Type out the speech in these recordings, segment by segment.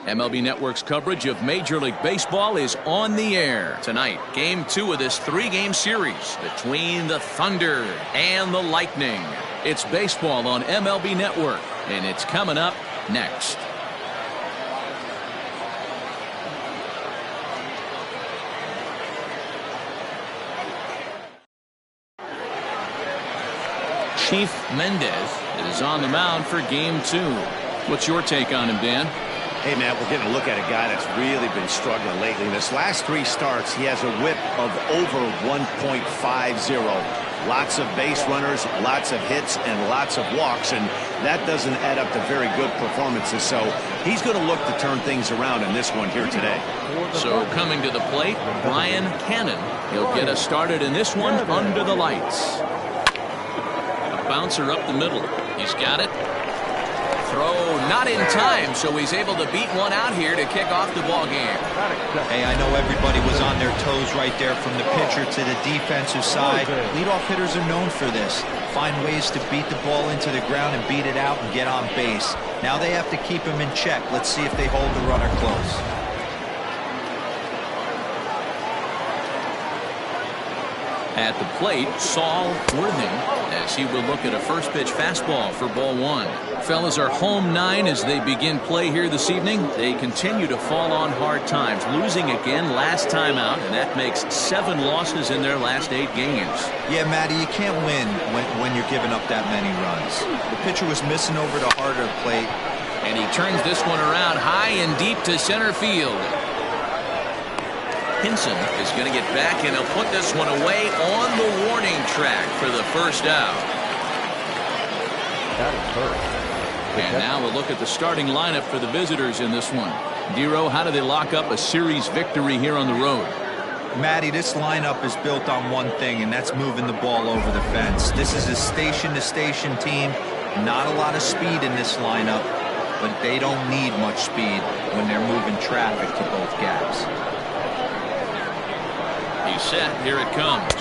MLB Network's coverage of Major League Baseball is on the air. Tonight, Game 2 of this 3-game series between the Thunder and the Lightning. It's baseball on MLB Network, and it's coming up next. Chief Mendez is on the mound for Game 2. What's your take on him, Dan? Hey, Matt, we're getting a look at a guy that's really been struggling lately. In his last 3 starts, he has a whip of over 1.50. Lots of base runners, lots of hits, and lots of walks, and that doesn't add up to very good performances. So he's going to look to turn things around in this one here today. So coming to the plate, Brian Cannon. He'll get us started in this one under the lights. A bouncer up the middle. He's got it. Throw not in time, so he's able to beat one out here to kick off the ball game. Hey, I know everybody was on their toes right there from the pitcher to the defensive side. Leadoff hitters are known for this. Find ways to beat the ball into the ground and beat it out and get on base. Now they have to keep him in check. Let's see if they hold the runner close. At the plate, Saul Worthing, as he will look at a first pitch fastball for ball 1. Fellas are home 9 as they begin play here this evening. They continue to fall on hard times, losing again last time out, and that makes 7 losses in their last 8 games. Yeah, Matty, you can't win when you're giving up that many runs. The pitcher was missing over the heart of the plate. And he turns this one around high and deep to center field. Hinson is going to get back, and he'll put this one away on the warning track for the first out. That is first. And now we'll look at the starting lineup for the visitors in this one. Dero, how do they lock up a series victory here on the road? Matty, this lineup is built on one thing, and that's moving the ball over the fence. This is a station-to-station team. Not a lot of speed in this lineup, but they don't need much speed when they're moving traffic to both gaps. He's set. Here it comes.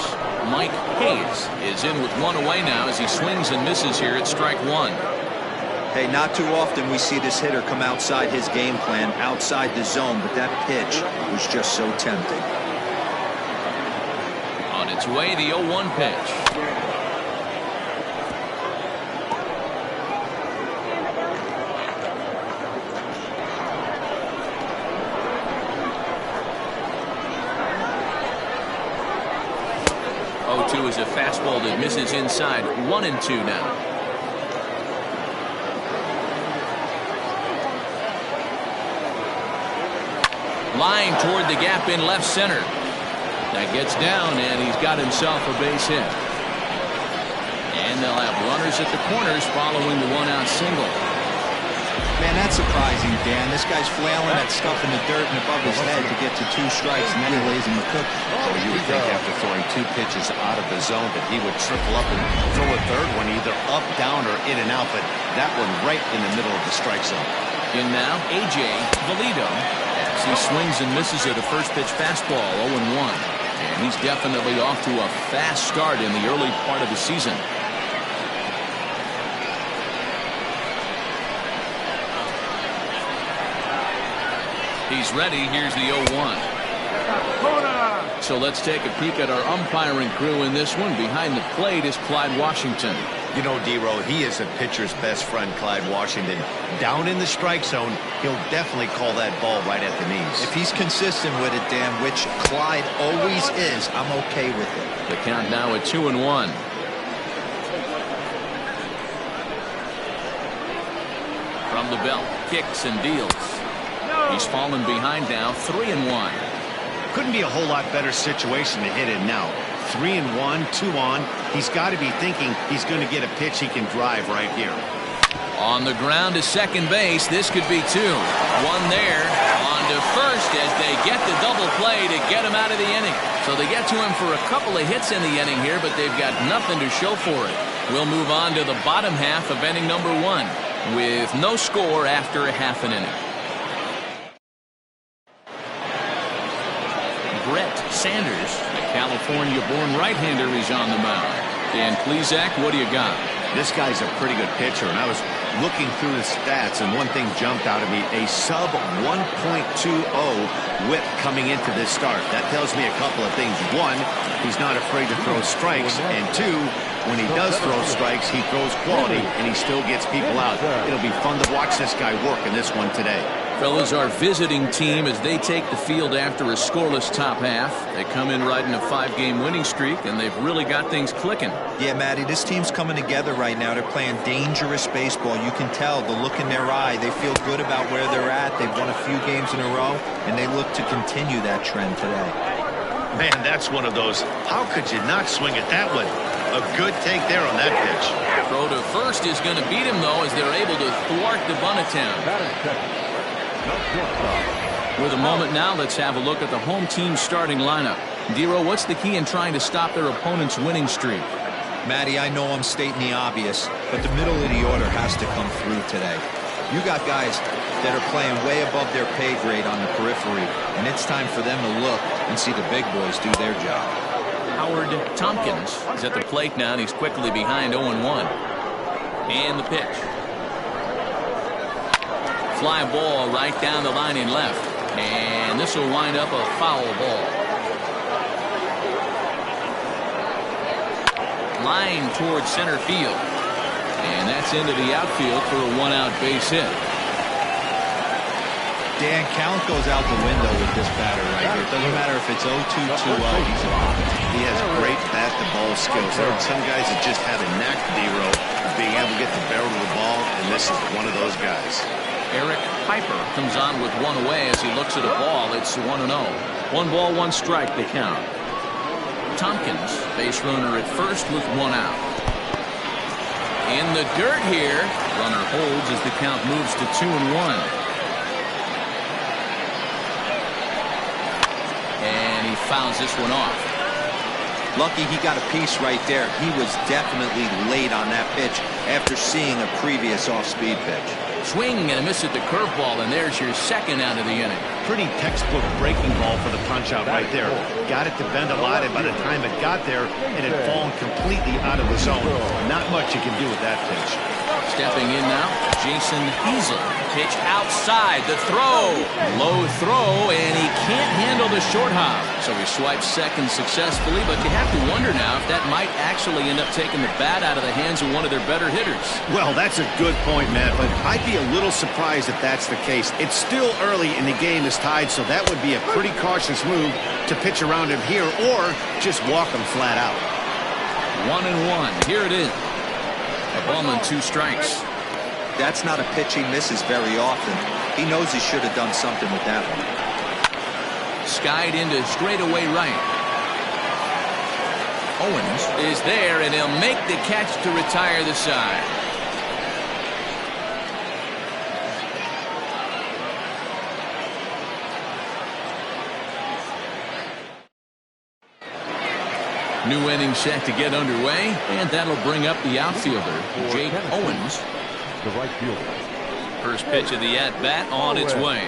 Mike Hayes is in with one away now as he swings and misses here at strike 1. Hey, not too often we see this hitter come outside his game plan, outside the zone, but that pitch was just so tempting. On its way, the 0-1 pitch. Is a fastball that misses inside. 1-2 now. Line toward the gap in left center. That gets down, and he's got himself a base hit. And they'll have runners at the corners following the 1-out single. Man, that's surprising, Dan. This guy's flailing that stuff in the dirt and above his head to get to 2 strikes, and then he lays him a cookie. So you would think after throwing 2 pitches out of the zone that he would triple up and throw a third one either up, down, or in and out, but that one right in the middle of the strike zone. In now, A.J. Valido as he swings and misses at a first pitch fastball, 0-1. And he's definitely off to a fast start in the early part of the season. He's ready. Here's the 0-1. So let's take a peek at our umpiring crew in this one. Behind the plate is Clyde Washington. You know, D-Row, he is a pitcher's best friend, Clyde Washington. Down in the strike zone, he'll definitely call that ball right at the knees. If he's consistent with it, Dan, which Clyde always is, I'm okay with it. The count now at 2-1. From the belt, kicks and deals. He's fallen behind now, 3-1. Couldn't be a whole lot better situation to hit in now. 3-1, 2 on. He's got to be thinking he's going to get a pitch he can drive right here. On the ground to second base. This could be 2. 1 there. On to first as they get the double play to get him out of the inning. So they get to him for a couple of hits in the inning here, but they've got nothing to show for it. We'll move on to the bottom half of inning number 1 with no score after a half an inning. Brett Sanders, the California-born right-hander, is on the mound. Dan Plesac, what do you got? This guy's a pretty good pitcher, and I was looking through the stats, and one thing jumped out at me: a sub 1.20 whip coming into this start. That tells me a couple of things. One, he's not afraid to throw strikes, and two, when he does throw strikes, he throws quality, and he still gets people out. It'll be fun to watch this guy work in this one today. Fellas, our visiting team, as they take the field after a scoreless top half. They come in riding a 5-game winning streak, and they've really got things clicking. Yeah, Matty, this team's coming together right now. They're playing dangerous baseball. You can tell the look in their eye. They feel good about where they're at. They've won a few games in a row, and they look to continue that trend today. Man, that's one of those, how could you not swing at that one? A good take there on that pitch. Throw to first is going to beat him, though, as they're able to thwart the bunt attempt. With a moment now, let's have a look at the home team's starting lineup. Dero, what's the key in trying to stop their opponent's winning streak? Matty, I know I'm stating the obvious, but the middle of the order has to come through today. You got guys that are playing way above their pay grade on the periphery, and it's time for them to look and see the big boys do their job. Howard Tompkins is at the plate now, and he's quickly behind 0-1. And the pitch. Fly ball right down the line in left. And this will wind up a foul ball. Line towards center field. And that's into the outfield for a 1-out base hit. Dan, count goes out the window with this batter right here. It doesn't matter if it's 0-2, 2-0, he's on. He has great bat-to-ball skills. There are some guys that just have a knack, Dero, of being able to get the barrel of the ball, and this is one of those guys. Eric Piper comes on with one away as he looks at a ball. It's 1-0. 1 ball, 1 strike, the count. Tompkins, base runner at first with 1 out. In the dirt here. Runner holds as the count moves to 2-1. And he fouls this one off. Lucky he got a piece right there. He was definitely late on that pitch after seeing a previous off-speed pitch. Swing and a miss at the curveball, and there's your 2nd out of the inning. Pretty textbook breaking ball for the punch out right there. Got it to bend a lot, and by the time it got there, it had fallen completely out of the zone. Not much you can do with that pitch. Stepping in now, Jason Hazel. Pitch outside, the throw. Low throw, and he can't handle the short hop. So he swipes second successfully, but you have to wonder now if that might actually end up taking the bat out of the hands of one of their better hitters. Well, that's a good point, Matt, but I'd be a little surprised if that's the case. It's still early and the game is tied, so that would be a pretty cautious move to pitch around him here or just walk him flat out. 1-1. Here it is. A ball and 2 strikes. That's not a pitch he misses very often. He knows he should have done something with that one. Skied into straightaway right. Owens is there, and he'll make the catch to retire the side. New inning set to get underway, and that'll bring up the outfielder, Jake Owens. The right fielder. First pitch of the at-bat on its way.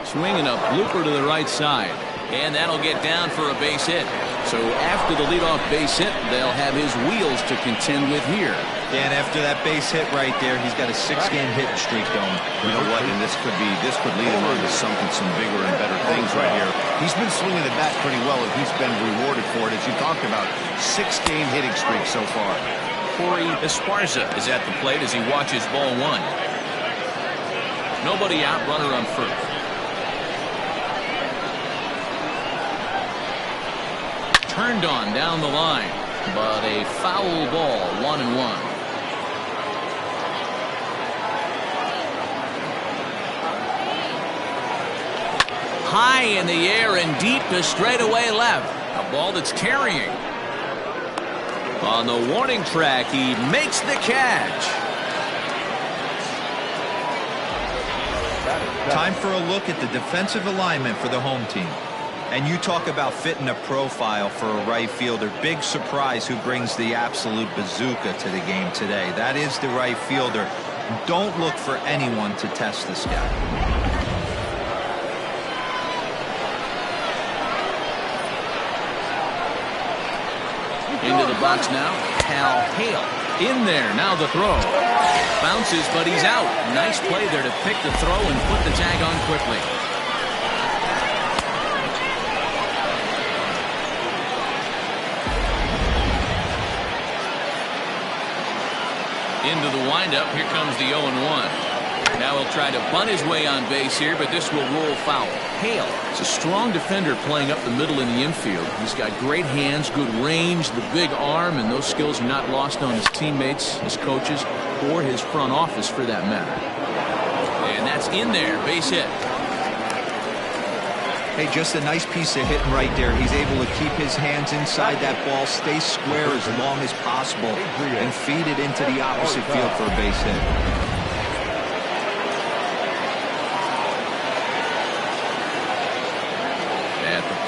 Swinging a blooper to the right side, and that'll get down for a base hit. So after the leadoff base hit, they'll have his wheels to contend with here. Dan, after that base hit right there, he's got a 6-game hitting streak going. You know what? And this could lead him on to some bigger and better things right here. He's been swinging the bat pretty well, and he's been rewarded for it, as you talked about. 6-game hitting streak so far. Corey Esparza is at the plate as he watches ball 1. Nobody out, runner on first. Turned on down the line, but a foul ball, 1-1. High in the air and deep to straightaway left. A ball that's carrying. On the warning track, he makes the catch. Time for a look at the defensive alignment for the home team. And you talk about fitting a profile for a right fielder. Big surprise who brings the absolute bazooka to the game today. That is the right fielder. Don't look for anyone to test this guy. Into the box now, Cal Hale. In there, now the throw. Bounces, but he's out. Nice play there to pick the throw and put the tag on quickly. Into the windup. Here comes the 0-1. Now he'll try to bunt his way on base here, but this will roll foul. Hale is a strong defender playing up the middle in the infield. He's got great hands, good range, the big arm, and those skills are not lost on his teammates, his coaches, or his front office for that matter. And that's in there, base hit. Hey, just a nice piece of hitting right there. He's able to keep his hands inside that ball, stay square as long as possible, and feed it into the opposite field for a base hit.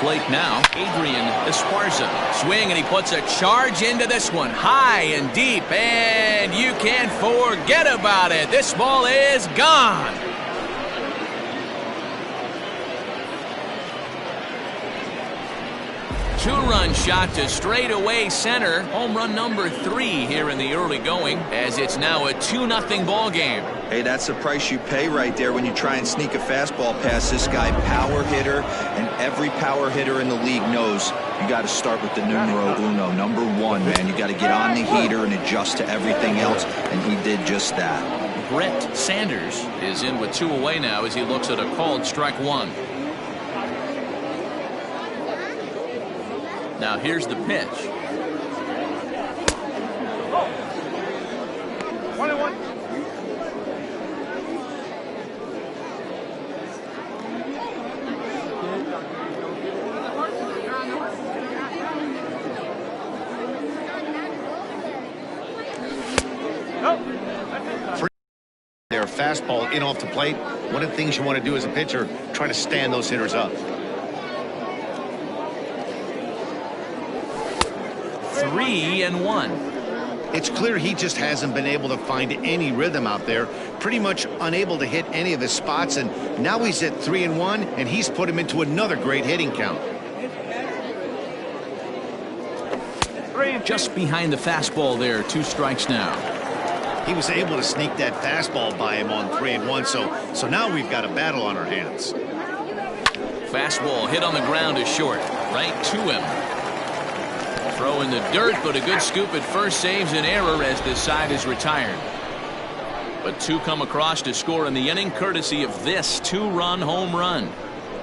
Plate now, Adrian Esparza. Swing, and he puts a charge into this one. High and deep, and you can't forget about it. This ball is gone. Two-run shot to straightaway center. Home run number 3 here in the early going, as it's now a 2-0 ball game. Hey, that's the price you pay right there when you try and sneak a fastball past this guy. Power hitter, and every power hitter in the league knows you got to start with the numero uno, number 1, man. You got to get on the heater and adjust to everything else, and he did just that. Brett Sanders is in with 2 away now as he looks at a called strike 1. Now here's the pitch. 21. Their fastball in off the plate. One of the things you want to do as a pitcher, try to stand those hitters up. 3-1. It's clear he just hasn't been able to find any rhythm out there. Pretty much unable to hit any of his spots, and now he's at 3-1, and he's put him into another great hitting count. Just behind the fastball there, 2 strikes now. He was able to sneak that fastball by him on 3-1, so now we've got a battle on our hands. Fastball hit on the ground is short, right to him. Throw in the dirt, but a good scoop at first saves an error as this side is retired. But 2 come across to score in the inning, courtesy of this 2-run home run.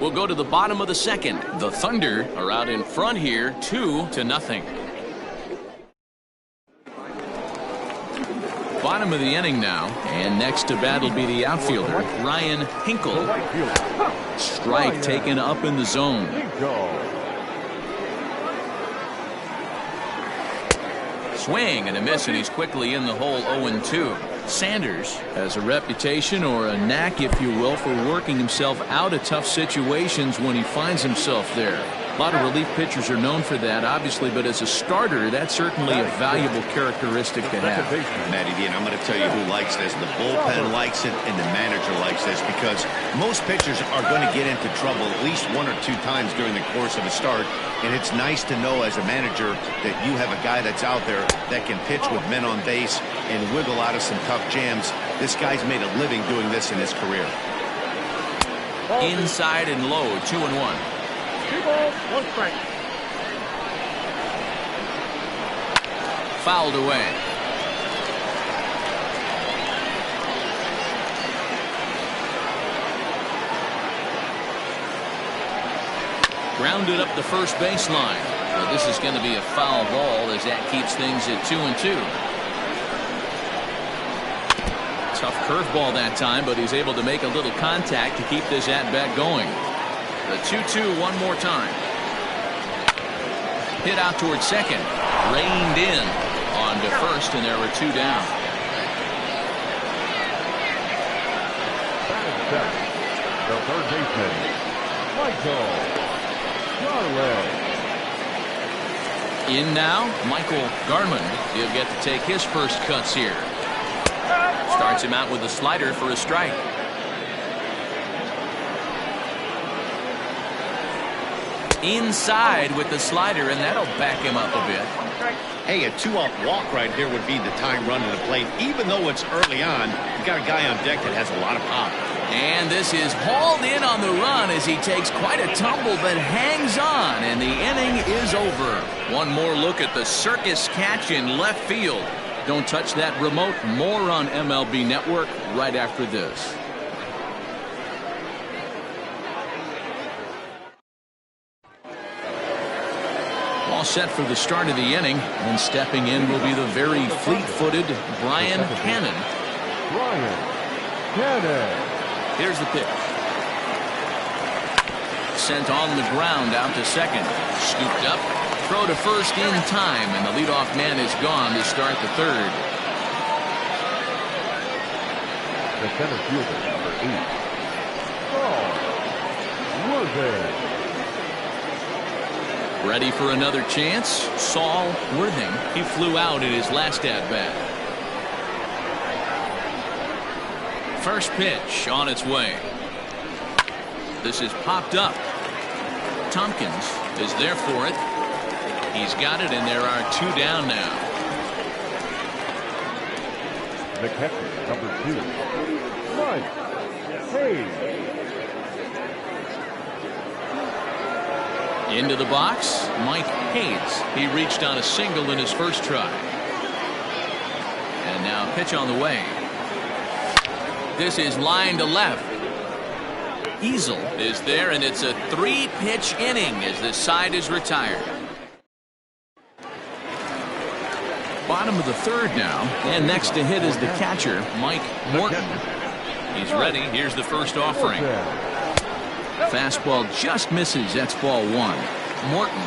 We'll go to the bottom of the second. The Thunder are out in front here, 2-0. Bottom of the inning now, and next to bat will be the outfielder, Ryan Hinkle. Strike taken up in the zone. Swing and a miss, and he's quickly in the hole. 0-2. Sanders has a reputation, or a knack if you will, for working himself out of tough situations when he finds himself there. A lot of relief pitchers are known for that, obviously, but as a starter, that's certainly a valuable characteristic to have. Matty D, and I'm going to tell you who likes this. The bullpen likes it, and the manager likes this, because most pitchers are going to get into trouble at least 1 or 2 times during the course of a start, and it's nice to know as a manager that you have a guy that's out there that can pitch with men on base and wiggle out of some tough jams. This guy's made a living doing this in his career. Inside and low, 2-1. 2 balls, 1 strike. Fouled away. Grounded up the first baseline. So this is going to be a foul ball as that keeps things at 2-2. Tough curveball that time, but he's able to make a little contact to keep this at-bat going. The 2-2 one more time. Hit out towards second. Reined in on to first, and there were 2 down. The third baseman, Michael Garland. In now, Michael Garland. He'll get to take his first cuts here. Starts him out with a slider for a strike. inside with the slider, and that'll back him up a bit. Hey, a 2-out walk right here would be the time run to the plate. Even though it's early on, you got a guy on deck that has a lot of pop. And this is hauled in on the run as he takes quite a tumble but hangs on, and the inning is over. One more look at the circus catch in left field. Don't touch that remote. More on MLB Network right after this. All set for the start of the inning, and stepping in will be the very fleet-footed Brian Cannon. Here's the pitch. Sent on the ground out to second. Scooped up. Throw to first in time, and the leadoff man is gone to start the third. The center fielder, number 8, Saul Worthing. Ready for another chance? Saul Worthing. He flew out in his last at-bat. First pitch on its way. This is popped up. Tompkins is there for it. He's got it, and there are 2 down now. The catcher, number 2, Mike Hayes. Into the box, Mike Hayes. He reached on a single in his first try. And now pitch on the way. This is line to left. Easel is there, and it's a 3-pitch inning as the side is retired. Bottom of the third now, and next to hit is the catcher, Mike Morton. He's ready. Here's the first offering. Fastball just misses. That's ball 1. Morton,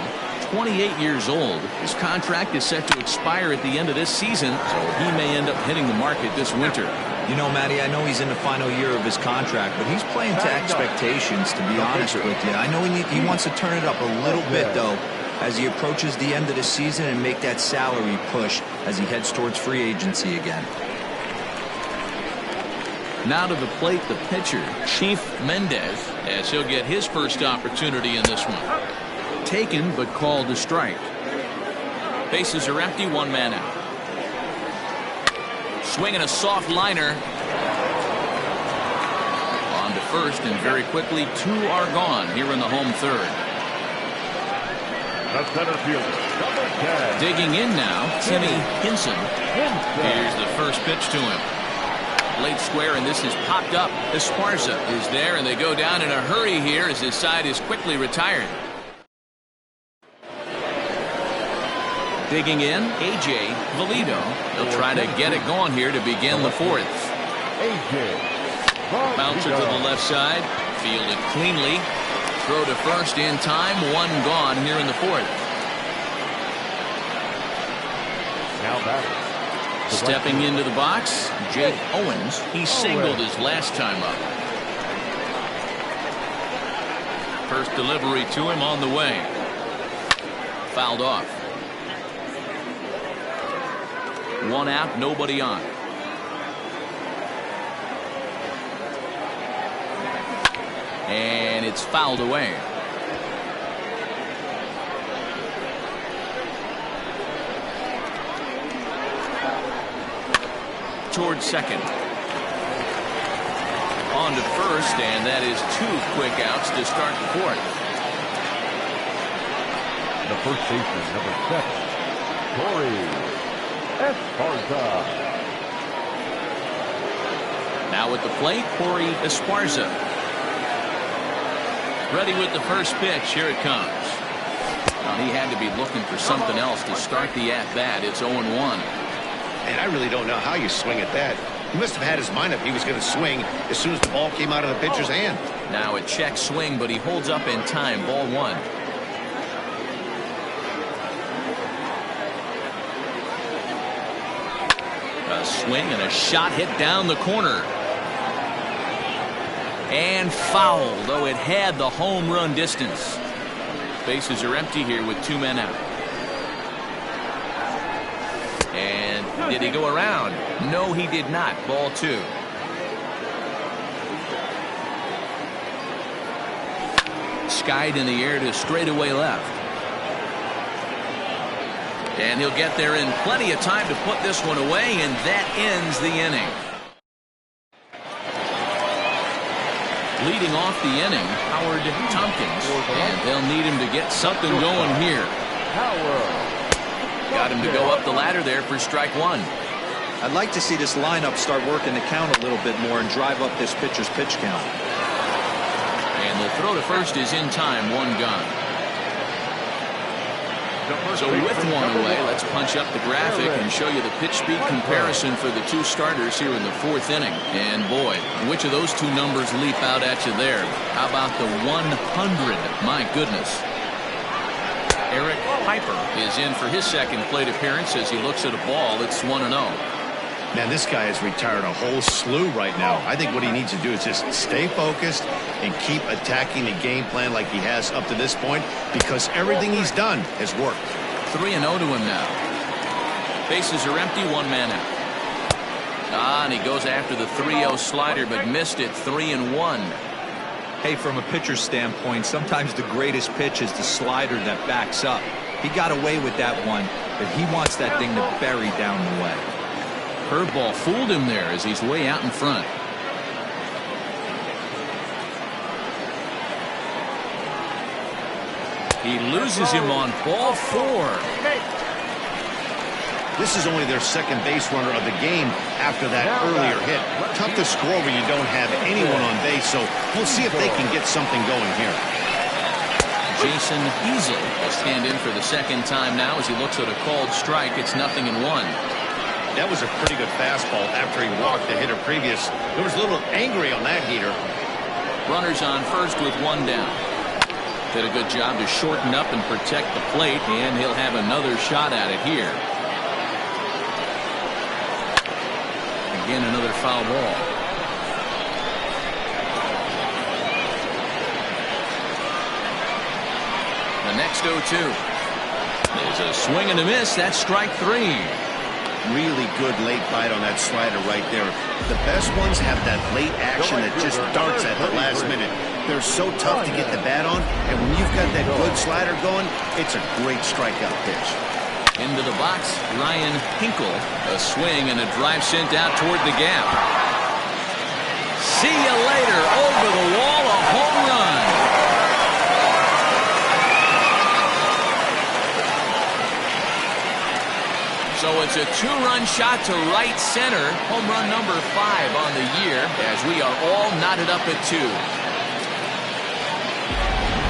28 years old. His contract is set to expire at the end of this season, so he may end up hitting the market this winter. You know, Matty, I know he's in the final year of his contract, but he's playing to expectations, to be honest with you. I know he wants to turn it up a little bit, though, as he approaches the end of the season and make that salary push as he heads towards free agency again. Now to the plate, the pitcher, Chief Mendez, as he'll get his first opportunity in this one. Taken, but called a strike. Bases are empty, 1 man out. Swinging a soft liner. On to first, and very quickly 2 are gone here in the home third. The center fielder, number 10. Digging in now, Timmy Hinson. Here's the first pitch to him. Late square, and this is popped up. Esparza is there, and they go down in a hurry here as his side is quickly retired. Digging in, A.J. Valido. They'll try to get it going here to begin the 4th. Bouncer to the left side. Fielded cleanly. Throw to first in time. 1 gone here in the 4th. Now batting. Stepping into the box, Jake Owens. He singled his last time up. First delivery to him on the way. Fouled off. 1 out, nobody on. And it's fouled away. Towards second. On to first, and that is 2 quick outs to start the 4th. The first baseman, number 7, Corey Esparza. Now at the plate, Corey Esparza. Ready with the first pitch. Here it comes. Well, he had to be looking for something else to start the at-bat. It's 0-1. And I really don't know how you swing at that. He must have had his mind up he was going to swing as soon as the ball came out of the pitcher's hand. Now a check swing, but he holds up in time. Ball 1. A swing and a shot hit down the corner. And foul, though it had the home run distance. Bases are empty here with 2 men out. And did he go around? No, he did not. Ball 2. skied in the air to straightaway left. And he'll get there in plenty of time to put this one away, and that ends the inning. Leading off the inning, Howard Tompkins, and they'll need him to get something going here. Got him to go up the ladder there for strike one. I'd like to see this lineup start working the count a little bit more and drive up this pitcher's pitch count. And the throw to first is in time, one gone. So with one away, let's punch up the graphic and show you the pitch speed comparison for the two starters here in the fourth inning. And boy, which of those two numbers leap out at you there? How about the 100? My goodness. Eric Piper is in for his second plate appearance as he looks at a ball that's 1-0. Man, this guy has retired a whole slew right now. I think what he needs to do is just stay focused and keep attacking the game plan like he has up to this point, because everything he's done has worked. 3-0 to him now. Bases are empty, one man out. And he goes after the 3-0 slider, but missed it. 3-1. Hey, from a pitcher's standpoint, sometimes the greatest pitch is the slider that backs up. He got away with that one, but he wants that thing to bury down the way. Curveball fooled him there as he's way out in front. He loses him on ball 4. This is only their second base runner of the game after that earlier hit. Tough to score when you don't have anyone on base, so we'll see if they can get something going here. Jason Easley will stand in for the second time now as he looks at a called strike. It's 0-1. That was a pretty good fastball after he walked the hitter previous. There was a little angry on that heater. Runners on first with one down. Did a good job to shorten up and protect the plate, and he'll have another shot at it here. Again, another foul ball. The next 0-2. There's a swing and a miss. That's strike 3. Really good late bite on that slider right there. The best ones have that late action that just darts at the last minute. They're so tough to get the bat on, and when you've got that good slider going, it's a great strikeout pitch. Into the box, Ryan Hinkle. A swing and a drive sent out toward the gap. See you later. Over the wall, a home run. So it's a 2-run shot to right center. Home run number 5 on the year as we are all knotted up at 2.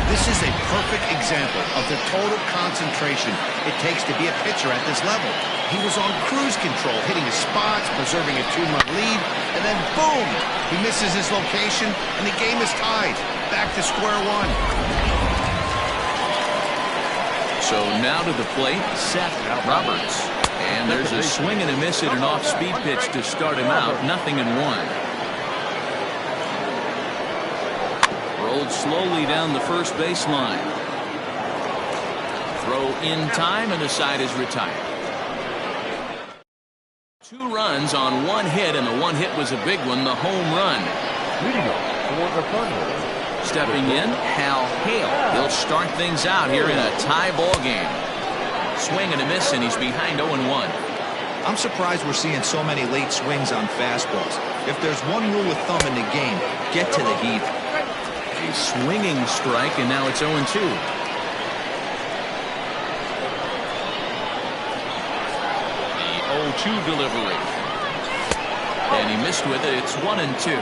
This is a perfect example of the total concentration it takes to be a pitcher at this level. He was on cruise control, hitting his spots, preserving a 2-run lead, and then boom! He misses his location, and the game is tied. Back to square one. So now to the plate, Seth Roberts. And there's a swing and a miss at an off-speed pitch to start him out. 0-1. Rolled slowly down the first baseline. Throw in time, and the side is retired. 2 runs on 1 hit, and the 1 hit was a big one, the home run. Stepping in, Hal Hale. He'll start things out here in a tie ball game. Swing and a miss, and he's behind 0-1. I'm surprised we're seeing so many late swings on fastballs. If there's one rule of thumb in the game, get to the heat. A swinging strike, and now it's 0-2. The 0-2 delivery. And he missed with it. It's 1-2.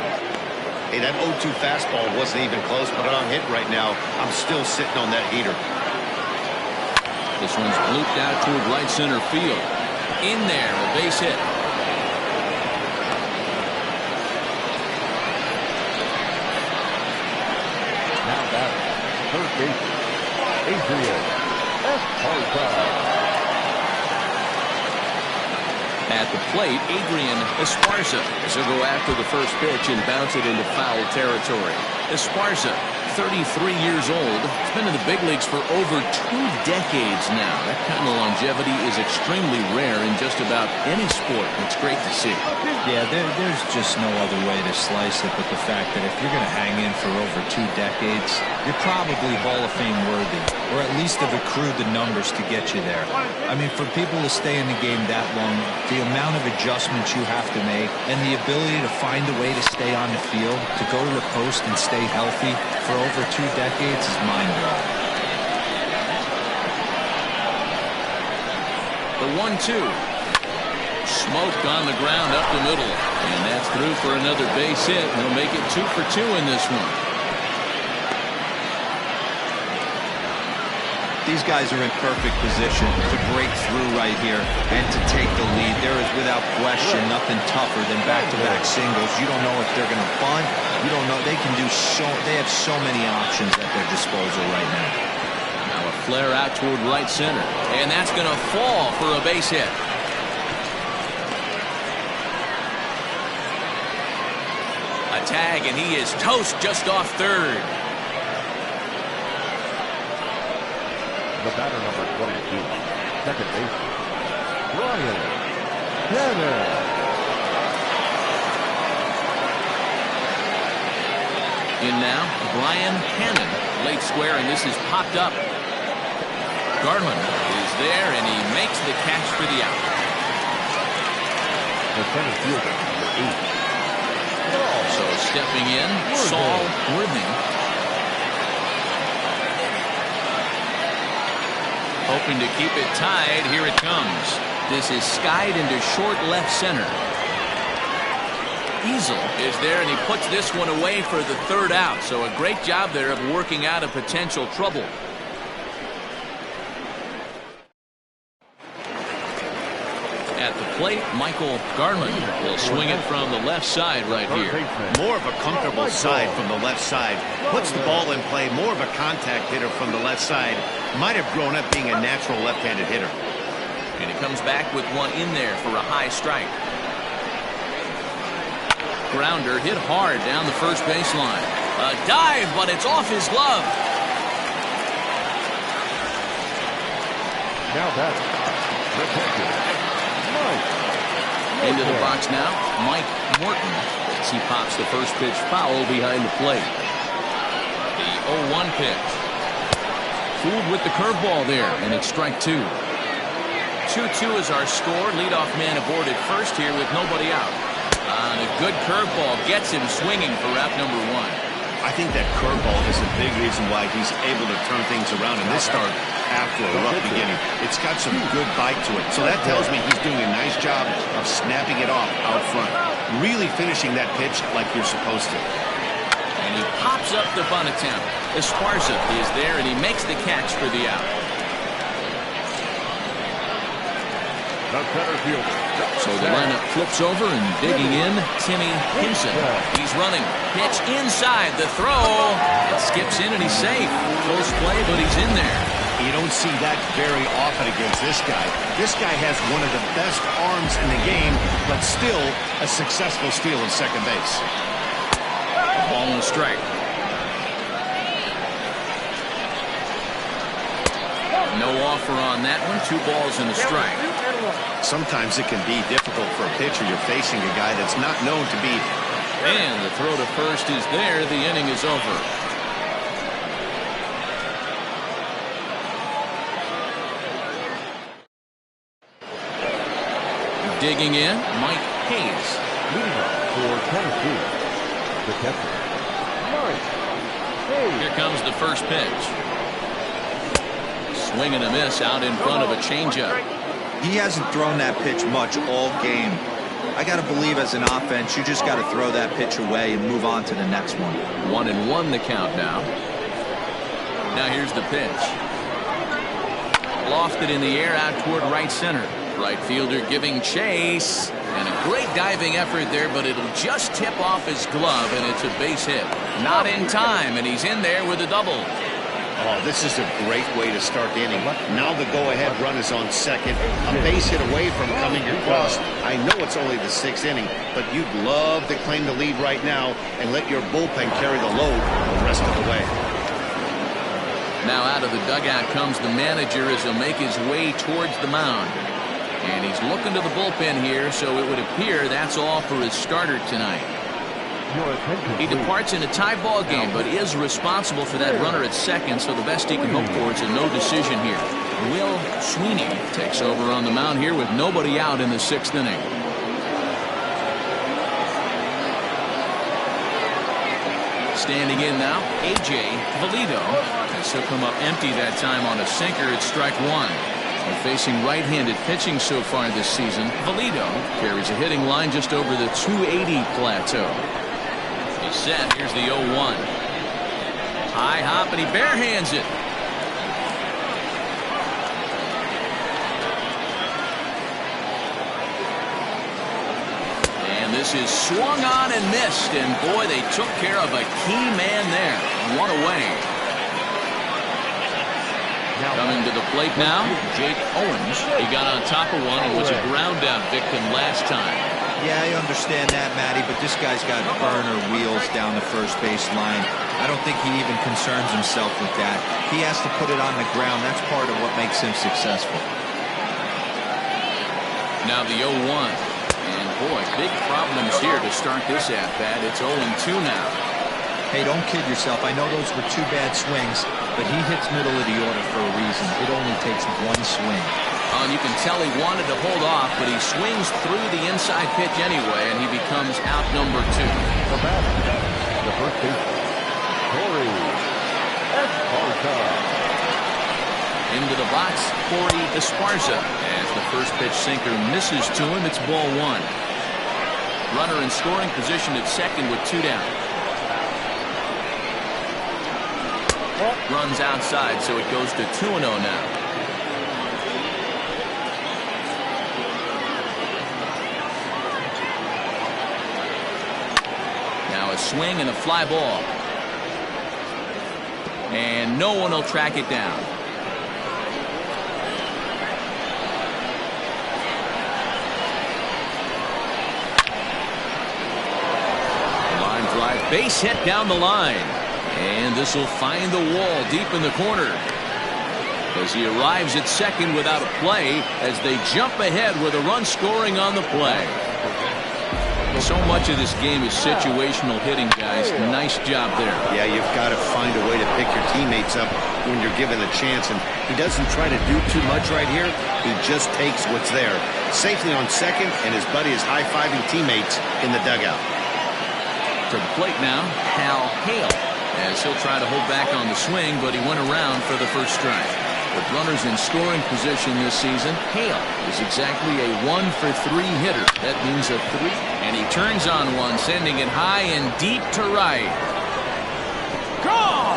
Hey, that 0-2 fastball wasn't even close, but on hit right now, I'm still sitting on that heater. This one's blooped out toward right center field. In there, a base hit. Now batting, third baseman, Adrian Esparza. At the plate, Adrian Esparza. He'll go after the first pitch and bounce it into foul territory. Esparza 33 years old. He's been in the big leagues for over 2 decades now. That kind of longevity is extremely rare in just about any sport. It's great to see. Yeah, there's just no other way to slice it but the fact that if you're going to hang in for over 2 decades, you're probably Hall of Fame worthy, or at least have accrued the numbers to get you there. I mean, for people to stay in the game that long, the amount of adjustments you have to make and the ability to find a way to stay on the field, to go to the post and stay healthy for over 2 decades is mind-blowing. The 1-2. Smoked on the ground up the middle. And that's through for another base hit. He'll make it 2 for 2 in this one. These guys are in perfect position to break through right here and to take the lead. There is, without question, nothing tougher than back-to-back singles. You don't know if they're going to bunt. You don't know. They can do so. They have so many options at their disposal right now. Now a flare out toward right center. And that's going to fall for a base hit. A tag, and he is toast just off third. The batter, number 22, second baseman, Brian Tanner. In now, Brian Cannon, late square, and this is popped up. Garland is there, and he makes the catch for the out. The center fielder, number 8. So stepping in, Saul Worthing. Hoping to keep it tied. Here it comes. This is skied into short left center. Easel is there, and he puts this one away for the third out. So a great job there of working out a potential trouble. At the plate, Michael Garland will swing it from the left side right here. More of a comfortable side from the left side. Puts the ball in play. More of a contact hitter from the left side. Might have grown up being a natural left-handed hitter. And he comes back with one in there for a high strike. Grounder hit hard down the first baseline. A dive, but it's off his glove. Now that's protected. Into the box now, Mike Morton, as he pops the first pitch foul behind the plate. The 0-1 pitch. Fooled with the curveball there, and it's strike 2. 2-2 is our score. Leadoff man aboard at first here with nobody out. And a good curveball gets him swinging for route number 1. I think that curveball is a big reason why he's able to turn things around in this start after a rough beginning. It's got some good bite to it. So that tells me he's doing a nice job of snapping it off out front. Really finishing that pitch like you're supposed to. And he pops up the bunt attempt. Esparza is there, and he makes the catch for the out. The center fielder. So the lineup flips over, and digging in, Timmy Henson. He's running. Pitch inside. The throw. It skips in, and he's safe. Close play, but he's in there. You don't see that very often against this guy. This guy has one of the best arms in the game, but still a successful steal of second base. Ball and a strike. No offer on that one. 2 balls and a strike. Sometimes it can be difficult for a pitcher. You're facing a guy that's not known to be. And the throw to first is there. The inning is over. Digging in, Mike Hayes. Leading off for Tennessee, the catcher, Mike Hayes. Here comes the first pitch. Swing and a miss out in front of a changeup. He hasn't thrown that pitch much all game. I got to believe as an offense, you just got to throw that pitch away and move on to the next one. 1-1 the count now. Now here's the pitch. Lofted in the air out toward right center. Right fielder giving chase. And a great diving effort there, but it'll just tip off his glove, and it's a base hit. Not in time, and he's in there with a double. Oh, this is a great way to start the inning. Now the go-ahead run is on second. A base hit away from coming across. I know it's only the 6th inning, but you'd love to claim the lead right now and let your bullpen carry the load the rest of the way. Now out of the dugout comes the manager as he'll make his way towards the mound. And he's looking to the bullpen here, so it would appear that's all for his starter tonight. He departs in a tie ball game, but is responsible for that runner at second, so the best he can hope for is a no decision here. Will Sweeney takes over on the mound here with nobody out in the 6th inning. Standing in now, A.J. Valido. As he'll come up empty that time on a sinker at strike one. And facing right-handed pitching so far this season, Valido carries a hitting line just over the 280 plateau. He's set. Here's the 0-1. High hop, and he barehands it. And this is swung on and missed. And boy, they took care of a key man there. One away. Coming to the plate now, Jake Owens. He got on top of one and was a ground out victim last time. Yeah, I understand that, Matty, but this guy's got burner wheels down the first base line. I don't think he even concerns himself with that. He has to put it on the ground. That's part of what makes him successful. Now the 0-1. And boy, big problems here to start this at-bat. It's 0-2 now. Hey, don't kid yourself. I know those were 2 bad swings, but he hits middle of the order for a reason. It only takes 1 swing. Oh, and you can tell he wanted to hold off, but he swings through the inside pitch anyway, and he becomes out number 2. The batter, the first baseman, Corey Esparza. Into the box, Corey Esparza. As the first pitch sinker misses to him, it's ball 1. Runner in scoring position at second with 2 down. Runs outside, so it goes to 2-0 now. Now a swing and a fly ball. And no one will track it down. Line drive, base hit down the line. And this will find the wall deep in the corner as he arrives at second without a play as they jump ahead with a run scoring on the play. So much of this game is situational hitting, guys. Nice job there. Yeah, you've got to find a way to pick your teammates up when you're given a chance, and he doesn't try to do too much right here. He just takes what's there. Safely on second, and his buddy is high-fiving teammates in the dugout. To the plate now, Hal Hale. As he'll try to hold back on the swing, but he went around for the first strike. With runners in scoring position this season, Hale is exactly a 1-for-3 hitter. That means a 3. And he turns on one, sending it high and deep to right. Gone!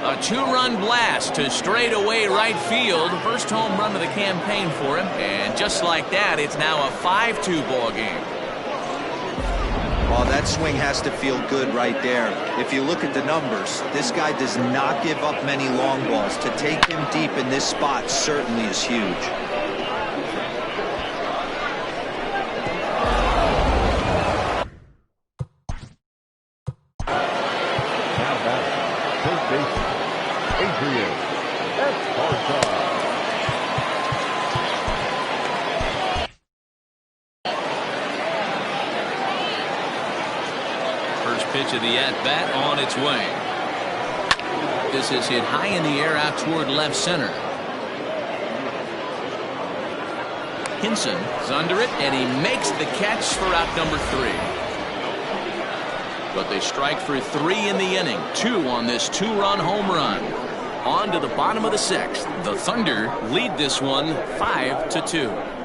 A 2-run blast to straightaway right field. First home run of the campaign for him. And just like that, it's now a 5-2 ball game. Oh, that swing has to feel good right there. If you look at the numbers, this guy does not give up many long balls. To take him deep in this spot certainly is huge. Now back, first baseman, Adrian Esparza. Pitch of the at-bat on its way. This is hit high in the air out toward left center. Hinson is under it, and he makes the catch for out number 3. But they strike for 3 in the inning. 2 on this 2-run home run. On to the bottom of the 6th. The Thunder lead this one 5-2.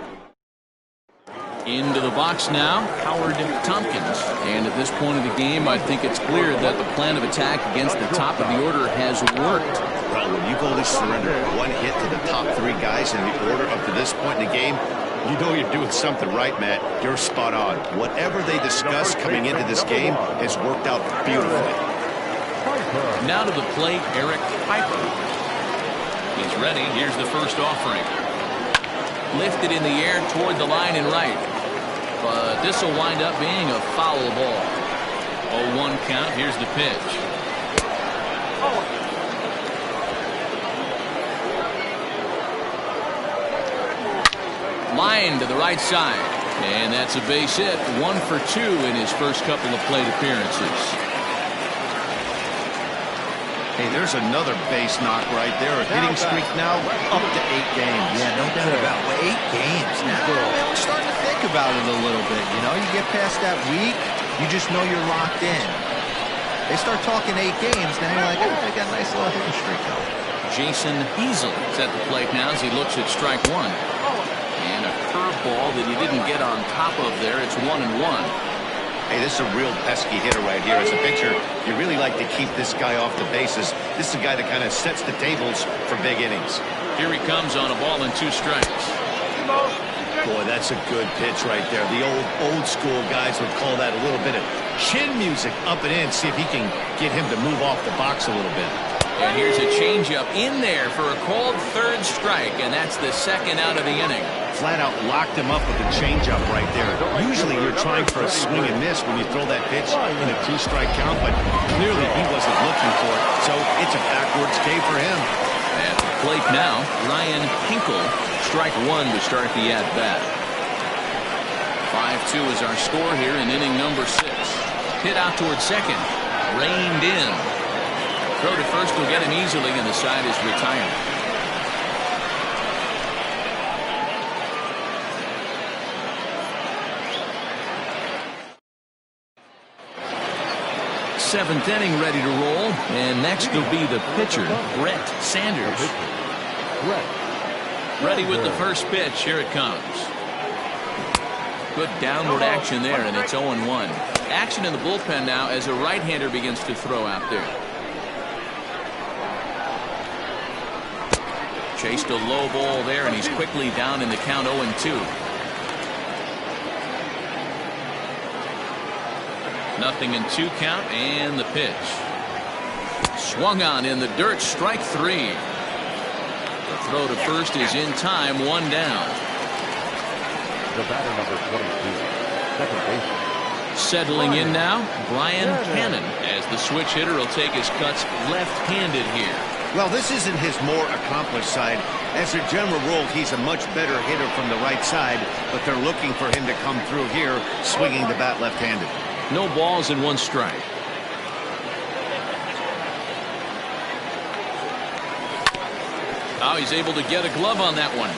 Into the box now, Howard Tompkins. And at this point of the game, I think it's clear that the plan of attack against the top of the order has worked. Well, when you've only surrendered 1 hit to the top 3 guys in the order up to this point in the game, You know you're doing something right, Matt. You're spot on. Whatever they discussed coming into this game has worked out beautifully. Now to the plate, Eric Piper. He's ready. Here's the first offering. Lifted in the air toward the line and right. But this will wind up being a foul ball. 0-1 count. Here's the pitch. Line to the right side. And that's a base hit. 1 for 2 in his first couple of plate appearances. Hey, there's another base knock right there. A hitting streak now up to 8 games. Yeah, no doubt about it. 8 games. Now we're starting to think about it a little bit. You know, you get past that week, you just know you're locked in. They start talking 8 games, then you're like, oh, they got a nice little hitting streak going. Jason Easel is at the plate now as he looks at strike 1. And a curveball that he didn't get on top of there. It's 1-1. Hey, this is a real pesky hitter right here. As a pitcher, you really like to keep this guy off the bases. This is a guy that kind of sets the tables for big innings. Here he comes on a ball and 2 strikes. Boy, that's a good pitch right there. The old school guys would call that a little bit of chin music up and in. See if he can get him to move off the box a little bit. And here's a changeup in there for a called 3rd strike, and that's the 2nd out of the inning. Flat out locked him up with a changeup right there. Usually you're trying for a swing and miss when you throw that pitch in a 2-strike count, but clearly he wasn't looking for it, so it's a backwards K for him. At the plate now, Ryan Hinkle, strike 1 to start the at-bat. 5-2 is our score here in inning number 6. Hit out toward second, reined in. Throw to first will get him easily, and the side is retired. Seventh inning ready to roll, and next will be the pitcher, Brett Sanders. Ready with the first pitch. Here it comes. Good downward action there, and it's 0-1. Action in the bullpen now as a right-hander begins to throw out there. Chased a low ball there, and he's quickly down in the count 0-2. Nothing in 2 count, and the pitch. Swung on in the dirt, strike 3. The throw to first is in time, 1 down. The batter number 22, second baseman. Settling in now, Brian Cannon, as the switch hitter will take his cuts left-handed here. Well, this isn't his more accomplished side. As a general rule, he's a much better hitter from the right side, but they're looking for him to come through here, swinging the bat left-handed. No balls and 1 strike. Oh, he's able to get a glove on that one.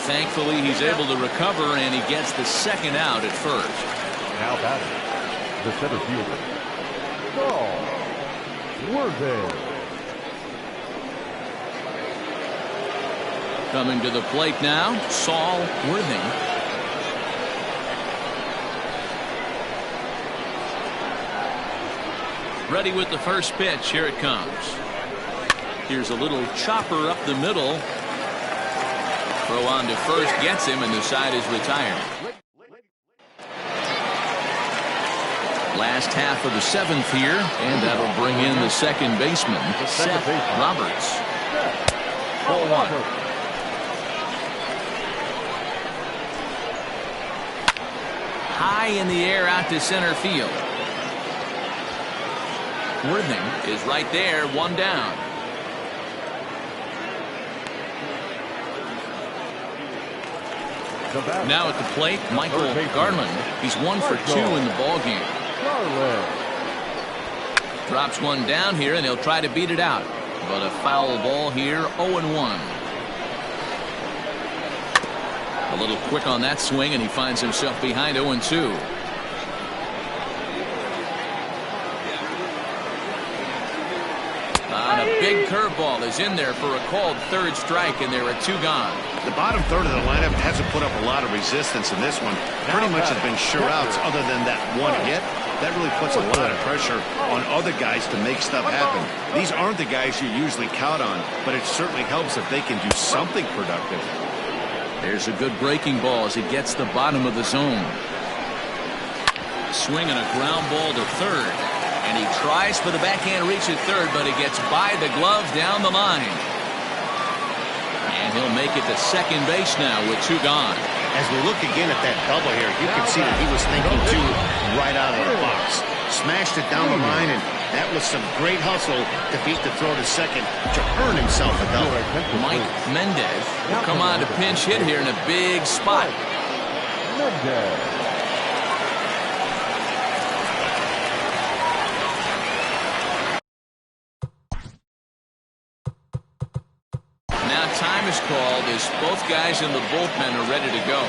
Thankfully, he's able to recover, and he gets the 2nd out at first. Now batting, the center fielder, Saul Worthing. Coming to the plate now, Saul Worthing. Ready with the first pitch. Here it comes. Here's a little chopper up the middle. Throw on to first gets him, and the side is retired. Last half of the 7th here, and that'll bring in the second baseman, Seth Roberts. 0-1. High in the air out to center field. Worthing is right there, 1 down. Now at the plate, Michael Garland. He's 1 for 2 in the ballgame. Drops 1 down here, and he'll try to beat it out. But a foul ball here, 0-1. A little quick on that swing, and he finds himself behind 0-2. A big curveball is in there for a called 3rd strike, and there are 2 gone. The bottom third of the lineup hasn't put up a lot of resistance in this one. Pretty much has been sure outs other than that 1 hit. That really puts a lot of pressure on other guys to make stuff happen. These aren't the guys you usually count on, but it certainly helps if they can do something productive. There's a good breaking ball as he gets the bottom of the zone. Swinging a ground ball to third. And he tries for the backhand reach at third, but he gets by the glove down the line. And he'll make it to second base now with 2 gone. As we look again at that double here, you can see that he was thinking too right out of the box. Smashed it down the line, and that was some great hustle to beat the throw to second to earn himself a double. Mike Mendez will come on to pinch hit here in a big spot. Now time is called as both guys in the bullpen are ready to go.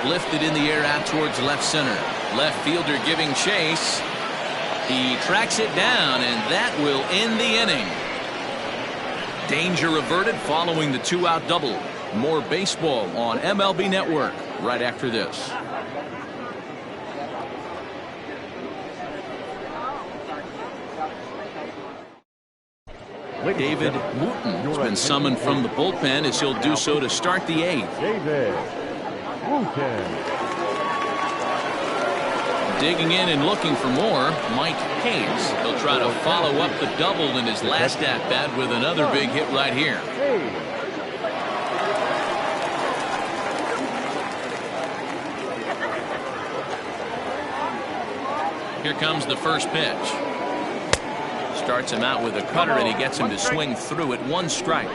Lifted in the air out towards left center. Left fielder giving chase. He tracks it down, and that will end the inning. Danger averted following the 2-out double. More baseball on MLB Network right after this. David Wooten has been summoned from the bullpen as he'll do so to start the 8th. David Wooten. Digging in and looking for more, Mike Hayes. He'll try to follow up the double in his last at-bat with another big hit right here. Here comes the first pitch. Starts him out with a cutter, and he gets him to swing through it. 1 strike.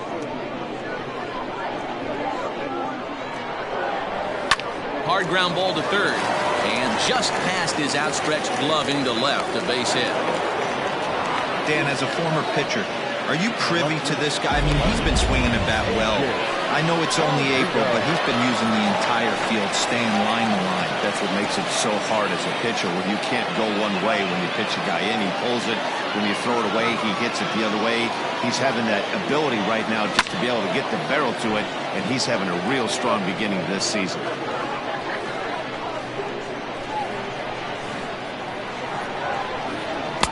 Hard ground ball to third. And just past his outstretched glove into left, a base hit. Dan, as a former pitcher, are you privy to this guy? I mean, he's been swinging the bat well. I know it's only April, but he's been using the entire field, staying line to line. That's what makes it so hard as a pitcher, when you can't go one way. When you pitch a guy in, he pulls it. When you throw it away, he hits it the other way. He's having that ability right now just to be able to get the barrel to it, and he's having a real strong beginning this season.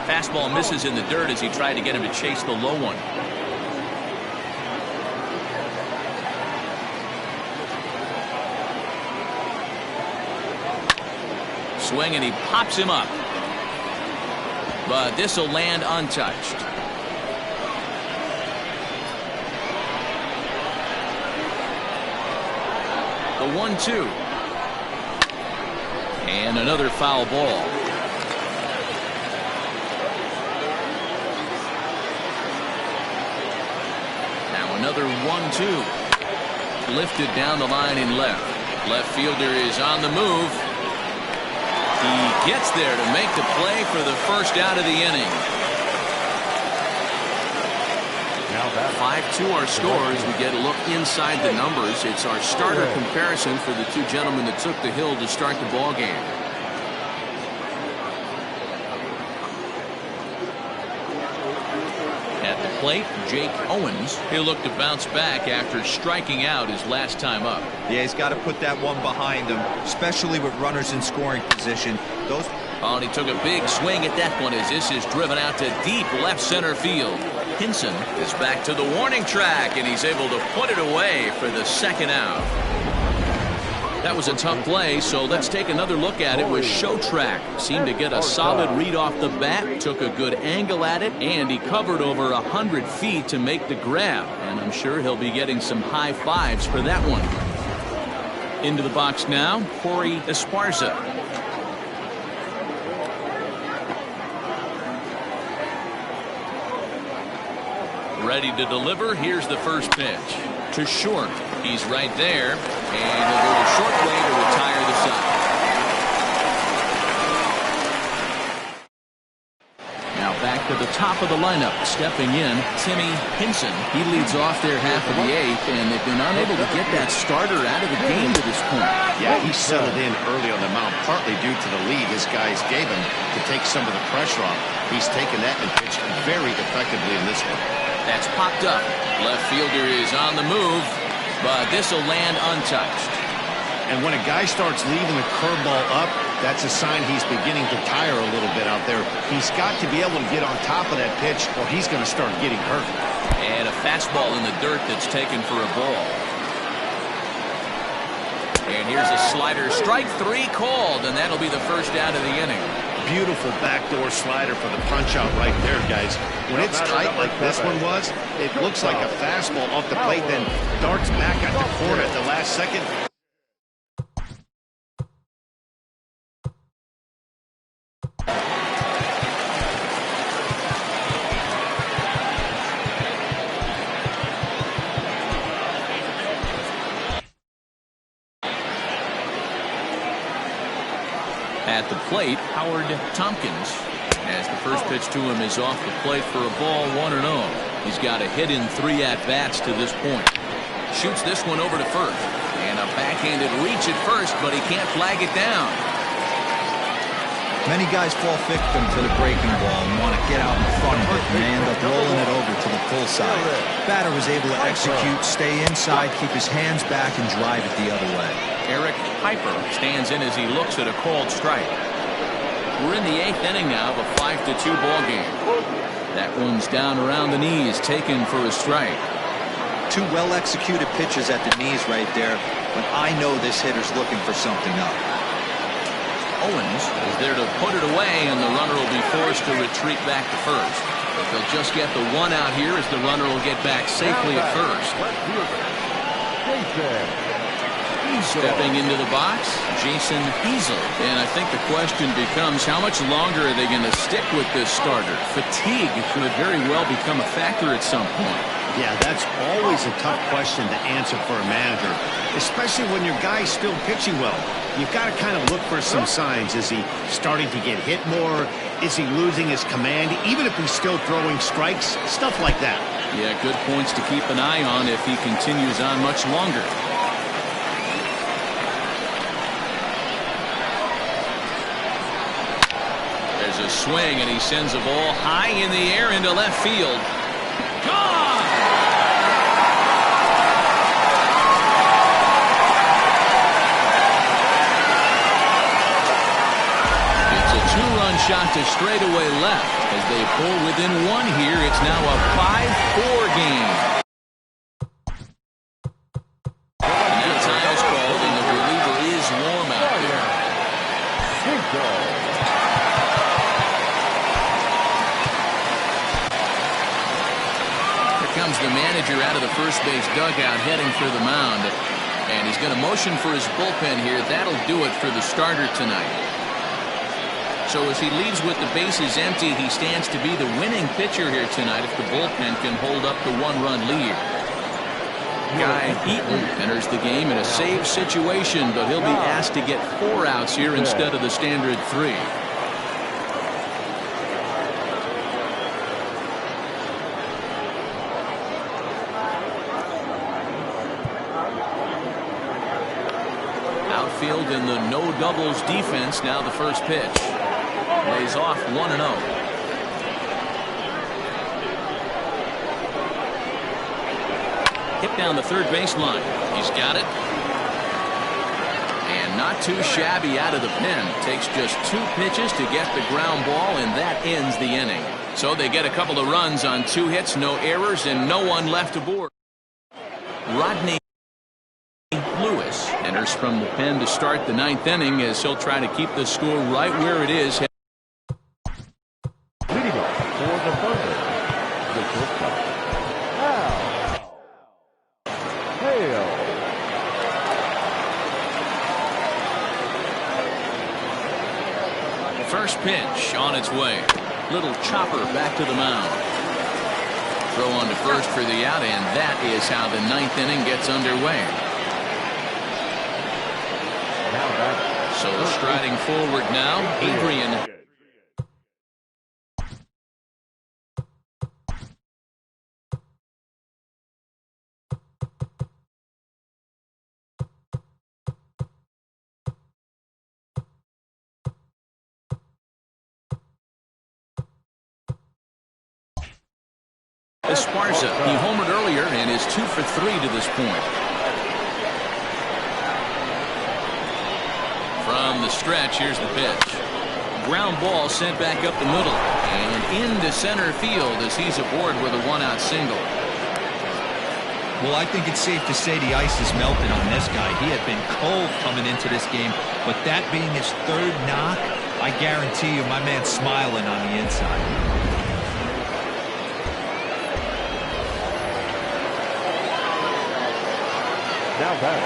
Fastball misses in the dirt as he tried to get him to chase the low one. Swing, and he pops him up. But this will land untouched. The 1-2. And another foul ball. Another 1-2. Lifted down the line in left. Left fielder is on the move. He gets there to make the play for the first out of the inning. 5-2 our score as we get a look inside the numbers. It's our starter comparison for the 2 gentlemen that took the hill to start the ball game. Plate, Jake Owens. He'll look to bounce back after striking out his last time up. Yeah, he's got to put that one behind him, especially with runners in scoring position. And he took a big swing at that one as this is driven out to deep left center field. Hinson is back to the warning track, and he's able to put it away for the second out. That was a tough play, so let's take another look at it with Show Track. Seemed to get a solid read off the bat, took a good angle at it, and he covered over 100 feet to make the grab. And I'm sure he'll be getting some high fives for that one. Into the box now, Corey Esparza. Ready to deliver. Here's the first pitch. To short. He's right there, and he'll go the short way to retire the side. Now back to the top of the lineup. Stepping in, Timmy Hinson. He leads off their half of the 8th, and they've been unable to get that starter out of the game to this point. Yeah, he settled in early on the mound, partly due to the lead his guys gave him to take some of the pressure off. He's taken that and pitched very effectively in this one. That's popped up. Left fielder is on the move, but this will land untouched. And when a guy starts leaving the curveball up, That's a sign he's beginning to tire a little bit out there. He's got to be able to get on top of that pitch or he's going to start getting hurt. And a fastball in the dirt that's taken for a ball. And here's a slider. Strike 3 called, and that'll be the first out of the inning. Beautiful backdoor slider for the punch out right there, guys. When it's tight like this one was, it looks like a fastball off the plate, then darts back at the corner at the last second. At the plate, Howard Tompkins, as the first pitch to him is off the plate for a ball, 1-0. He's got a hit in 3 at-bats to this point. Shoots this one over to first. And a backhanded reach at first, but he can't flag it down. Many guys fall victim to the breaking ball and want to get out in front of it, and they end up rolling it over to the pull side. Batter was able to execute, stay inside, keep his hands back, and drive it the other way. Eric Piper stands in as he looks at a called strike. We're in the 8th inning now of a 5-2 ball game. That one's down around the knees, taken for a strike. 2 well-executed pitches at the knees right there, but I know this hitter's looking for something up. Owens is there to put it away, and the runner will be forced to retreat back to first. But they'll just get the 1 out here as the runner will get back safely at first. Stepping into the box, Jason Hazel. And I think the question becomes, how much longer are they going to stick with this starter? Fatigue could very well become a factor at some point. Yeah, that's always a tough question to answer for a manager, especially when your guy's still pitching well. You've got to kind of look for some signs. Is he starting to get hit more? Is he losing his command, even if he's still throwing strikes? Stuff like that. Yeah, good points to keep an eye on if he continues on much longer. There's a swing, and he sends a ball high in the air into left field. Gone! It's a 2-run shot to straightaway left. As they pull within 1 here, it's now a 5-4 game. And that time is called, and the reliever is warm out there. Here comes the manager out of the first base dugout heading for the mound. And he's going to motion for his bullpen here. That'll do it for the starter tonight. So as he leads with the bases empty, he stands to be the winning pitcher here tonight if the bullpen can hold up the 1-run lead. Guy Eaton enters the game in a save situation, but he'll be asked to get 4 outs here instead of the standard 3. Outfield in the no doubles defense. Now the first pitch. Lays off 1-0. Hit down the third baseline. He's got it. And not too shabby out of the pen. Takes just 2 pitches to get the ground ball, and that ends the inning. So they get a couple of runs on 2 hits, no errors, and no one left aboard. Rodney Lewis enters from the pen to start the 9th inning as he'll try to keep the score right where it is. First pitch on its way. Little chopper back to the mound. Throw on to first for the out, and that is how the 9th inning gets underway. So striding forward now, Adrian. Esparza, he homered earlier and is 2 for 3 to this point. From the stretch. Here's the pitch. Ground ball sent back up the middle and into center field as he's aboard with a one-out single. Well, I think it's safe to say the ice is melted on this guy. He had been cold coming into this game, but that being his third knock, I guarantee you my man's smiling on the inside. Now back,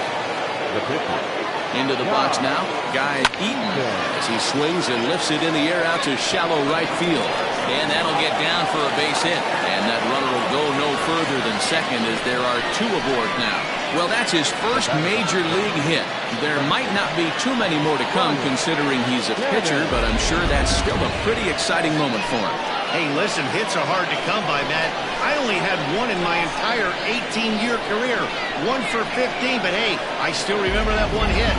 the pitcher. Into the box now, Guy Eaton as he swings and lifts it in the air out to shallow right field. And that'll get down for a base hit. And that runner will go no further than second as there are two aboard now. Well, that's his first major league hit. There might not be too many more to come considering he's a pitcher, but I'm sure that's still a pretty exciting moment for him. Hey, listen, hits are hard to come by, Matt. I only had one in my entire 18-year career. 1 for 15, but hey, I still remember that one hit.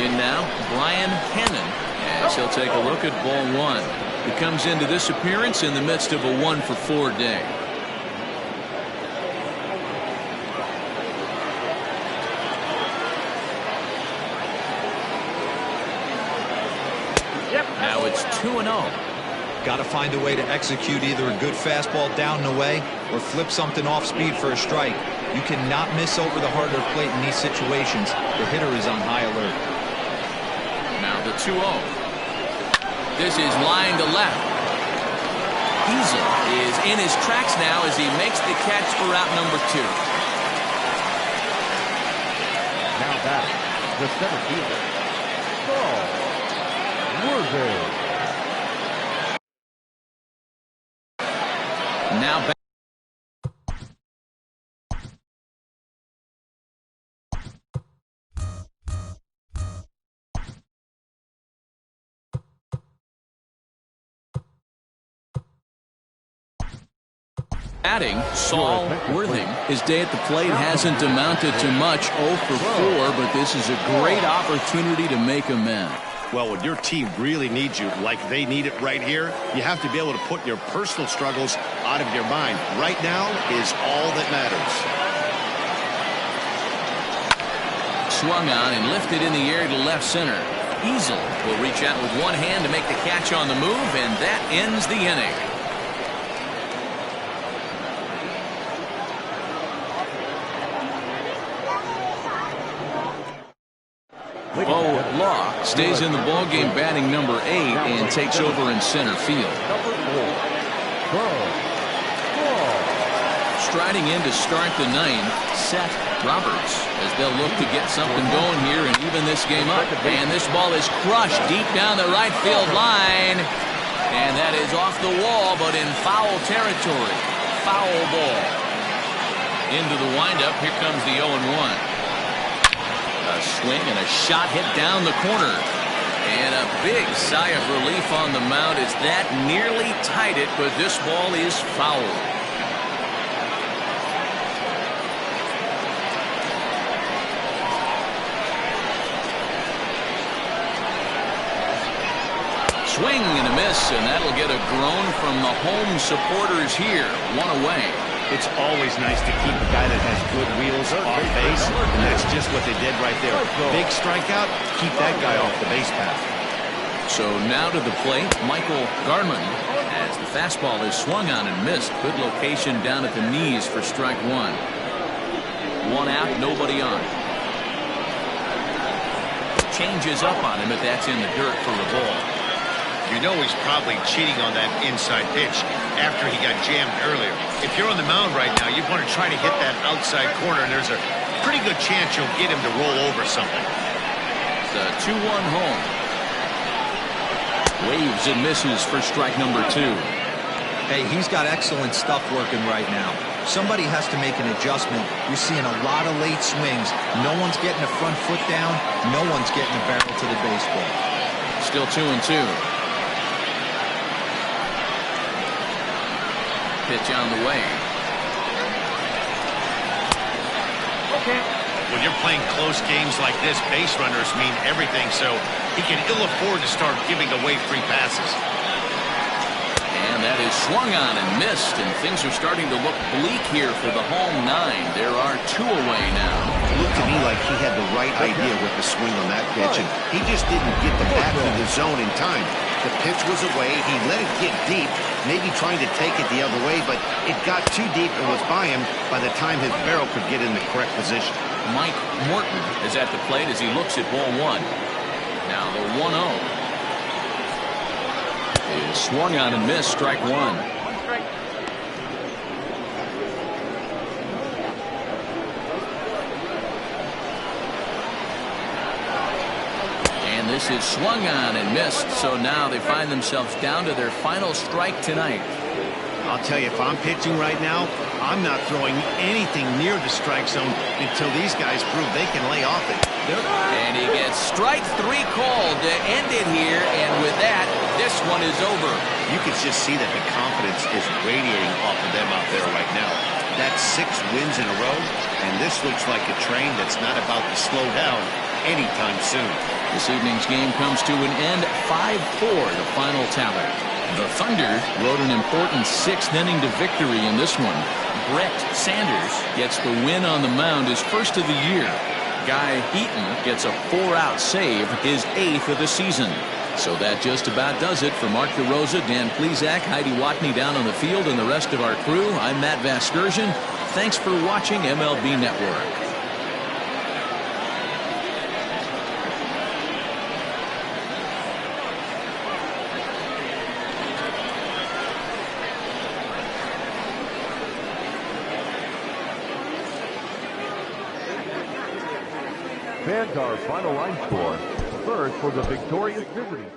In now, Brian Hannon, as he'll take a look at ball one. He comes into this appearance in the midst of a 1-for-4 day. Now it's 2-0. Got to find a way to execute either a good fastball down and away or flip something off speed for a strike. You cannot miss over the hard plate in these situations. The hitter is on high alert. Now the 2-0. This is line to left. Easel is in his tracks now as he makes the catch for out number 2. Now back, the center fielder. Now back. Adding Saul Worthing. His day at the plate hasn't amounted to much, 0 for 4, but this is a great opportunity to make amends. Well, when your team really needs you, like they need it right here, you have to be able to put your personal struggles out of your mind. Right now is all that matters. Swung on and lifted in the air to left center. Easel will reach out with one hand to make the catch on the move, and that ends the inning. Bo Law stays in the ballgame batting number 8 and takes over in center field. Striding in to start the 9th, Seth Roberts, as they'll look to get something going here and even this game up. And this ball is crushed deep down the right field line. And that is off the wall, but in foul territory. Foul ball. Into the windup, here comes the 0-1. A swing and a shot hit down the corner. And a big sigh of relief on the mound as that nearly tied it, but this ball is foul. Swing and a miss, and that'll get a groan from the home supporters here. 1 away. It's always nice to keep a guy that has good wheels off base, and that's just what they did right there. Big strikeout, keep that guy off the base path. So now to the plate, Michael Garman, as the fastball is swung on and missed. Good location down at the knees for strike 1. 1 out, nobody on. Changes up on him, but that's in the dirt for the ball. You know he's probably cheating on that inside pitch after he got jammed earlier. If you're on the mound right now, you want to try to hit that outside corner, and there's a pretty good chance you'll get him to roll over something. The 2-1 home. Waves and misses for strike number 2. Hey, he's got excellent stuff working right now. Somebody has to make an adjustment. You're seeing a lot of late swings. No one's getting a front foot down. No one's getting a barrel to the baseball. Still 2-2. Pitch on the way. When you're playing close games like this, base runners mean everything, so he can ill afford to start giving away free passes. And And that is swung on and missed, and things are starting to look bleak here for the home 9. There are 2 away now. It looked to me like he had the right idea with the swing on that pitch, and he just didn't get the bat through the zone in time. The pitch was away. He let it get deep, maybe trying to take it the other way, but it got too deep and was by him by the time his barrel could get in the correct position. Mike Morton is at the plate as he looks at ball 1. Now the 1-0. Is swung on and missed, strike 1. And this is swung on and missed, so now they find themselves down to their final strike tonight. I'll tell you, if I'm pitching right now, I'm not throwing anything near the strike zone until these guys prove they can lay off it. And he gets strike 3 called to end it here, and with that, this one is over. You can just see that the confidence is radiating off of them out there right now. That's 6 wins in a row, and this looks like a train that's not about to slow down anytime soon. This evening's game comes to an end, 5-4, the final tally. The Thunder rode an important 6th inning to victory in this one. Brett Sanders gets the win on the mound, his first of the year. Guy Eaton gets a 4-out save, his 8th of the season. So that just about does it for Mark DeRosa, Dan Plesac, Heidi Watney down on the field, and the rest of our crew. I'm Matt Vasgersian. Thanks for watching MLB Network. Fans, our final line score. First for the victorious visiting team.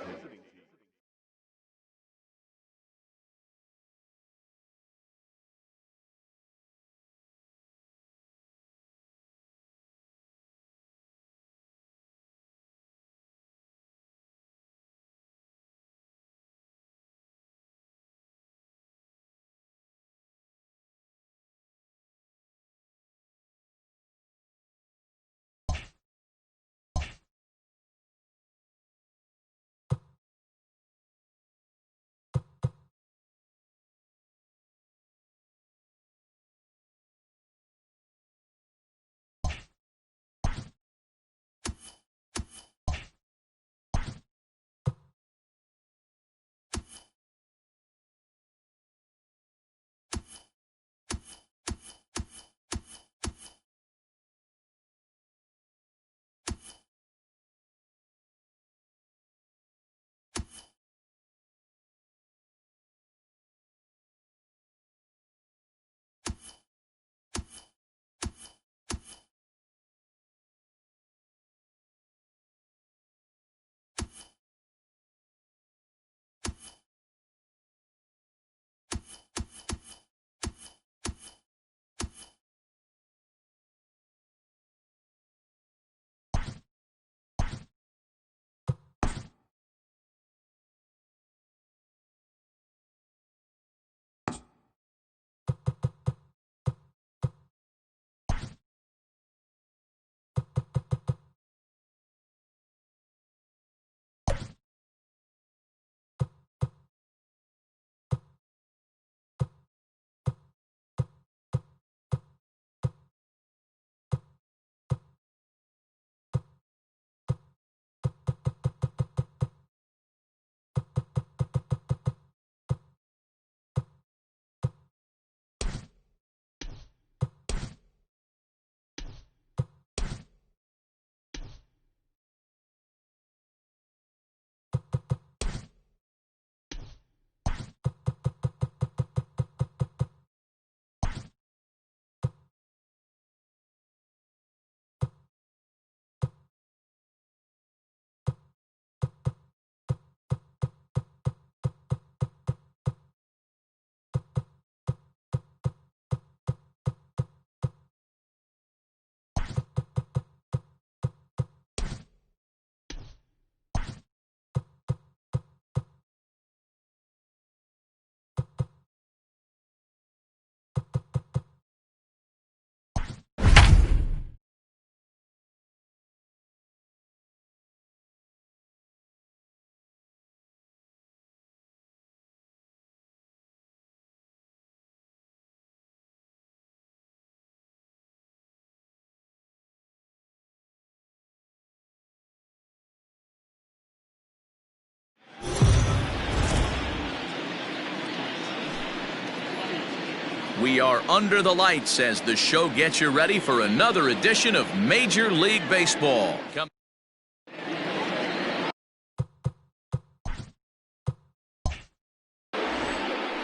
We are under the lights as the show gets you ready for another edition of Major League Baseball.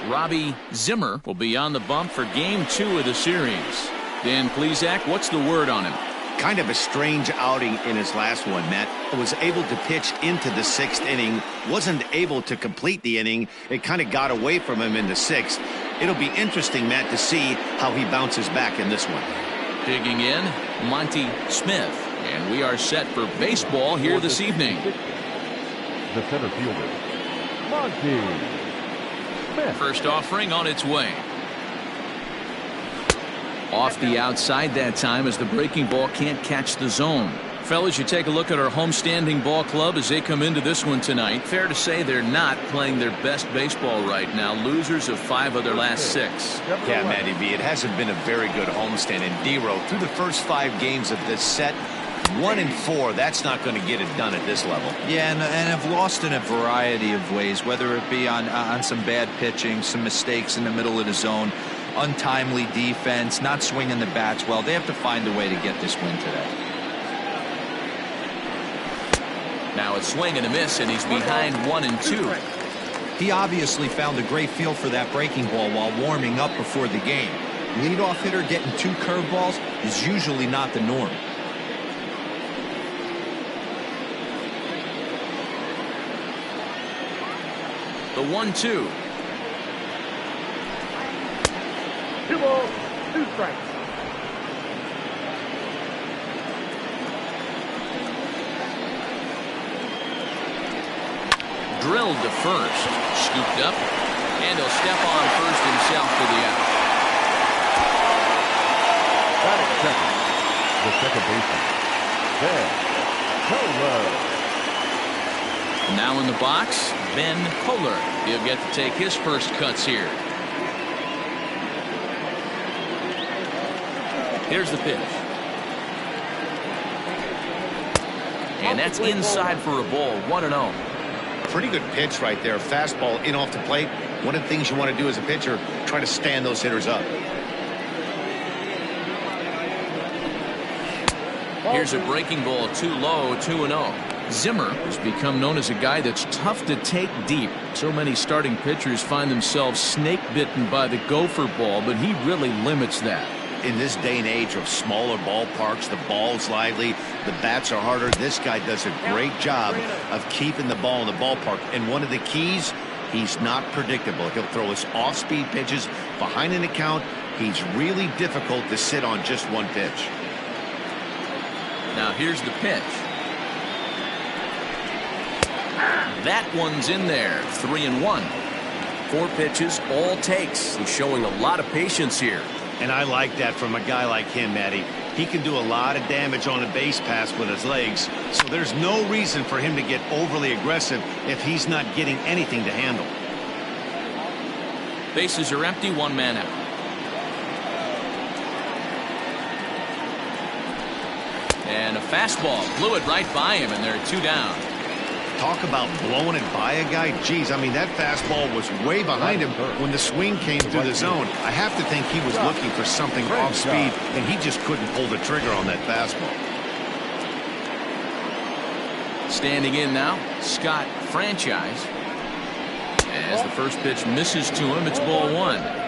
Robbie Zimmer will be on the bump for Game 2 of the series. Dan Plesac, what's the word on him? Kind of a strange outing in his last one, Matt. Was able to pitch into the 6th inning, wasn't able to complete the inning. It kind of got away from him in the 6th. It'll be interesting, Matt, to see how he bounces back in this one. Digging in, Monty Smith. And we are set for baseball here this evening. The center fielder, Monty Smith. First offering on its way. Off the outside that time as the breaking ball can't catch the zone. Fellas, you take a look at our homestanding ball club as they come into this one tonight. Fair to say they're not playing their best baseball right now. Losers of 5 of their last 6. Yeah, Matty B, it hasn't been a very good homestand. And D-Row, through the first 5 games of this set, 1-4, that's not going to get it done at this level. Yeah, and have lost in a variety of ways, whether it be on some bad pitching, some mistakes in the middle of the zone, untimely defense, not swinging the bats well. They have to find a way to get this win today. Now a swing and a miss, and he's behind 1-2. He obviously found a great feel for that breaking ball while warming up before the game. Leadoff hitter getting 2 curveballs is usually not the norm. The 1-2. 2 balls, 2 strikes. Drilled to first. Scooped up. And he'll step on first himself for the out. Batting second, the second baseman, Ben Kohler. Now in the box, Ben Kohler. He'll get to take his first cuts here. Here's the pitch. And that's inside for a ball, 1-0. Pretty good pitch right there. Fastball in off the plate. One of the things you want to do as a pitcher, try to stand those hitters up. Here's a breaking ball too low, 2-0. Zimmer has become known as a guy that's tough to take deep. So many starting pitchers find themselves snake bitten by the gopher ball, but he really limits that. In this day and age of smaller ballparks, the ball's lively, the bats are harder. This guy does a great job of keeping the ball in the ballpark. And one of the keys, he's not predictable. He'll throw his off-speed pitches behind an account. He's really difficult to sit on just one pitch. Now here's the pitch. That one's in there. 3-1. 4 pitches, all takes. He's showing a lot of patience here. And I like that from a guy like him, Matty. He can do a lot of damage on a base pass with his legs, so there's no reason for him to get overly aggressive if he's not getting anything to handle. Bases are empty, 1 man out. And a fastball blew it right by him, and there are 2 down. Talk about blowing it by a guy. Geez, I mean, that fastball was way behind him when the swing came through the zone. I have to think he was looking for something off speed, and he just couldn't pull the trigger on that fastball. Standing in now, Scott Franchise. As the first pitch misses to him, it's ball 1.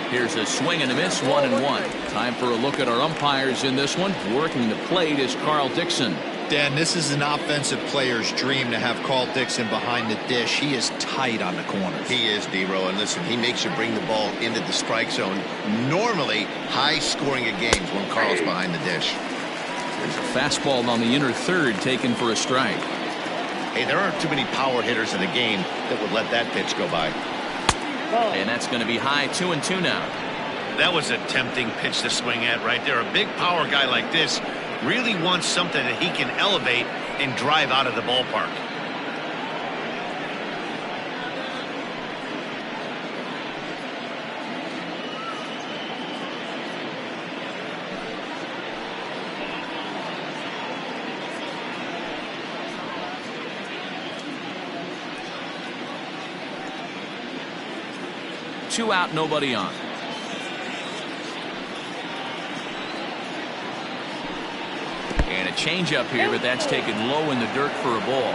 Here's a swing and a miss, 1-1. Time for a look at our umpires in this one. Working the plate is Carl Dixon. Dan, this is an offensive player's dream to have Carl Dixon behind the dish. He is tight on the corners. He is, D-Row, and listen, he makes you bring the ball into the strike zone. Normally, high scoring of games when Carl's behind the dish. There's a fastball on the inner third taken for a strike. Hey, there aren't too many power hitters in the game that would let that pitch go by. And that's going to be high, 2-2 now. That was a tempting pitch to swing at right there. A big power guy like this really wants something that he can elevate and drive out of the ballpark. 2 out, nobody on. And a changeup here, but that's taken low in the dirt for a ball.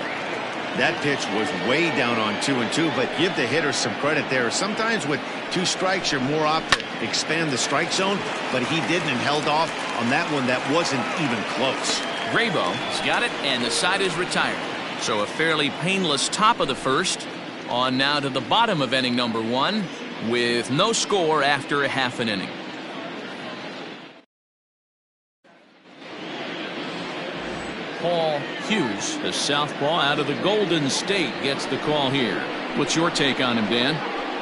That pitch was way down on 2-2, but give the hitter some credit there. Sometimes with 2 strikes, you're more apt to expand the strike zone, but he didn't and held off on that one that wasn't even close. Graybo's got it, and the side is retired. So a fairly painless top of the first. On now to the bottom of inning number 1 with no score after a half an inning. Paul Hughes, the southpaw out of the Golden State, gets the call here. What's your take on him, Dan?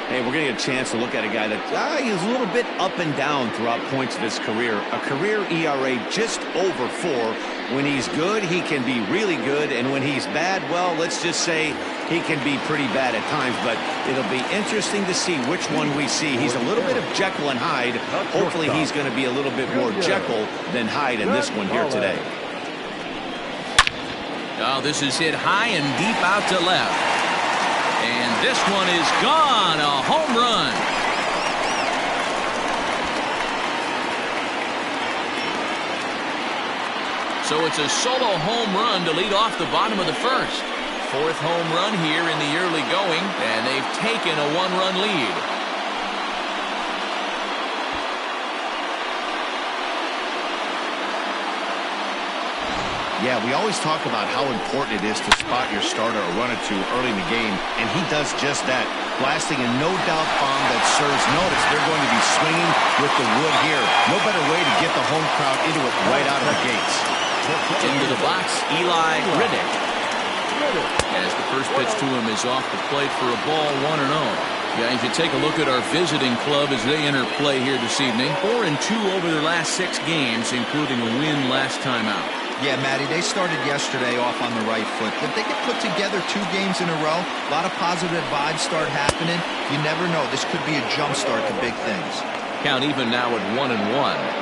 Hey, we're going to get a chance to look at a guy that he's a little bit up and down throughout points of his career. A career ERA just over 4. When he's good, he can be really good, and when he's bad, well, let's just say he can be pretty bad at times, but it'll be interesting to see which one we see. He's a little bit of Jekyll and Hyde. Hopefully he's going to be a little bit more Jekyll than Hyde in this one here today. Oh, this is hit high and deep out to left. And this one is gone. A home run. So it's a solo home run to lead off the bottom of the first. 4th home run here in the early going, and they've taken a 1-run lead. Yeah, we always talk about how important it is to spot your starter or run it to early in the game, and he does just that, blasting a no-doubt bomb that serves notice. They're going to be swinging with the wood here. No better way to get the home crowd into it right out of the gates. Into the box, Eli Riddick. As the first pitch to him is off the plate for a ball, 1-0. Yeah, if you take a look at our visiting club as they enter play here this evening, 4-2 over their last 6 games, including a win last time out. Yeah, Matty, they started yesterday off on the right foot. If they could put together 2 games in a row, a lot of positive vibes start happening. You never know. This could be a jump start to big things. Count even now at 1-1.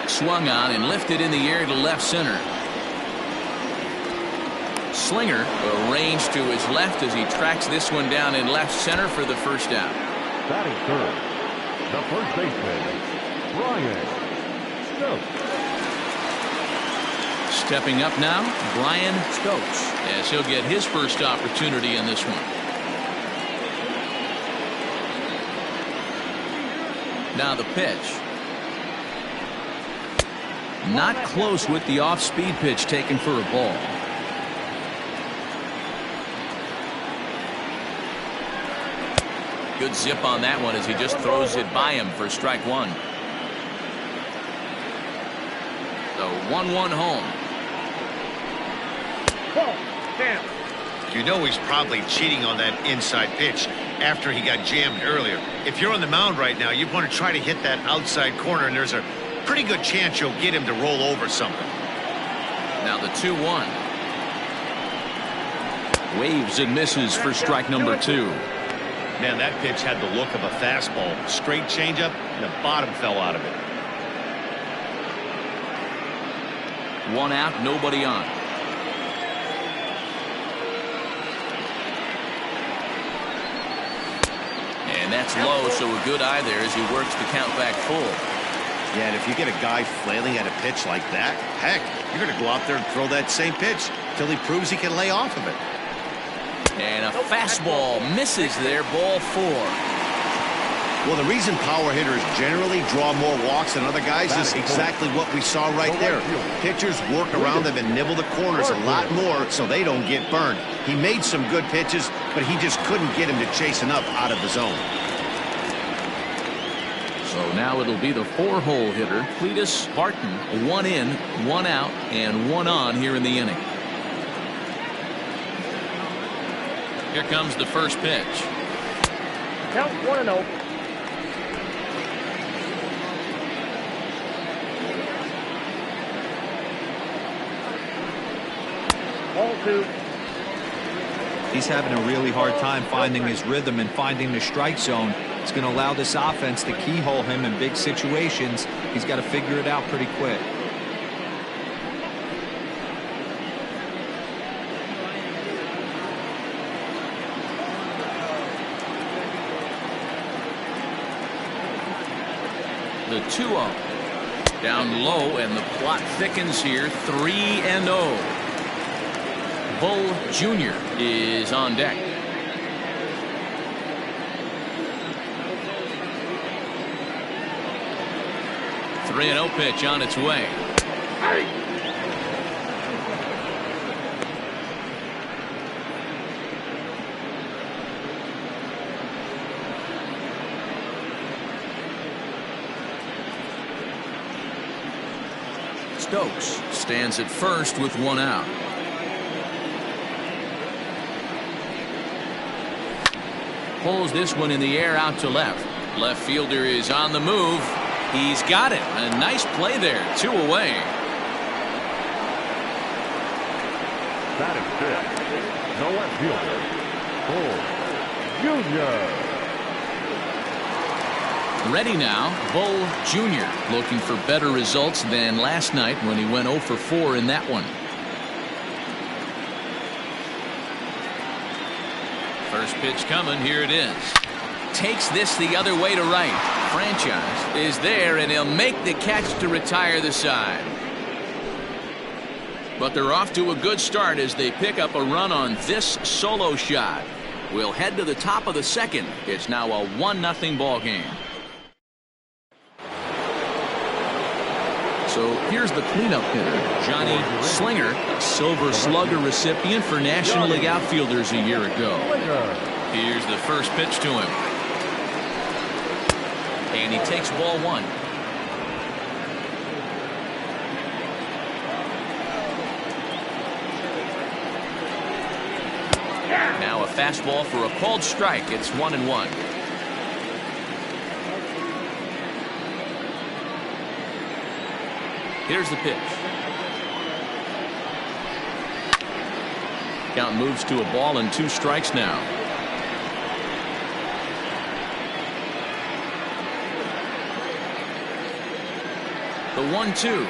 Swung on and lifted in the air to left center. Slinger arranged to his left as he tracks this one down in left center for the first out. Batting third, the first baseman, Brian Stokes. Stepping up now, Brian Stokes, as he'll get his first opportunity in this one. Now the pitch. Not close with the off-speed pitch taken for a ball. Good zip on that one as he just throws it by him for strike 1. So 1-1 home. You know he's probably cheating on that inside pitch after he got jammed earlier. If you're on the mound right now, you want to try to hit that outside corner, and there's a pretty good chance you'll get him to roll over something. Now the 2-1. Waves and misses for strike number 2. Man, that pitch had the look of a fastball. Straight changeup, and the bottom fell out of it. 1 out, nobody on. And that's low, so a good eye there as he works the count back full. Yeah, and if you get a guy flailing at a pitch like that, heck, you're going to go out there and throw that same pitch till he proves he can lay off of it. And a fastball misses there, ball 4. Well, the reason power hitters generally draw more walks than other guys is exactly what we saw right there. Pitchers work around them and nibble the corners a lot more so they don't get burned. He made some good pitches, but he just couldn't get him to chase enough out of the zone. So now it'll be the 4-hole hitter, Cletus Barton. 1 in, 1 out, and 1 on here in the inning. Here comes the first pitch. Count 1-0. Ball 2. He's having a really hard time finding his rhythm and finding the strike zone. It's going to allow this offense to keyhole him in big situations. He's got to figure it out pretty quick. The 2-0. Down low, and the plot thickens here. 3-0. Bull Jr. is on deck. The 3-0 pitch on its way. Stokes stands at first with 1 out. Pulls this one in the air out to left. Left fielder is on the move. He's got it. A nice play there. 2 away. That is fifth. No left fielder. Bull Jr. Ready now, Bull Jr. looking for better results than last night when he went 0 for 4 in that one. First pitch coming. Here it is. Takes this the other way to right. Franchise is there, and he'll make the catch to retire the side. But they're off to a good start as they pick up a run on this solo shot. We'll head to the top of the second. It's now a 1-0 ball game. So here's the cleanup hitter, Johnny Slinger, a Silver Slugger recipient for National League outfielders a year ago. Here's the first pitch to him. And he takes ball 1. Now a fastball for a called strike. It's 1-1. Here's the pitch. Count moves to a ball and 2 strikes now. The 1-2.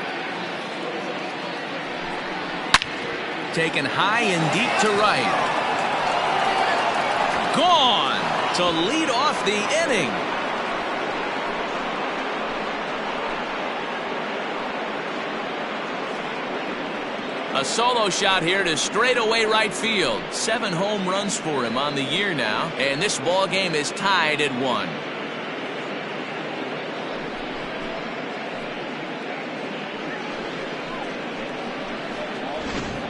Taken high and deep to right. Gone to lead off the inning. A solo shot here to straightaway right field. 7 home runs for him on the year now, and this ball game is tied at 1.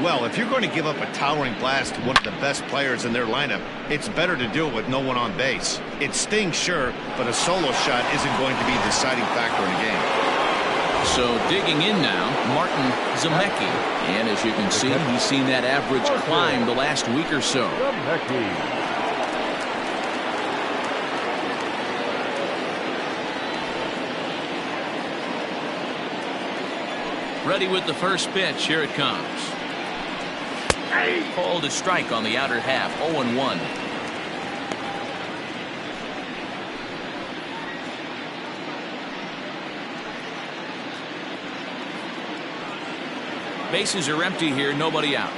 Well, if you're going to give up a towering blast to one of the best players in their lineup, it's better to do it with no one on base. It stings, sure, but a solo shot isn't going to be the deciding factor in a game. So digging in now, Martin Zemecki. And as you can see, he's seen that average climb the last week or so. Ready with the first pitch. Here it comes. Called a strike on the outer half. 0-1. Bases are empty here, nobody out.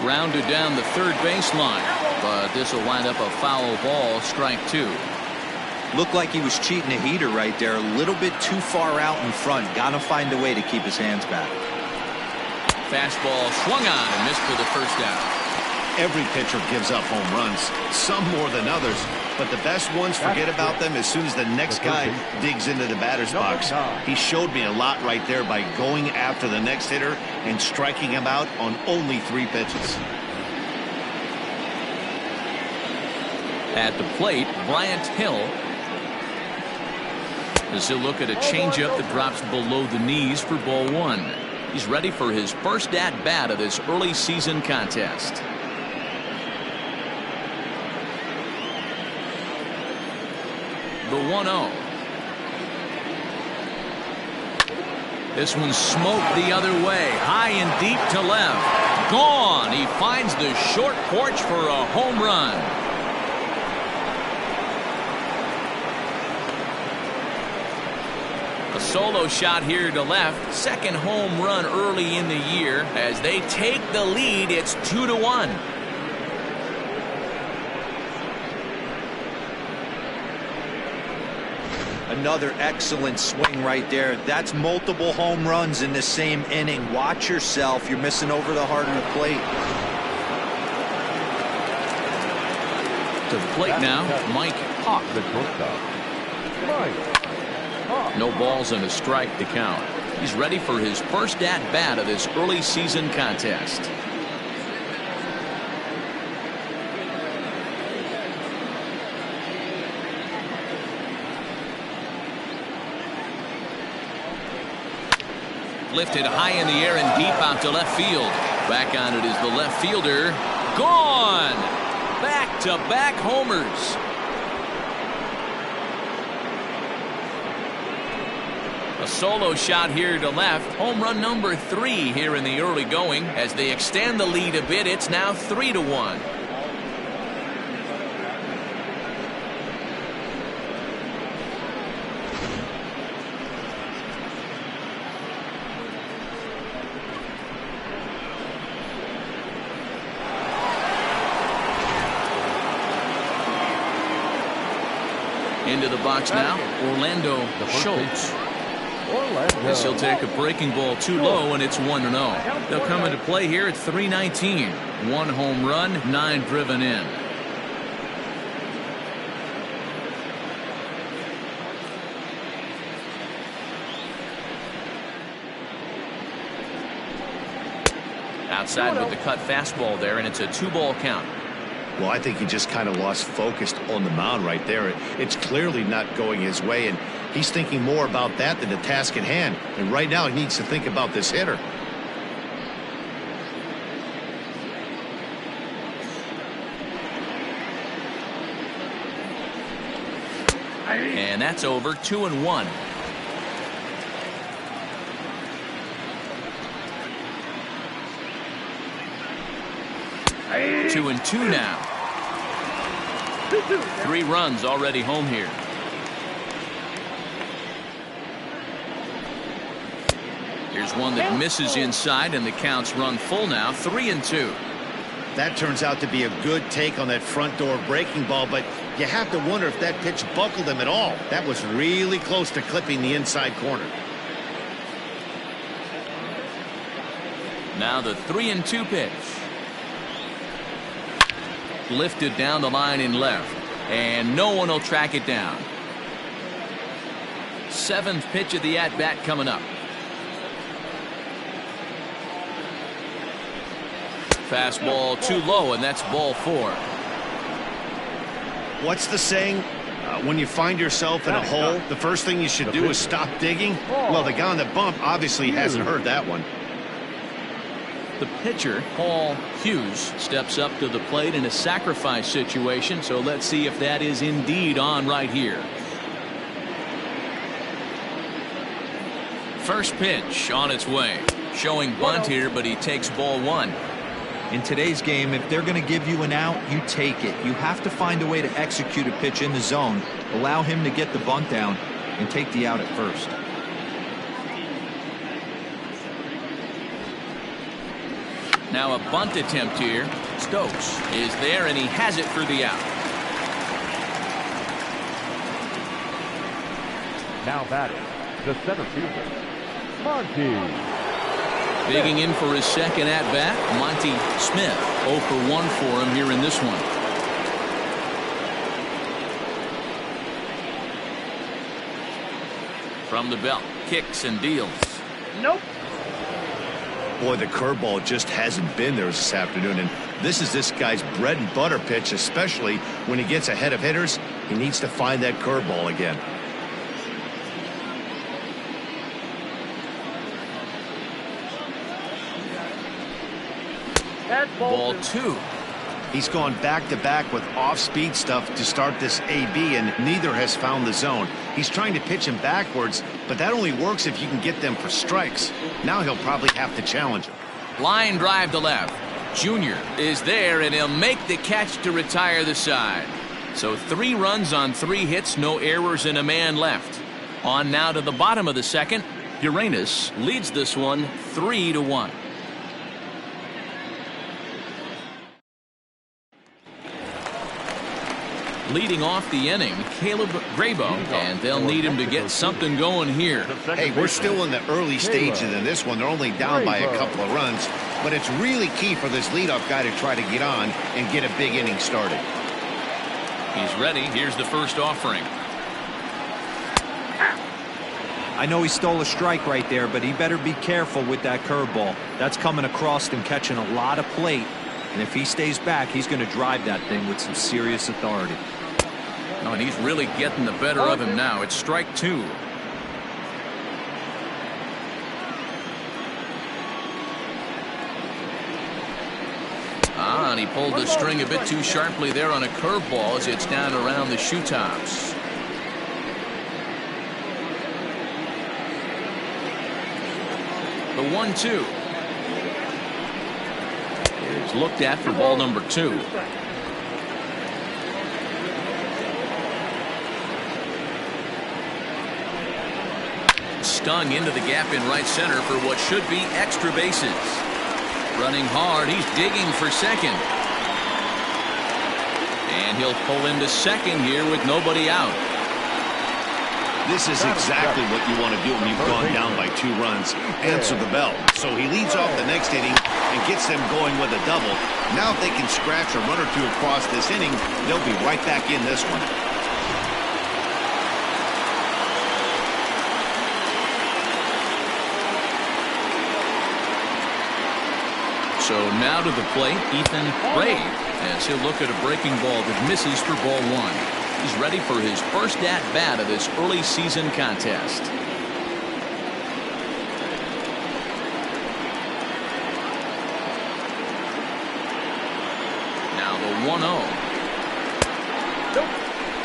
Grounded down the third baseline, but this will wind up a foul ball. Strike 2. Looked like he was cheating a heater right there. A little bit too far out in front. Gotta find a way to keep his hands back. Fastball swung on and missed for the first out. Every pitcher gives up home runs, some more than others, but the best ones forget about them as soon as the next guy digs into the batter's box. He showed me a lot right there by going after the next hitter and striking him out on only 3 pitches. At the plate, Bryant Hill. As he'll look at a changeup that drops below the knees for ball 1. He's ready for his first at-bat of this early season contest. The 1-0. This one's smoked the other way. High and deep to left. Gone. He finds the short porch for a home run. A solo shot here to left. Second home run early in the year. As they take the lead, it's 2-1. Another excellent swing right there. That's multiple home runs in the same inning. Watch yourself. You're missing over the heart of the plate. To the plate now, Mike Hawk. The shortstop, Mike. No balls and a strike to count. He's ready for his first at-bat of this early season contest. Lifted high in the air and deep out to left field. Back on it is the left fielder. Gone! Back-to-back homers. A solo shot here to left. Home run number 3 here in the early going. As they extend the lead a bit, it's now 3-1. Into the box now, Orlando Schultz. This he'll take a breaking ball too low, and it's 1-0. They'll come into play here at 3:19. 1 home run, 9 driven in. Outside with the cut fastball there, and it's a 2-ball count. Well, I think he just kind of lost focus on the mound right there. It's clearly not going his way, and he's thinking more about that than the task at hand. And right now he needs to think about this hitter. And that's over. 2-1. Two and 2 now. 3 runs already home here. Here's one that misses inside, and the count's run full now. 3-2. That turns out to be a good take on that front door breaking ball, but you have to wonder if that pitch buckled him at all. That was really close to clipping the inside corner. Now the 3-2 pitch. Lifted down the line in left, and no one will track it down. 7th pitch of the at-bat coming up. Fastball too low, and that's ball 4. What's the saying? When you find yourself in a hole, the first thing you should do is stop digging. Well, the guy on the bump obviously hasn't heard that one. The pitcher, Paul Hughes, steps up to the plate in a sacrifice situation, so let's see if that is indeed on right here. First pitch on its way. Showing bunt here, but he takes ball 1. In today's game, if they're going to give you an out, you take it. You have to find a way to execute a pitch in the zone, allow him to get the bunt down, and take the out at first. Now a bunt attempt here. Stokes is there, and he has it for the out. Now batting, the center fielder, Monty. Digging in for his second at-bat, Monty Smith. 0 for 1 for him here in this one. From the belt, kicks and deals. Nope. Boy, the curveball just hasn't been there this afternoon, and this is this guy's bread and butter pitch, especially when he gets ahead of hitters. He needs to find that curveball again. That's Ball 2. He's gone back-to-back with off-speed stuff to start this AB, and neither has found the zone. He's trying to pitch him backwards, but that only works if you can get them for strikes. Now he'll probably have to challenge him. Line drive to left. Junior is there, and he'll make the catch to retire the side. So 3 runs on 3 hits, no errors, and a man left. On now to the bottom of the second. Uranus leads this one 3-1. leading off the inning, Caleb Grabo, and they'll need him to get something going here. Hey, we're still in the early stages of this one. They're only down by a couple of runs, but it's really key for this leadoff guy to try to get on and get a big inning started. He's ready. Here's the first offering. I know he stole a strike right there, but he better be careful with that curveball. That's coming across and catching a lot of plate. And if he stays back, he's going to drive that thing with some serious authority. Oh, and he's really getting the better of him now. It's strike two. And he pulled the string a bit too sharply there on a curveball as it's down around the shoe tops. The 1-2. It's looked at for ball number 2. Stung into the gap in right center for what should be extra bases. Running hard, he's digging for second. And he'll pull into second here with nobody out. This is exactly what you want to do when you've gone down by 2 runs. Answer the bell. So he leads off the next inning and gets them going with a double. Now if they can scratch a run or two across this inning, they'll be right back in this one. So now to the plate, Ethan Ray, as he'll look at a breaking ball that misses for ball 1. He's ready for his first at-bat of this early season contest. Now the 1-0. Nope.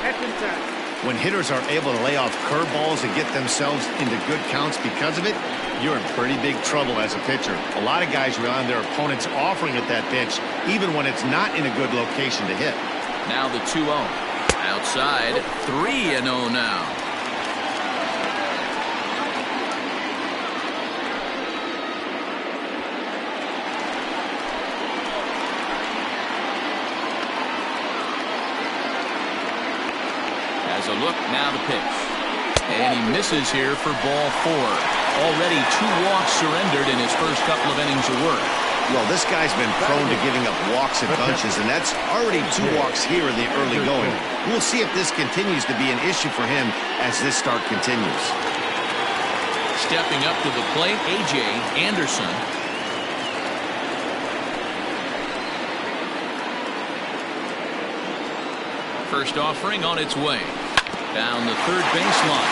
That's inside. When hitters are able to lay off curveballs and get themselves into good counts because of it, you're in pretty big trouble as a pitcher. A lot of guys rely on their opponents offering at that pitch, even when it's not in a good location to hit. Now the 2-0. Outside, 3-0 now. As a look, now the pitch. And he misses here for ball 4. Already 2 walks surrendered in his first couple of innings of work. Well, this guy's been prone to giving up walks in bunches, and that's already 2 walks here in the early going. We'll see if this continues to be an issue for him as this start continues. Stepping up to the plate, A.J. Anderson. First offering on its way. Down the third baseline.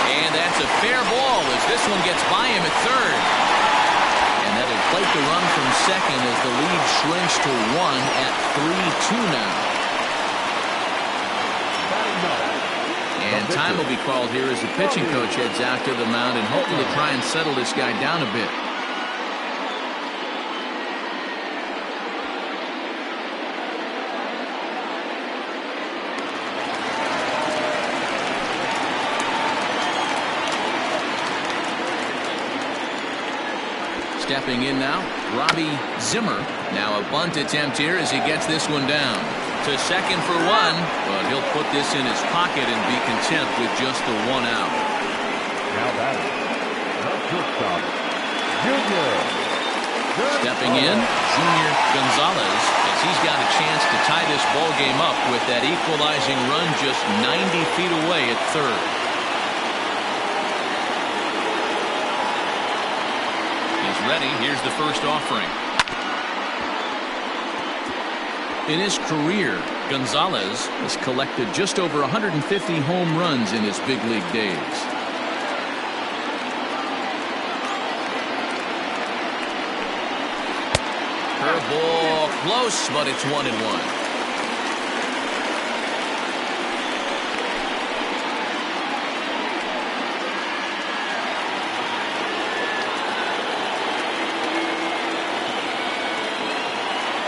And that's a fair ball as this one gets by him at third. And that'll plate the run from second as the lead shrinks to 1 at 3-2 now. And time will be called here as the pitching coach heads out to the mound and hoping to try and settle this guy down a bit. Stepping in now, Robbie Zimmer. Now a bunt attempt here as he gets this one down. To second for 1, but he'll put this in his pocket and be content with just the 1 out. Now batting, the shortstop, Junior. Stepping in, Junior Gonzalez, as he's got a chance to tie this ball game up with that equalizing run just 90 feet away at third. He's ready. Here's the first offering. In his career, Gonzalez has collected just over 150 home runs in his big league days. Curveball close, but it's 1-1.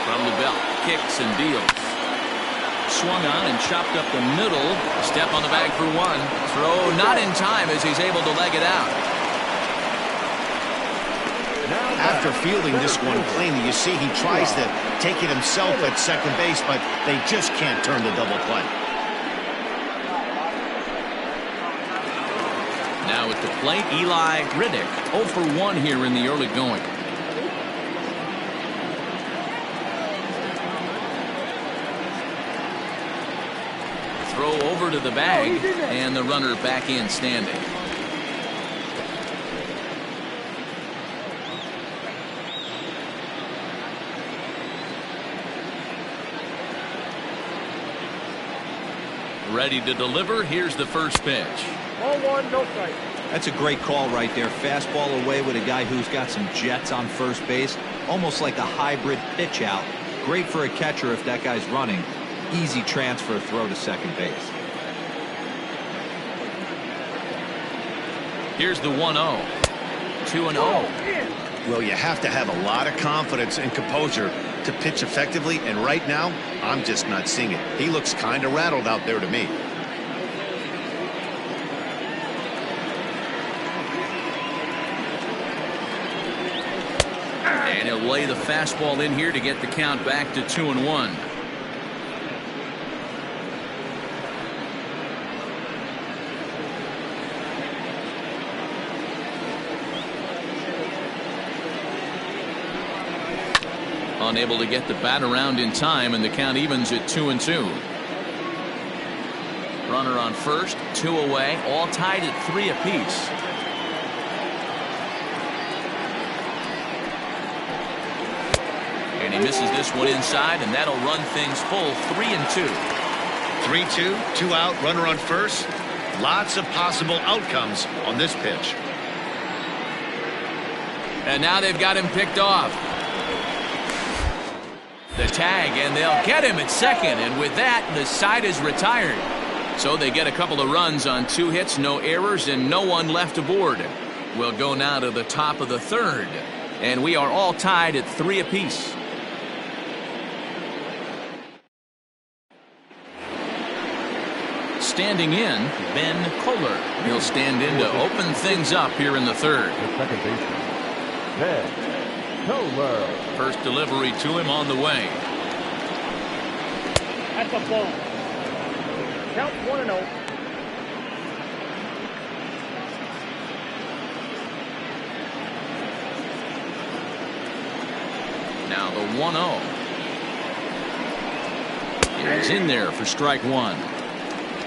From the belt, kicks and deals. Swung on and chopped up the middle. Step on the bag for 1. Throw not in time as he's able to leg it out. Now After fielding this one cleanly, you see he tries to take it himself at second base, but they just can't turn the double play. Now at the plate, Eli Riddick, 0 for 1 here in the early going. Throw over to the bag, and the runner back in standing. Ready to deliver. Here's the first pitch. Ball one, no strike. That's a great call right there. Fastball away with a guy who's got some jets on first base. Almost like a hybrid pitch out. Great for a catcher if that guy's running. Easy transfer throw to second base. Here's the 1-0. 2-0. Well, you have to have a lot of confidence and composure to pitch effectively, and right now, I'm just not seeing it. He looks kind of rattled out there to me. And he'll lay the fastball in here to get the count back to 2-1. Unable to get the bat around in time, and the count evens at 2-2. Runner on first, 2 away, all tied at 3 apiece. And he misses this one inside, and that'll run things full. 3-2. 3-2, 2 out, runner on first. Lots of possible outcomes on this pitch. And now they've got him picked off. The tag, and they'll get him at second, and with that, the side is retired. So they get a couple of runs on 2 hits, no errors, and no one left aboard. We'll go now to the top of the third, and we are all tied at 3 apiece. Standing in, Ben Kohler. He'll stand in to open things up here in the third. The second baseman, Ben Kohler. First delivery to him on the way. That's a ball. Count 1-0. Now the 1-0. He's in there for strike 1.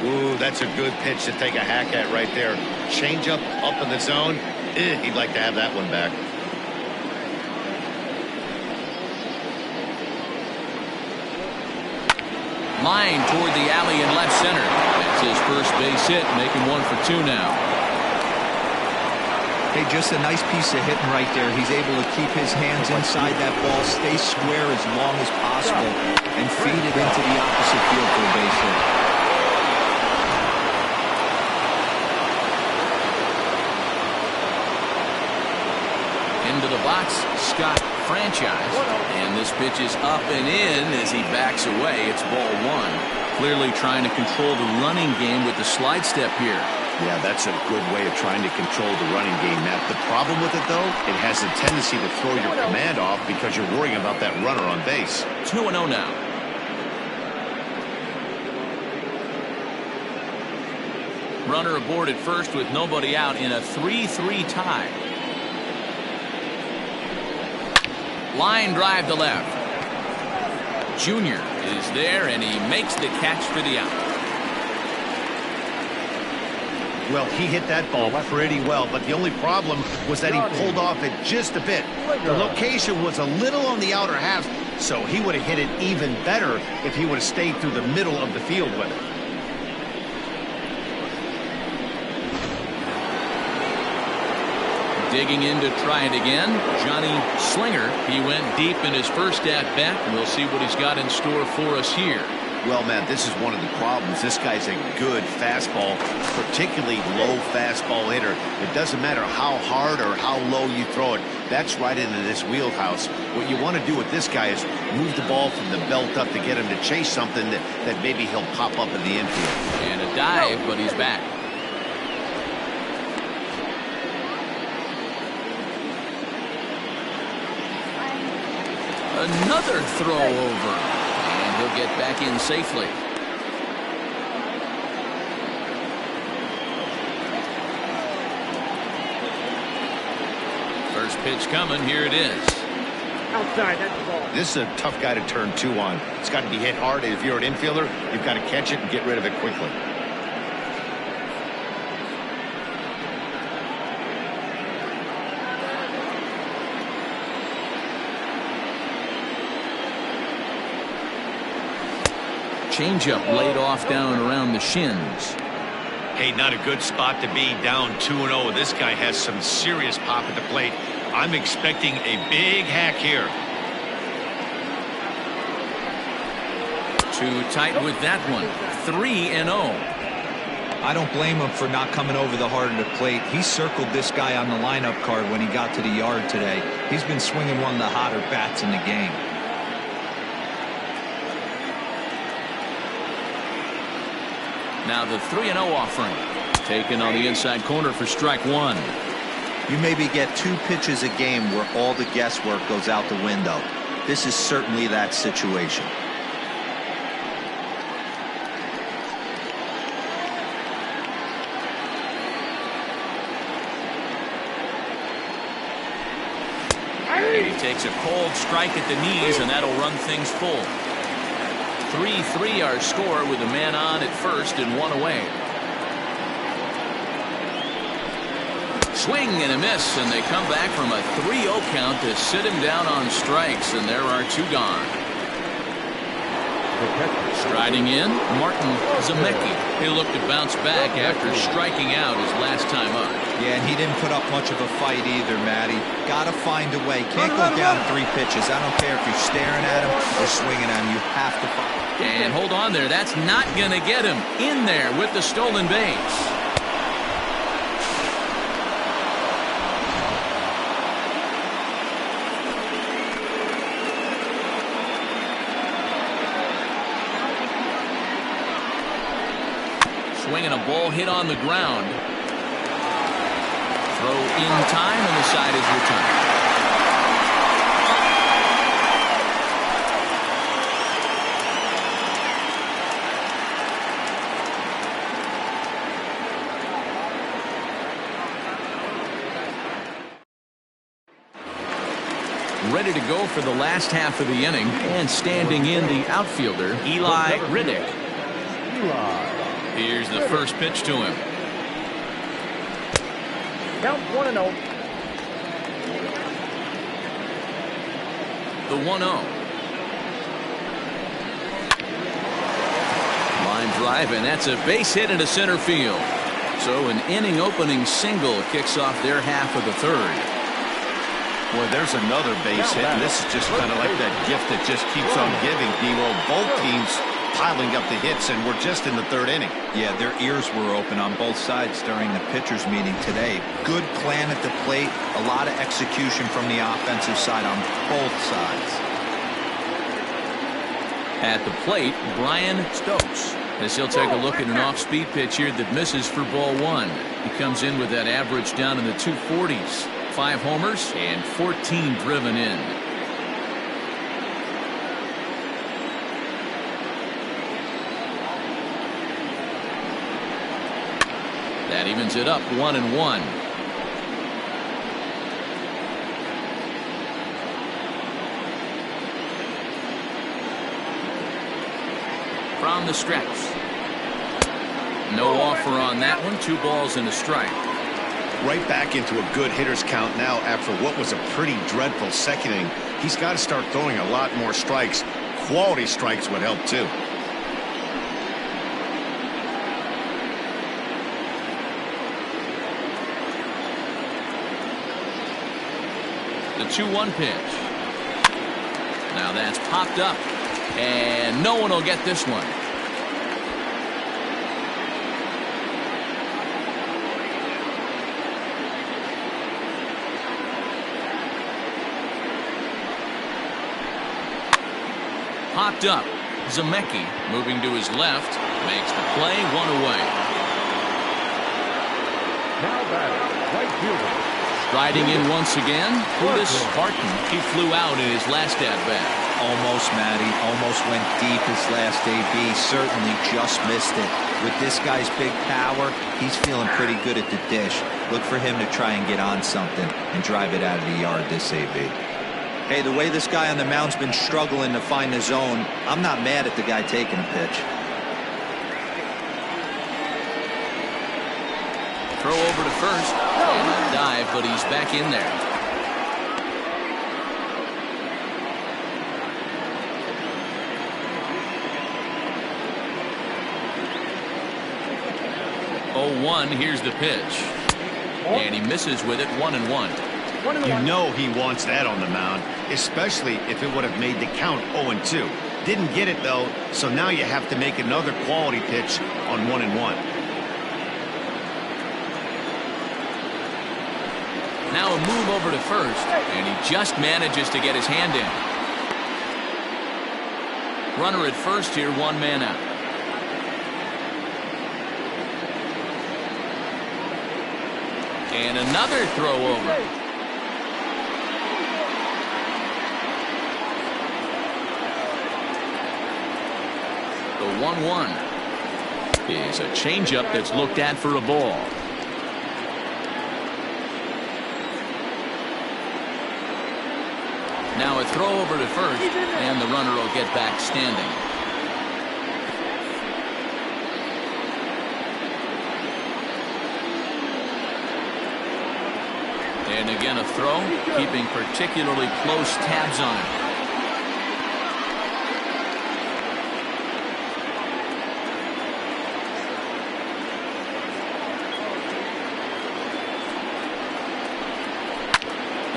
Ooh, that's a good pitch to take a hack at right there. Change up in the zone. He'd like to have that one back. Line toward the alley in left center. That's his first base hit, making 1 for 2 now. Hey, just a nice piece of hitting right there. He's able to keep his hands inside that ball, stay square as long as possible, and feed it into the opposite field for a base hit. Into the box, Scott Franchise. And this pitch is up and in as he backs away. It's ball 1. Clearly trying to control the running game with the slide step here. Yeah, that's a good way of trying to control the running game, Matt. The problem with it, though, it has a tendency to throw your command off because you're worrying about that runner on base. 2-0 now. Runner aboard at first with nobody out in a 3-3 tie. Line drive to left. Junior is there, and he makes the catch for the out. Well, he hit that ball pretty well, but the only problem was that he pulled off it just a bit. The location was a little on the outer half, so he would have hit it even better if he would have stayed through the middle of the field with it. Digging in to try it again, Johnny Slinger. He went deep in his first at-bat, and we'll see what he's got in store for us here. Well, Matt, this is one of the problems. This guy's a good fastball, particularly low fastball hitter. It doesn't matter how hard or how low you throw it. That's right into this wheelhouse. What you want to do with this guy is move the ball from the belt up to get him to chase something that maybe he'll pop up in the infield. And a dive, but he's back. Another throw over. And he'll get back in safely. First pitch coming. Here it is. Outside, that's the ball. This is a tough guy to turn two on. It's got to be hit hard. If you're an infielder, you've got to catch it and get rid of it quickly. Changeup laid off down around the shins. Hey, not a good spot to be down 2-0. This guy has some serious pop at the plate. I'm expecting a big hack here. Too tight with that one. 3-0. I don't blame him for not coming over the heart of the plate. He circled this guy on the lineup card when he got to the yard today. He's been swinging one of the hotter bats in the game. Now the 3-0 offering. Taken on the inside corner for strike one. You maybe get 2 pitches a game where all the guesswork goes out the window. This is certainly that situation. He takes a cold strike at the knees, and that'll run things full. 3-3 our score with a man on at first and one away. Swing and a miss, and they come back from a 3-0 count to sit him down on strikes, and there are 2 gone. Striding in, Martin Zemecki. He'll look to bounce back after striking out his last time up. Yeah, and he didn't put up much of a fight either, Matty. Got to find a way. Can't go down 3 pitches. I don't care if you're staring at him or swinging at him. You have to find. And hold on there. That's not going to get him in there with the stolen base. Swinging a ball hit on the ground. Throw in time, and the side is returned. Ready to go for the last half of the inning, and standing in the outfielder, Eli Riddick. Here's the first pitch to him. Count 1-0. The 1-0. Line drive, and that's a base hit into center field. So an inning opening single kicks off their half of the third. Boy, there's another base hit, and this is just kind of like that gift that just keeps on giving, D-Roll. Both teams piling up the hits, and we're just in the third inning. Yeah, their ears were open on both sides during the pitchers meeting today. Good plan at the plate, a lot of execution from the offensive side on both sides. At the plate, Brian Stokes, as he'll take a look at an off-speed pitch here that misses for ball 1. He comes in with that average down in the 240s. 5 homers and 14 driven in. That evens it up 1-1. From the stretch. No offer on that one. 2 balls and a strike. Right back into a good hitter's count now after what was a pretty dreadful second inning. He's got to start throwing a lot more strikes. Quality strikes would help too. The 2-1 pitch. Now that's popped up, and no one will get this one. Popped up. Zemecki moving to his left, makes the play, 1 away. Now batting, right fielder, Riding in once again, Curtis Barton. He flew out in his last at-bat. Almost, Matty. Almost went deep his last AB. Certainly just missed it. With this guy's big power, he's feeling pretty good at the dish. Look for him to try and get on something and drive it out of the yard this AB. Hey, the way this guy on the mound's been struggling to find the zone, I'm not mad at the guy taking a pitch. Throw over to first. And a dive, but he's back in there. Oh, 1, here's the pitch. And he misses with it, 1-1. You know he wants that on the mound, especially if it would have made the count 0-2. Didn't get it, though, so now you have to make another quality pitch on 1-1. Now a move over to first, and he just manages to get his hand in. Runner at first here, 1 man out. And another throw over. The 1-1 is a changeup that's looked at for a ball. Now a throw over to first, and the runner will get back standing. And again a throw, keeping particularly close tabs on it.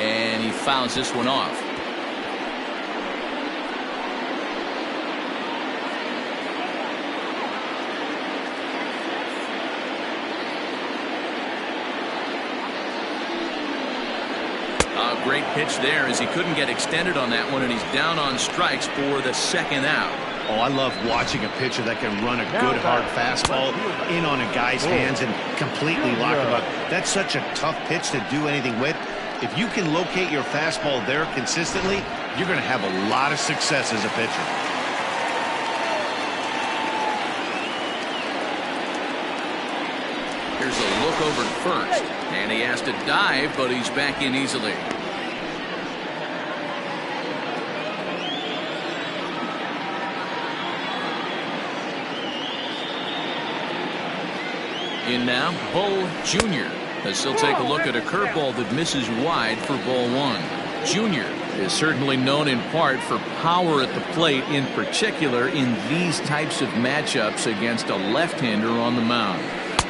And he fouls this one off. Great pitch there as he couldn't get extended on that one, and he's down on strikes for the second out. Oh, I love watching a pitcher that can run a good hard fastball in on a guy's hands and completely lock him up. That's such a tough pitch to do anything with. If you can locate your fastball there consistently, you're going to have a lot of success as a pitcher. Here's a look over at first, and he has to dive, but he's back in easily. In now, Bull Jr. as he'll take a look at a curveball that misses wide for ball 1. Jr. is certainly known in part for power at the plate, in particular in these types of matchups against a left-hander on the mound.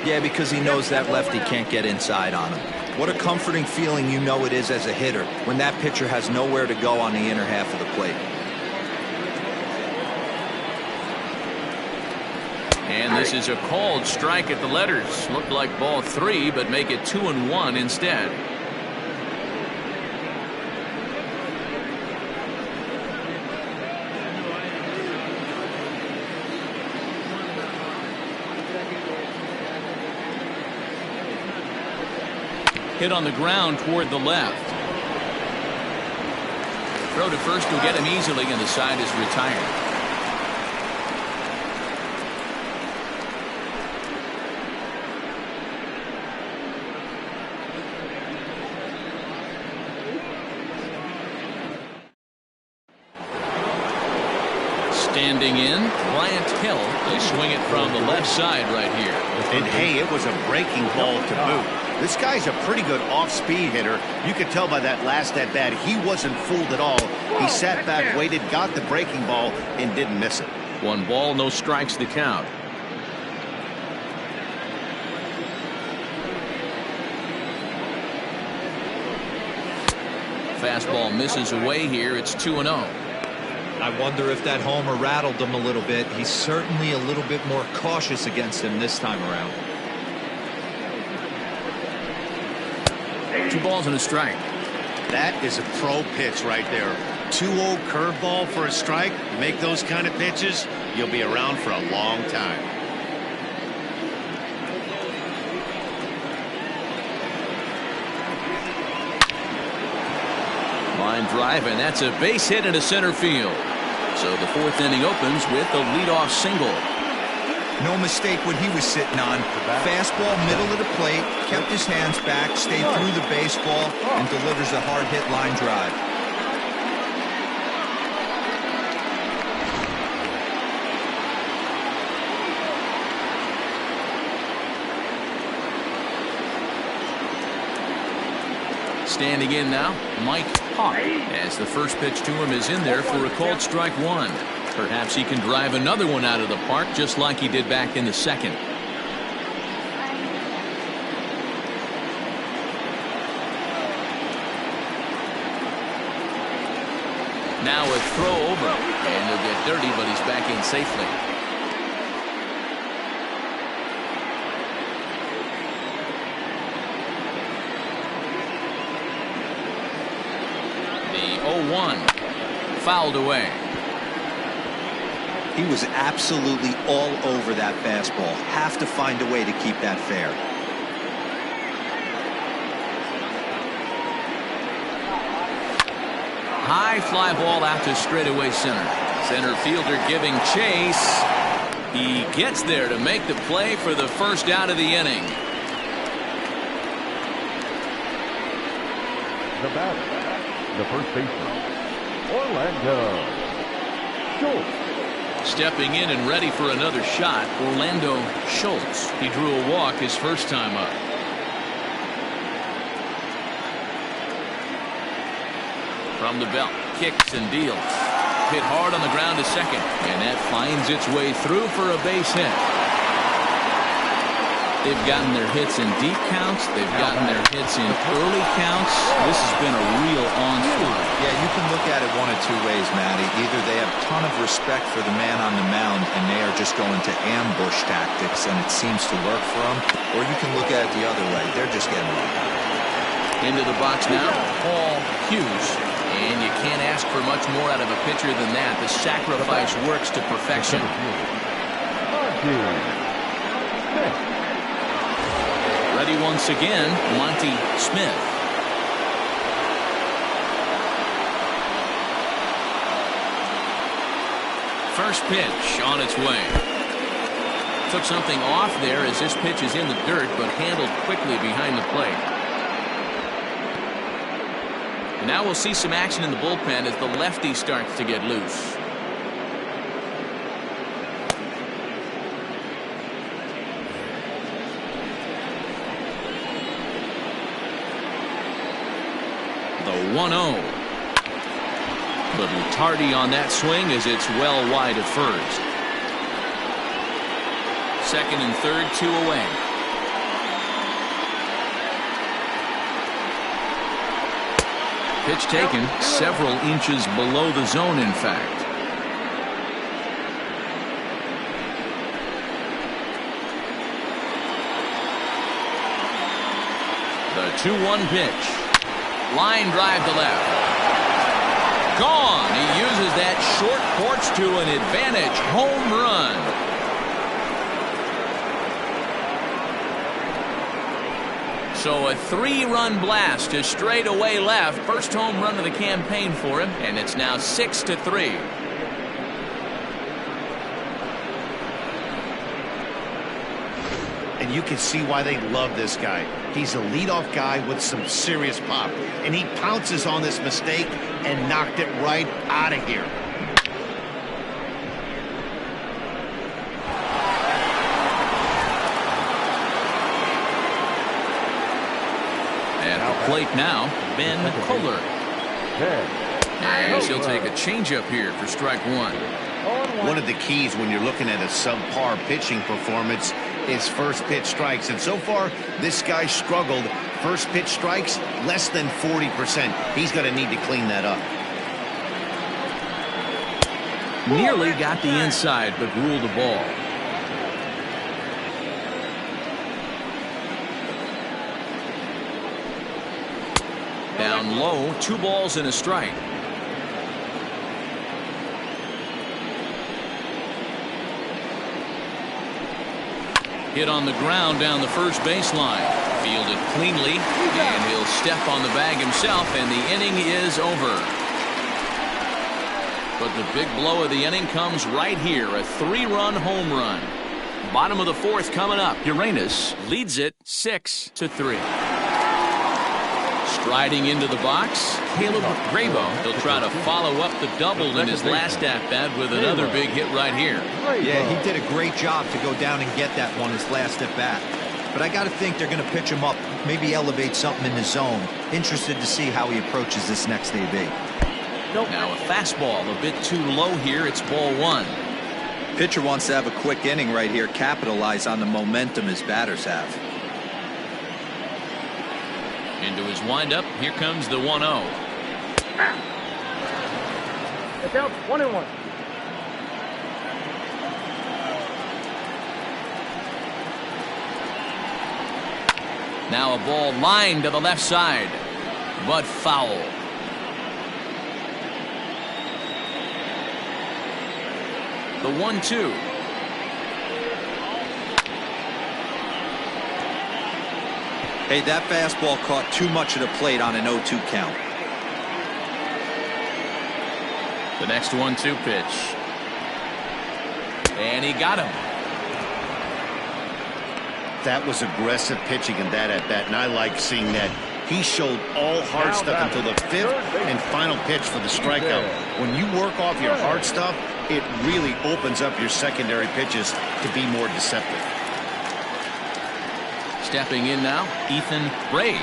Yeah, because he knows that lefty can't get inside on him. What a comforting feeling you know it is as a hitter when that pitcher has nowhere to go on the inner half of the plate. And this is a called strike at the letters. Looked like ball 3, but make it 2-1 instead. Hit on the ground toward the left. Throw to first will get him easily, and the side is retired. Standing in, Bryant Hill. They swing it from the left side right here. And hey, it was a breaking ball to boot. This guy's a pretty good off-speed hitter. You could tell by that last at-bat he wasn't fooled at all. He sat back, waited, got the breaking ball, and didn't miss it. 1 ball, no strikes to count. Fastball misses away here. It's 2-0. I wonder if that homer rattled him a little bit. He's certainly a little bit more cautious against him this time around. 2 balls and a strike. That is a pro pitch right there. 2-0 curveball for a strike. Make those kind of pitches, you'll be around for a long time. line drive, and that's a base hit into center field. So the fourth inning opens with a leadoff single. No mistake what he was sitting on. Fastball middle of the plate, kept his hands back, stayed through the baseball, and delivers a hard hit line drive. Standing in now, Mike Hawk, as the first pitch to him is in there for a called strike one. Perhaps he can drive another one out of the park just like he did back in the second. Now a throw over, and he'll get dirty, but he's back in safely. The 0-1 fouled away. He was absolutely all over that fastball. Have to find a way to keep that fair. High fly ball out to straightaway center. Center fielder giving chase. He gets there to make the play for the first out of the inning. The batter, the first baseman, Orlando Schultz. Stepping in and ready for another shot, Orlando Schultz. He drew a walk his first time up. From the belt, kicks and deals. Hit hard on the ground to second, and that finds its way through for a base hit. They've gotten their hits in deep counts. They've gotten their hits in early counts. This has been a real onslaught. Yeah, you can look at it one of two ways, Matty. Either they have a ton of respect for the man on the mound and they are just going to ambush tactics and it seems to work for them, or you can look at it the other way. They're just getting lucky. Into the box now, Paul Hughes. And you can't ask for much more out of a pitcher than that. The sacrifice works to perfection. Ready once again, Monty Smith. First pitch on its way. Took something off there as this pitch is in the dirt, but handled quickly behind the plate. And now we'll see some action in the bullpen as the lefty starts to get loose. The 1-0. Little tardy on that swing as it's well wide of first. Second and third, 2 away. Pitch taken several inches below the zone, in fact. The 2-1 pitch. Line drive to left. Gone. He uses that short porch to an advantage. Home run. So a 3-run blast to straightaway left. First home run of the campaign for him, and it's now 6-3. And you can see why they love this guy. He's a leadoff guy with some serious pop. And he pounces on this mistake and knocked it right out of here. At the plate now, Ben Kohler. And he'll take a changeup here for strike one. One of the keys when you're looking at a subpar pitching performance is first pitch strikes. And so far, this guy struggled. First pitch strikes, less than 40%. He's going to need to clean that up. Nearly got the inside, but ruled the ball. Down low, 2 balls and a strike. Hit on the ground down the first baseline. Fielded cleanly, and he'll step on the bag himself, and the inning is over. But the big blow of the inning comes right here, a 3-run home run. Bottom of the fourth coming up. Uranus leads it 6-3. Striding into the box, Caleb Grabo. He'll try to follow up the double in his last at-bat with another big hit right here. Yeah, he did a great job to go down and get that one his last at-bat. But I got to think they're going to pitch him up, maybe elevate something in the zone. Interested to see how he approaches this next AB. Now a fastball a bit too low here. It's ball 1. Pitcher wants to have a quick inning right here, capitalize on the momentum his batters have. Into his windup, here comes the 1-0. It's out 1-1. Now a ball lined to the left side, but foul. The 1-2. Hey, that fastball caught too much of the plate on an 0-2 count. The next 1-2 pitch. And he got him. That was aggressive pitching in that at-bat, and I like seeing that. He showed all hard stuff until the 5th and final pitch for the strikeout. When you work off your hard stuff, it really opens up your secondary pitches to be more deceptive. Stepping in now, Ethan Ray,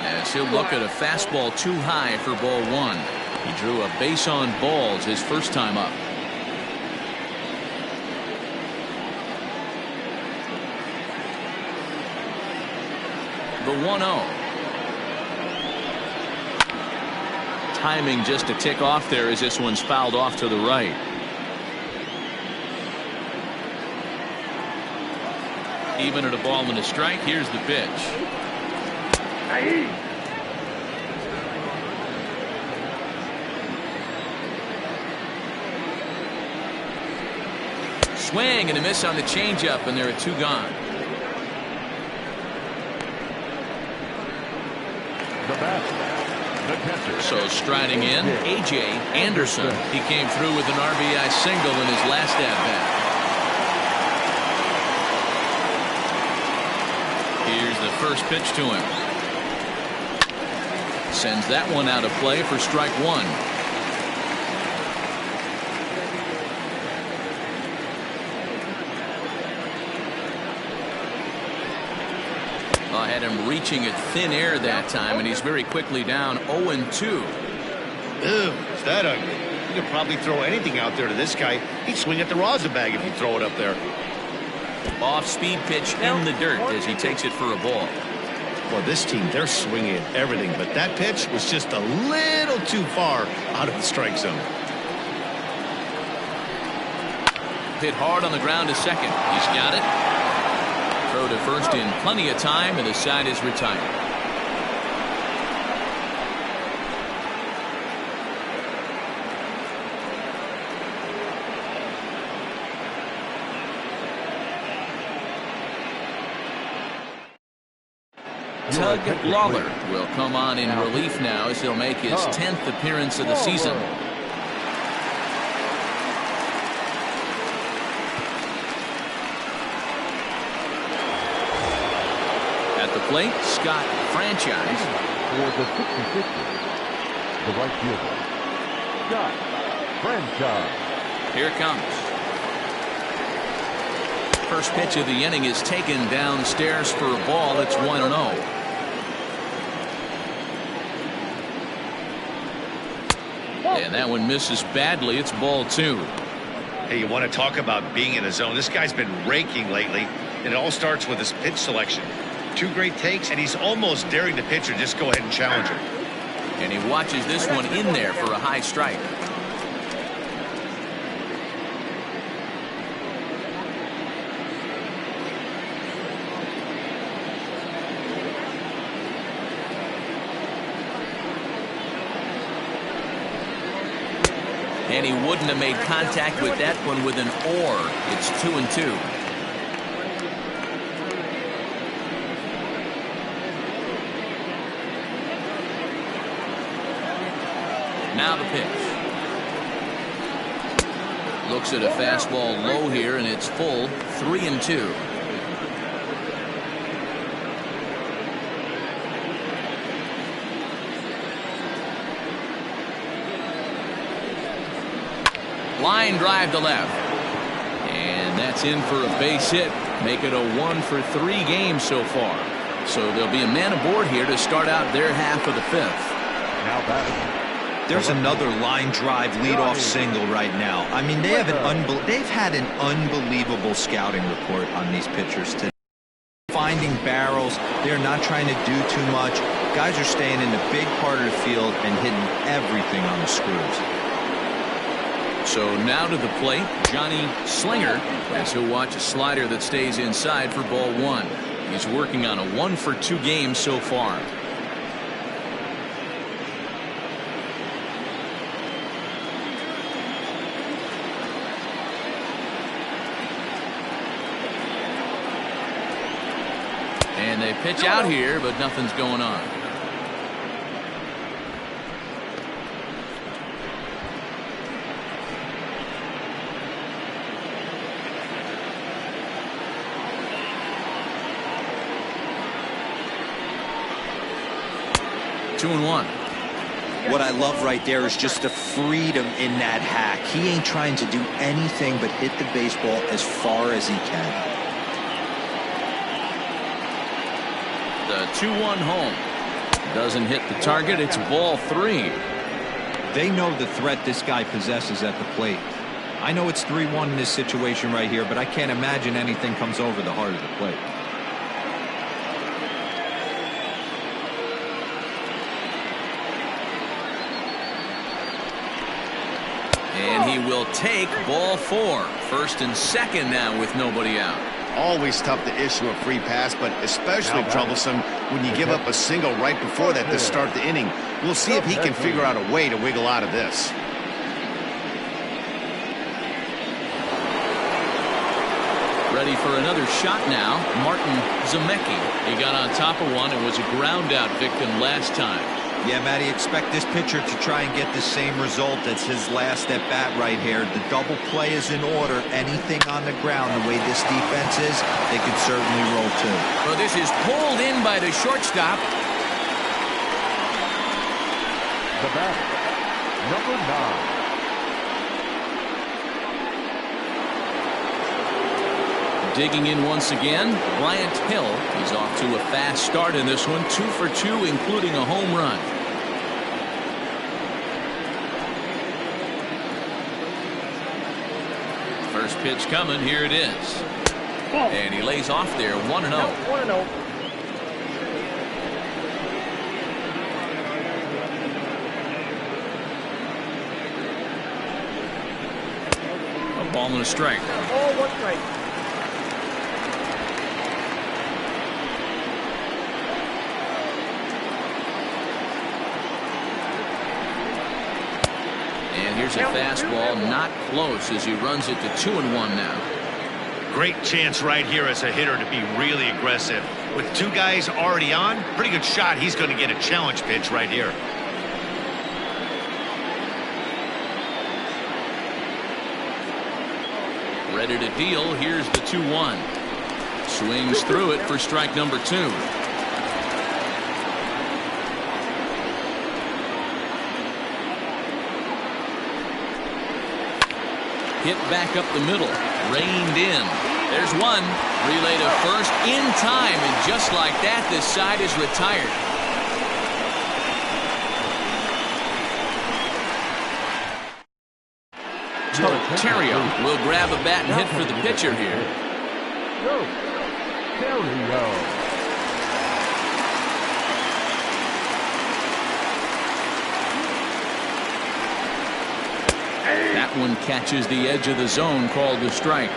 as he'll look at a fastball too high for ball 1. He drew a base on balls his first time up. The 1-0. Timing just a tick off there as this one's fouled off to the right. Even at a ball and a strike, here's the pitch. Swing and a miss on the changeup, and there are 2 gone. So striding in, A.J. Anderson. He came through with an RBI single in his last at-bat. Here's the first pitch to him. Sends that one out of play for strike 1. I had him reaching at thin air that time, and he's very quickly down 0-2. Ew, is that ugly? You could probably throw anything out there to this guy. He'd swing at the rosin bag if you throw it up there. Off-speed pitch in the dirt as he takes it for a ball. Well, this team, they're swinging at everything, but that pitch was just a little too far out of the strike zone. Hit hard on the ground to second. He's got it. Throw to first in plenty of time, and the side is retired. Tug Lawler will come on in relief now as he'll make his 10th appearance of the season. At the plate, Scott Franchise. For the 66ers, the right fielder, Scott Franchise. Here it comes. First pitch of the inning is taken downstairs for a ball. It's 1-0. And that one misses badly. It's ball 2. Hey, you want to talk about being in a zone? This guy's been raking lately, and it all starts with his pitch selection. 2 great takes, and he's almost daring the pitcher just go ahead and challenge him. And he watches this one in there for a high strike. And he wouldn't have made contact with that one with an or. It's 2-2. the pitch. Looks at a fastball low here, and it's full. 3-2. Line drive to left. And that's in for a base hit. Make it a 1-for-3 game so far. So there'll be a man aboard here to start out their half of the fifth. Now batting. There's another line drive leadoff single right now. I mean, they've had an unbelievable scouting report on these pitchers today. Finding barrels. They're not trying to do too much. Guys are staying in the big part of the field and hitting everything on the screws. So now to the plate, Johnny Slinger, as he'll watch a slider that stays inside for ball one. He's working on a 1-for-2 game so far. And they pitch out here, but nothing's going on. Two and one. What I love right there is just the freedom in that hack. He ain't trying to do anything but hit the baseball as far as he can. The 2-1 home. Doesn't hit the target. It's ball three. They know the threat this guy possesses at the plate. I know it's 3-1 in this situation right here, but I can't imagine anything comes over the heart of the plate. And he will take ball four. First and second now with nobody out. Always tough to issue a free pass, but especially troublesome when you give up a single right before that to start the inning. We'll see if he can figure out a way to wiggle out of this. Ready for another shot now. Martin Zemecki. He got on top of one and was a ground out victim last time. Yeah, Matty, expect this pitcher to try and get the same result as his last at bat right here. The double play is in order. Anything on the ground, the way this defense is, they could certainly roll too. Well, this is pulled in by the shortstop. The bat, number 9. Digging in once again, Bryant Hill. He's off to a fast start in this one. 2 for 2, including a home run. First pitch coming. Here it is. And he lays off there. 1-0. 1-0. A ball and a strike. Ball, 1 strike. And here's a fastball, not close, as he runs it to 2-1 now. Great chance right here as a hitter to be really aggressive. With 2 guys already on, pretty good shot. He's going to get a challenge pitch right here. Ready to deal. Here's the 2-1. Swings through it for strike number 2. Hit back up the middle. Reined in. There's one. Relay to first in time. And just like that, this side is retired. Joe Terrio will grab a bat and hit for the pitcher here. Go. Terrio. That one catches the edge of the zone, called a strike.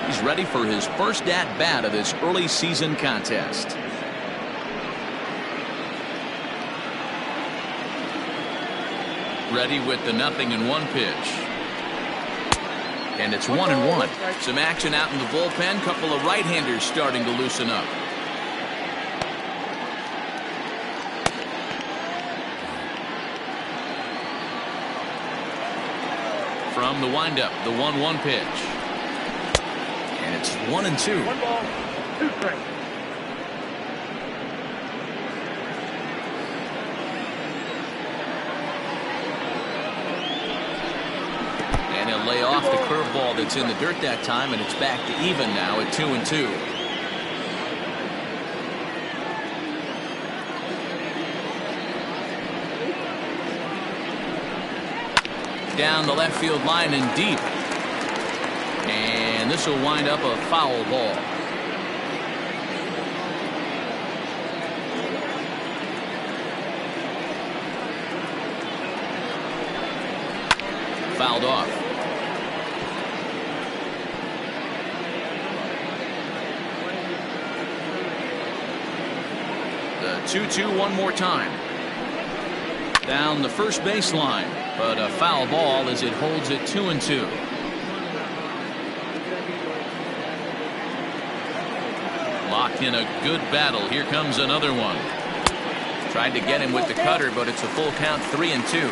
He's ready for his first at-bat of this early season contest. Ready with the 0-1 pitch. And it's 1-1. Some action out in the bullpen. Couple of right-handers starting to loosen up. From the windup, the 1-1 pitch. And it's 1-2. 1 ball, 2 strikes. And he'll lay off the curveball that's in the dirt that time, and it's back to even now at 2-2. Down the left field line and deep. And this will wind up a foul ball. Fouled off. The 2-2 one more time. Down the first baseline, but a foul ball as it holds it 2-2. Locked in a good battle. Here comes another one. Tried to get him with the cutter, but it's a full count, 3-2.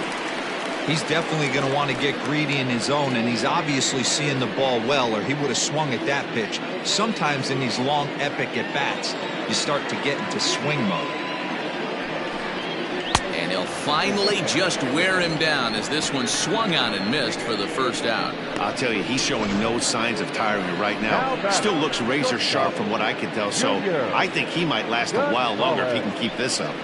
He's definitely going to want to get greedy in his zone, and he's obviously seeing the ball well, or he would have swung at that pitch. Sometimes in these long, epic at-bats, you start to get into swing mode. And he'll finally just wear him down as this one swung on and missed for the first out. I'll tell you, he's showing no signs of tiring right now. Still looks razor sharp from what I can tell, so I think he might last a while longer if he can keep this up.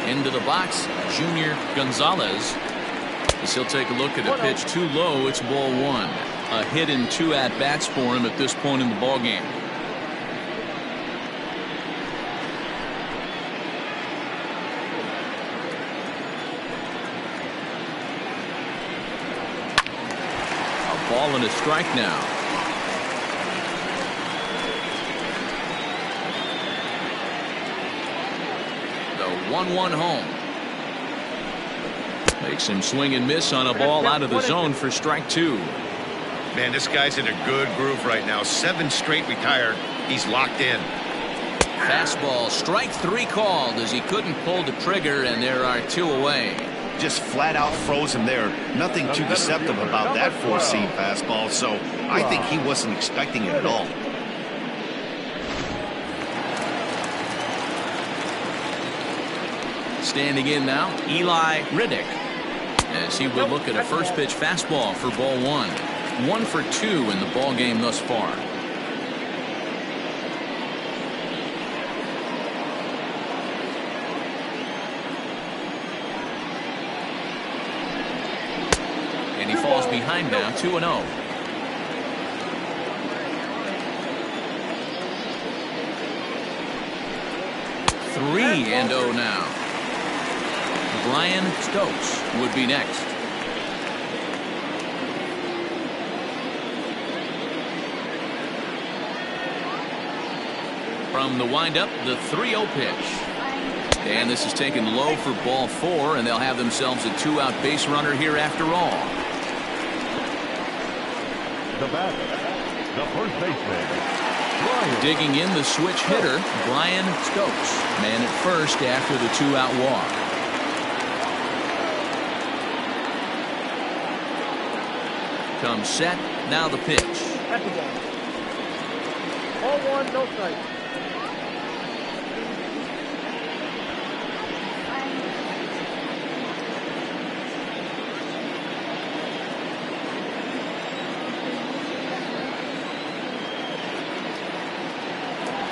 Into the box, Junior Gonzalez. As he'll take a look at a pitch too low, it's ball 1. A hit in 2 at-bats for him at this point in the ball game. A ball and a strike now. The 1-1 home. Makes him swing and miss on a ball out of the zone for strike 2. Man, this guy's in a good groove right now. 7 straight retired. He's locked in. Fastball, strike 3 called as he couldn't pull the trigger, and there are 2 away. Just flat out froze him there. Nothing too deceptive about that 4-seam fastball, so I think he wasn't expecting it at all. Standing in now, Eli Riddick, as he will look at a first pitch fastball for ball 1. 1 for 2 in the ball game thus far. And he falls behind now, 2-0. Three and 0 now. Brian Stokes would be next. From the windup, the 3-0 pitch. And this is taken low for ball 4, and they'll have themselves a 2-out base runner here after all. The batter, the first baseman, Brian. Digging in the switch hitter, Brian Stokes. Man at first after the 2-out walk. Comes set, now the pitch. That's a ball. Ball 1, no strike.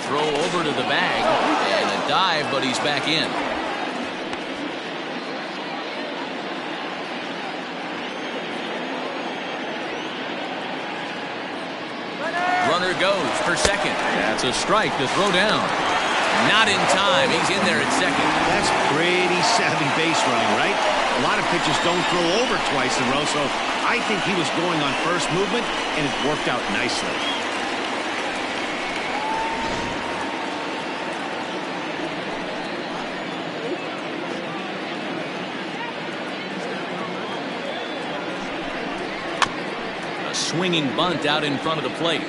Throw over to the bag, and a dive, but he's back in. Runner goes for second. That's a strike to throw down. Not in time. He's in there at second. That's pretty savvy base running, right? A lot of pitchers don't throw over twice in a row, so I think he was going on first movement, and it worked out nicely. A swinging bunt out in front of the plate.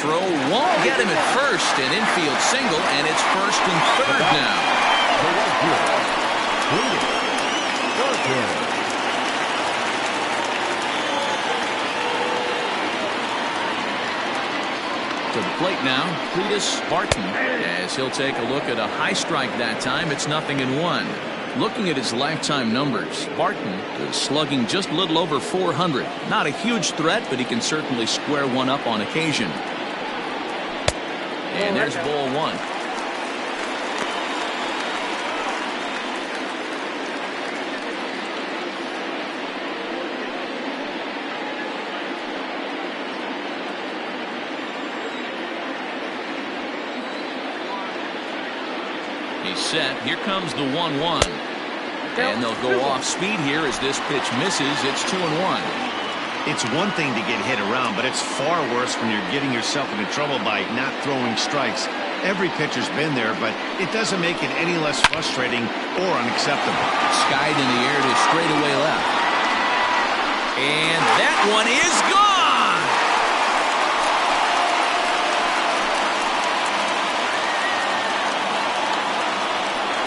throw won't get him at first. An infield single, and it's 1st and 3rd now. To the plate now, Cletus Barton, as he'll take a look at a high strike that time. It's 0-1. Looking at his lifetime numbers, Barton is slugging just a little over 400. Not a huge threat, but he can certainly square one up on occasion. And there's ball 1. He's set. Here comes the 1-1. And they'll go off speed here as this pitch misses. It's 2-1. It's one thing to get hit around, but it's far worse when you're getting yourself into trouble by not throwing strikes. Every pitcher's been there, but it doesn't make it any less frustrating or unacceptable. Skied in the air to straightaway left. And that one is gone!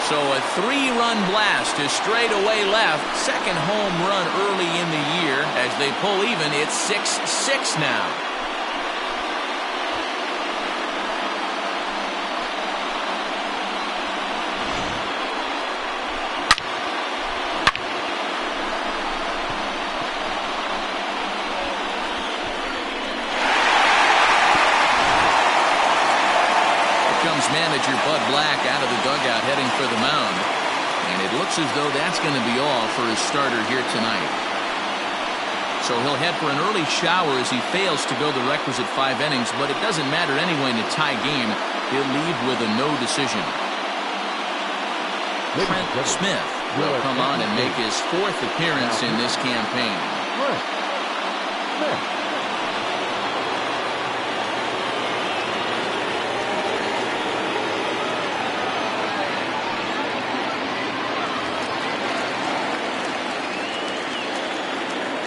So a 3-run blast to straightaway left. Second home run early in the year. As they pull even, it's 6-6 now. Manager Bud Black out of the dugout heading for the mound. And it looks as though that's going to be all for his starter here tonight. So he'll head for an early shower as he fails to go the requisite 5 innings, but it doesn't matter anyway in a tie game. He'll leave with a no decision. Trent Smith will come on and make his 4th appearance in this campaign.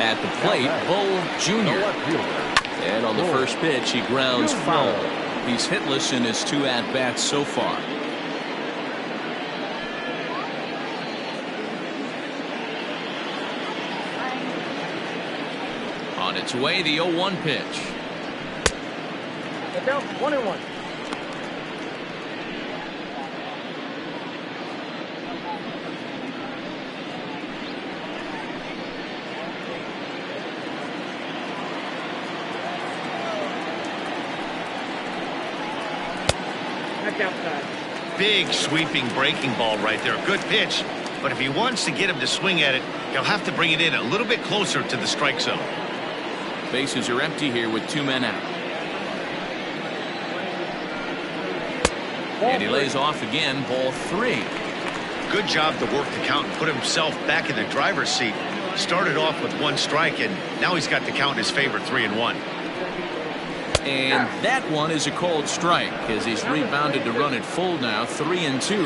At the plate, Bull Jr. And on the first pitch, he grounds foul. He's hitless in his 2 at-bats so far. On its way, the 0-1 pitch. Get down, 1-1. Outside. Big sweeping breaking ball right there. Good pitch. But if he wants to get him to swing at it, he'll have to bring it in a little bit closer to the strike zone. Bases are empty here with 2 men out. And he lays off again, ball 3. Good job to work the count and put himself back in the driver's seat. Started off with 1 strike, and now he's got the count in his favor, 3-1. And that one is a called strike as he's rebounded to run it full now, 3-2.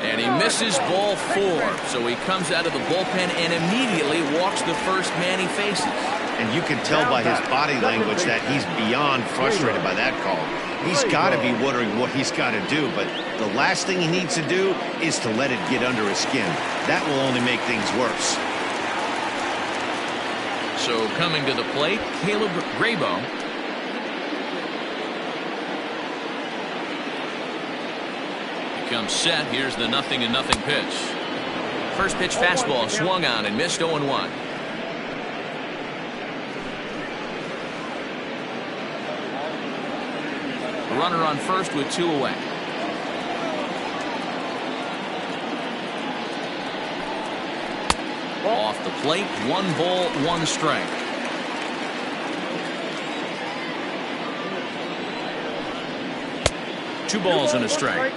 And he misses ball 4. So he comes out of the bullpen and immediately walks the first man he faces. And you can tell by his body language that he's beyond frustrated by that call. He's got to be wondering what he's got to do, but the last thing he needs to do is to let it get under his skin. That will only make things worse. So coming to the plate, Caleb Graybo. He comes set. Here's the 0-0 pitch. First pitch fastball swung on and missed, 0-1. Runner on first with 2 away. Off the plate, 1 ball, 1 strike. Two balls and a strike.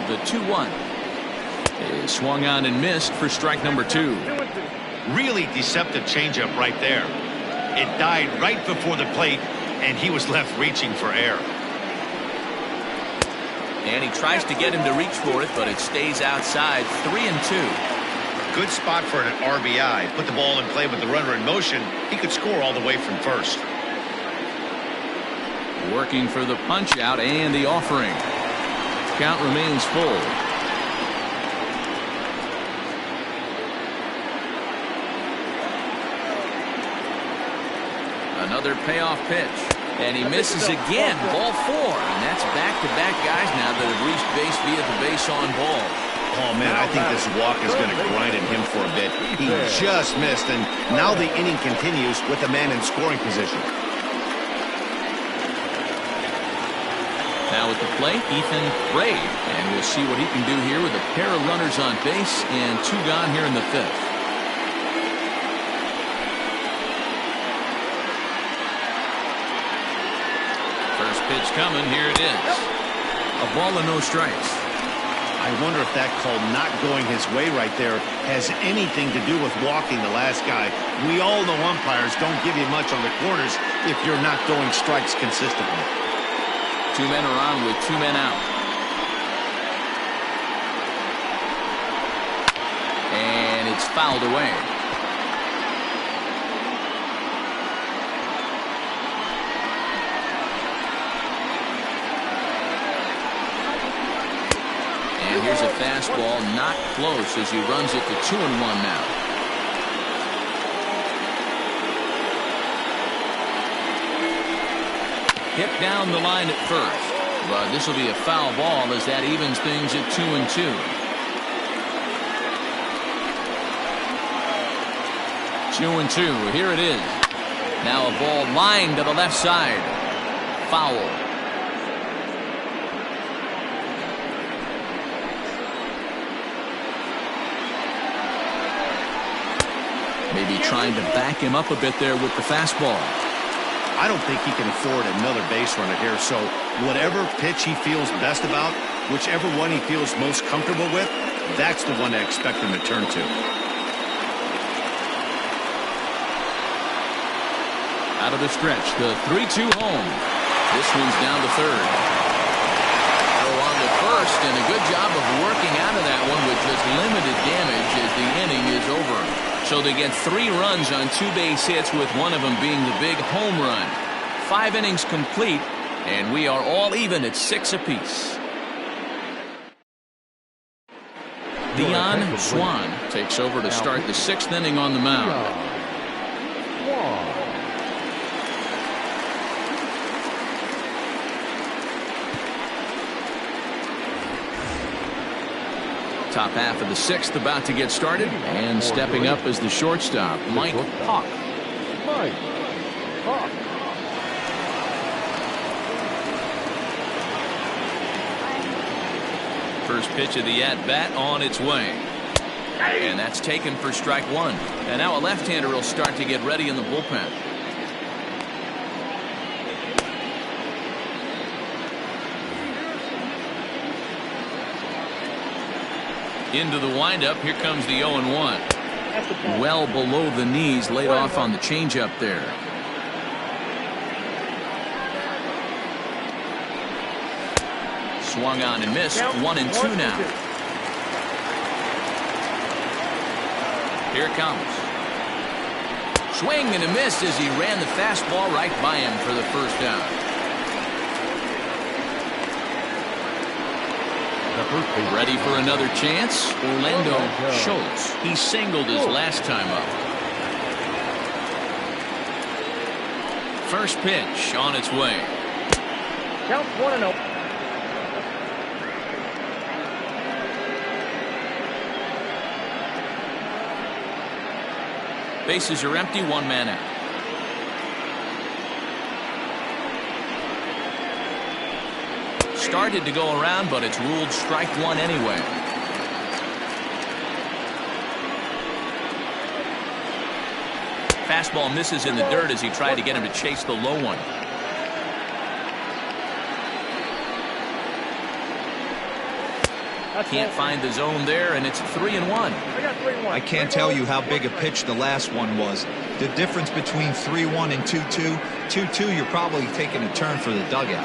The 2-1 is swung on and missed for strike number 2. Really deceptive changeup right there. It died right before the plate, and he was left reaching for air. And he tries to get him to reach for it, but it stays outside. 3-2. Good spot for an RBI. Put the ball in play with the runner in motion. He could score all the way from first. Working for the punch out and the offering. Count remains full. Another payoff pitch. And he misses again. Ball 4. And that's back-to-back guys now that have reached base via the base on ball. Oh, man, I think this walk is going to grind at him for a bit. He just missed, and now the inning continues with a man in scoring position. Now at the plate, Ethan Braid. And we'll see what he can do here with a pair of runners on base and 2 gone here in the 5th. First pitch coming. Here it is. A ball and no strikes. I wonder if that call not going his way right there has anything to do with walking the last guy. We all know umpires don't give you much on the corners if you're not throwing strikes consistently. 2 men are on with 2 men out. And it's fouled away. And here's a fastball not close as he runs it to 2-1 now. Hit down the line at first, but this will be a foul ball as that evens things at 2-2. Two and two. Here it is. Now a ball lined to the left side. Foul. Maybe trying to back him up a bit there with the fastball. I don't think he can afford another base runner here, so whatever pitch he feels best about, whichever one he feels most comfortable with, that's the one I expect him to turn to. Out of the stretch, the 3-2 home. This one's down to third. Throw on to first, and a good job of working out of that one with just limited damage as the inning is over. So they get 3 runs on 2 base hits, with one of them being the big home run. 5 innings complete, and we are all even at 6 apiece. Dion Swan takes over to start the 6th inning on the mound. Top half of the 6th about to get started, and stepping up as the shortstop, Mike Hawk. First pitch of the at-bat on its way. And that's taken for strike 1. And now a left-hander will start to get ready in the bullpen. Into the windup. Here comes the 0-1. Well below the knees, laid off on the changeup there. Swung on and missed. 1-2 now. Here it comes. Swing and a miss as he ran the fastball right by him for the first down. Ready for another chance. Orlando Schultz. He singled his last time up. First pitch on its way. Count 1-0. Bases are empty. 1 man out. Started to go around, but it's ruled strike 1 anyway. Fastball misses in the dirt as he tried to get him to chase the low one. Can't find the zone there, and it's 3-1. I can't tell you how big a pitch the last one was. The difference between 3-1 and 2-2. 2-2, you're probably taking a turn for the dugout.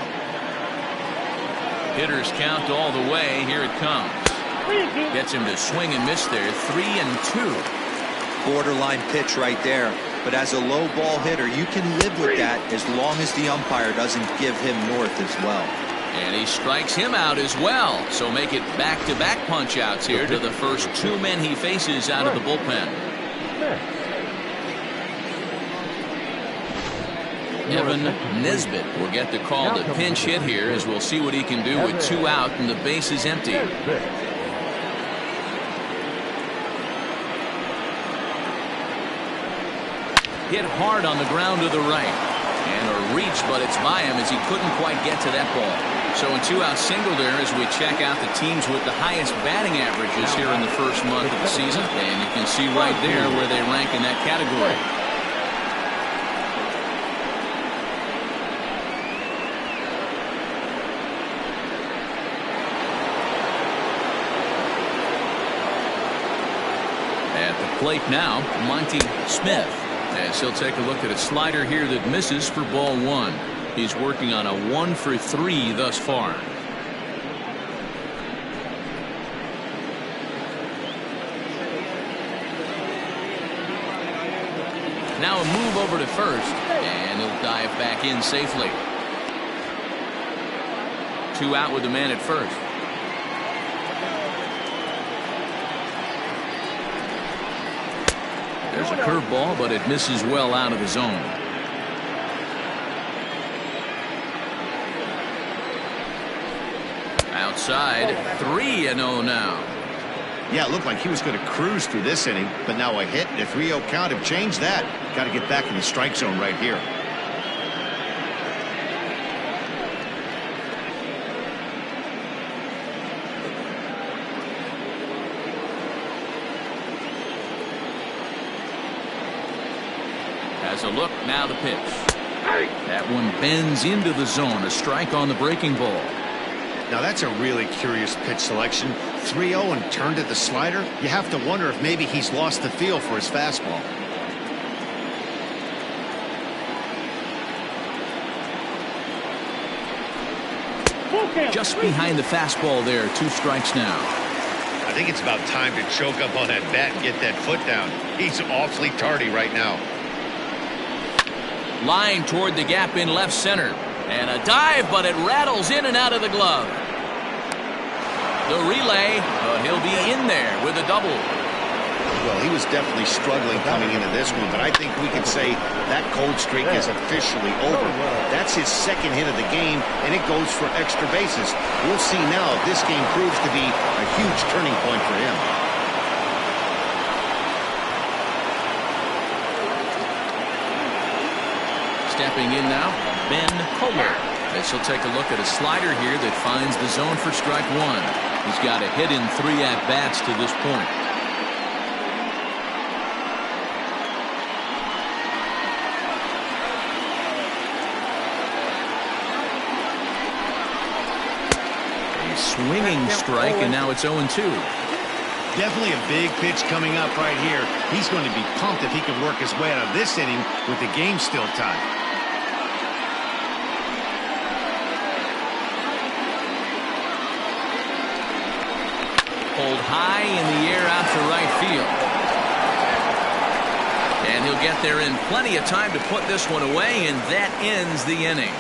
Hitters count all the way. Here it comes. Gets him to swing and miss there. 3-2. Borderline pitch right there. But as a low ball hitter, you can live with that as long as the umpire doesn't give him north as well. And he strikes him out as well. So make it back-to-back punch outs here to the first 2 men he faces out of the bullpen. Evan Nesbitt will get the call to pinch hit here, as we'll see what he can do with 2 out and the base is empty. Hit hard on the ground to the right. And a reach, but it's by him as he couldn't quite get to that ball. So a 2-out single there as we check out the teams with the highest batting averages here in the first month of the season. And you can see right there where they rank in that category. At the plate now, Monty Smith. As he'll take a look at a slider here that misses for ball 1. He's working on a 1-for-3 thus far. Now a move over to first, and he'll dive back in safely. 2 out with the man at first. There's a curveball, but it misses well out of the zone. Outside, 3-0 now. Yeah, it looked like he was going to cruise through this inning, but now a hit and a 3-0 count have changed that. Got to get back in the strike zone right here. As a look, now the pitch. That one bends into the zone. A strike on the breaking ball. Now that's a really curious pitch selection. 3-0 and turned at the slider. You have to wonder if maybe he's lost the feel for his fastball. Just behind the fastball there. 2 strikes now. I think it's about time to choke up on that bat and get that foot down. He's awfully tardy right now. Line toward the gap in left center. And a dive, but it rattles in and out of the glove. The relay, but he'll be in there with a double. Well, he was definitely struggling coming into this one, but I think we can say that cold streak is officially over. That's his 2nd hit of the game, and it goes for extra bases. We'll see now if this game proves to be a huge turning point for him. Stepping in now, Ben Kohler. As he'll take a look at a slider here that finds the zone for strike 1. He's got a hit in 3 at-bats to this point. A swinging strike, and now it's 0-2. Definitely a big pitch coming up right here. He's going to be pumped if he can work his way out of this inning with the game still tied. Hold high in the air out to right field. And he'll get there in plenty of time to put this one away, and that ends the inning.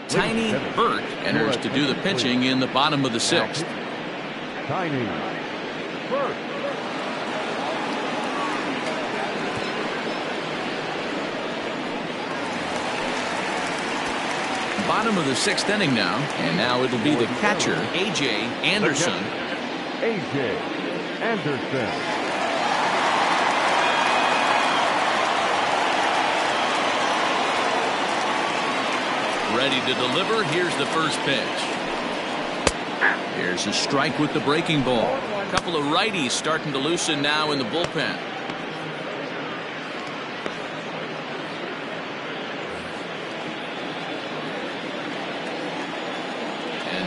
Tiny Burke enters to do the pitching in the bottom of the 6th. Tiny Burke. Bottom of the 6th inning now, and now it'll be the catcher, A.J. Anderson. A.J. Anderson. Ready to deliver. Here's the first pitch. Here's a strike with the breaking ball. A couple of righties starting to loosen now in the bullpen.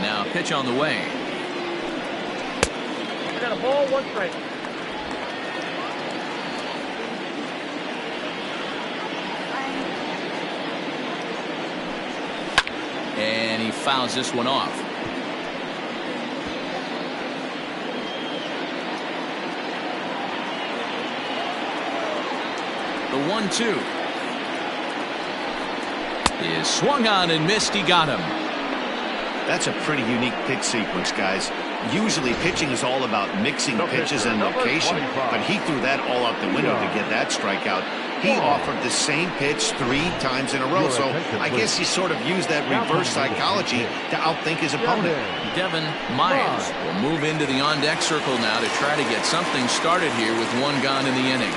Now pitch on the way. I got a ball, 1 strike. fouls this one off. The 1-2 is swung on and missed. He got him. That's a pretty unique pitch sequence, guys. Usually pitching is all about mixing pitches and location, but he threw that all out the window to get that strikeout. He offered the same pitch 3 times in a row, so I guess he sort of used that reverse psychology to outthink his opponent. Devin Myers will move into the on-deck circle now to try to get something started here with 1 gone in the inning.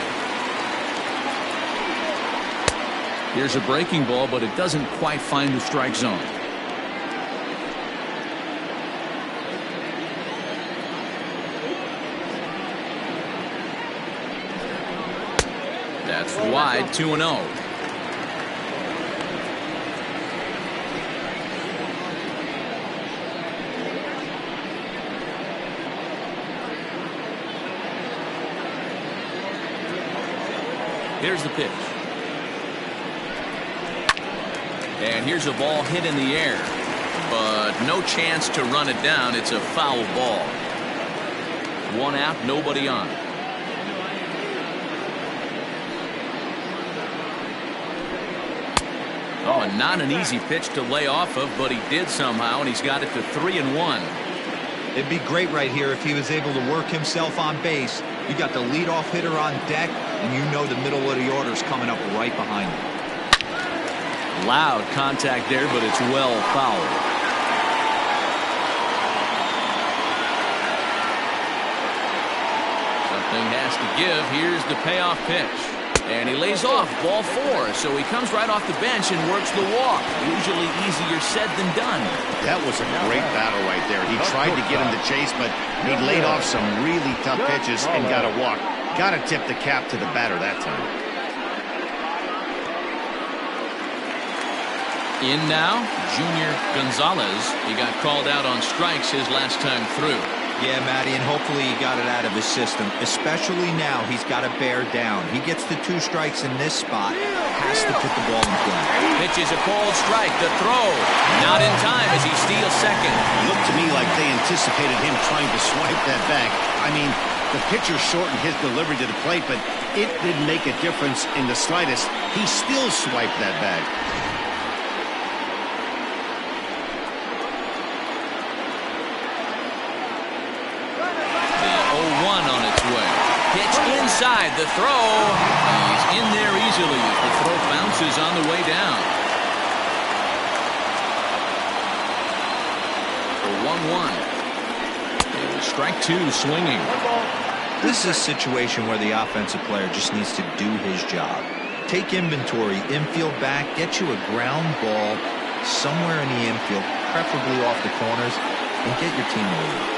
Here's a breaking ball, but it doesn't quite find the strike zone. That's wide, 2-0. Here's the pitch. And here's a ball hit in the air, but no chance to run it down. It's a foul ball. 1 out, nobody on. Oh, not an easy pitch to lay off of, but he did somehow, and he's got it to 3-1. It'd be great right here if he was able to work himself on base. You got the leadoff hitter on deck, and you know the middle of the order's coming up right behind him. Loud contact there, but it's well fouled. Something has to give. Here's the payoff pitch. And he lays off, ball 4. So he comes right off the bench and works the walk. Usually easier said than done. That was a great battle right there. He tried to get him to chase, but he laid off some really tough pitches and got a walk. Got to tip the cap to the batter that time. In now, Junior Gonzalez. He got called out on strikes his last time through. Yeah, Matty, and hopefully he got it out of his system. Especially now, he's got to bear down. He gets the 2 strikes in this spot. Has to put the ball in play. Pitch is a cold strike. The throw. Not in time as he steals second. Looked to me like they anticipated him trying to swipe that back. I mean, the pitcher shortened his delivery to the plate, but it didn't make a difference in the slightest. He still swiped that back. Pitch inside, the throw. He's in there easily as the throw bounces on the way down. For 1-1. Strike 2 swinging. This is a situation where the offensive player just needs to do his job. Take inventory, infield back, get you a ground ball somewhere in the infield, preferably off the corners, and get your team a lead.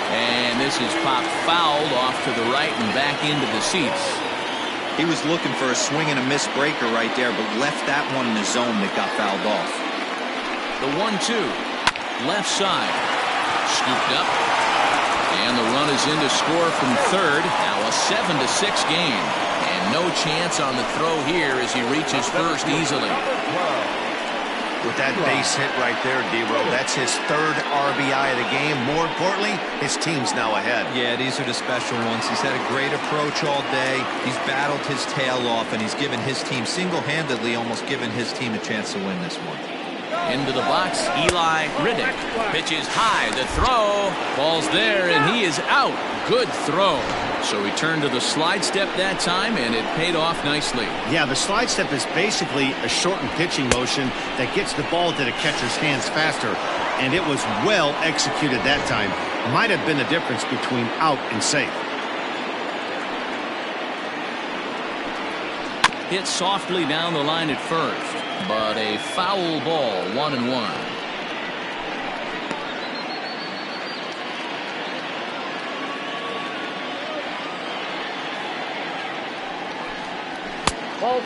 And this is popped fouled off to the right and back into the seats. He was looking for a swing and a miss breaker right there, but left that one in the zone that got fouled off. The 1-2. Left side. Scooped up. And the run is in to score from third. Now a 7-6 game. And no chance on the throw here as he reaches first easily. With that base hit right there, D-Row, that's his 3rd RBI of the game. More importantly, his team's now ahead. Yeah, these are the special ones. He's had a great approach all day. He's battled his tail off, and he's given his team single-handedly, almost given his team a chance to win this one. Into the box, Eli Riddick. Pitches high, the throw. Ball's there, and he is out. Good throw. So he turned to the slide step that time, and it paid off nicely. Yeah, the slide step is basically a shortened pitching motion that gets the ball to the catcher's hands faster, and it was well executed that time. Might have been the difference between out and safe. Hit softly down the line at first, but a foul ball, 1-1.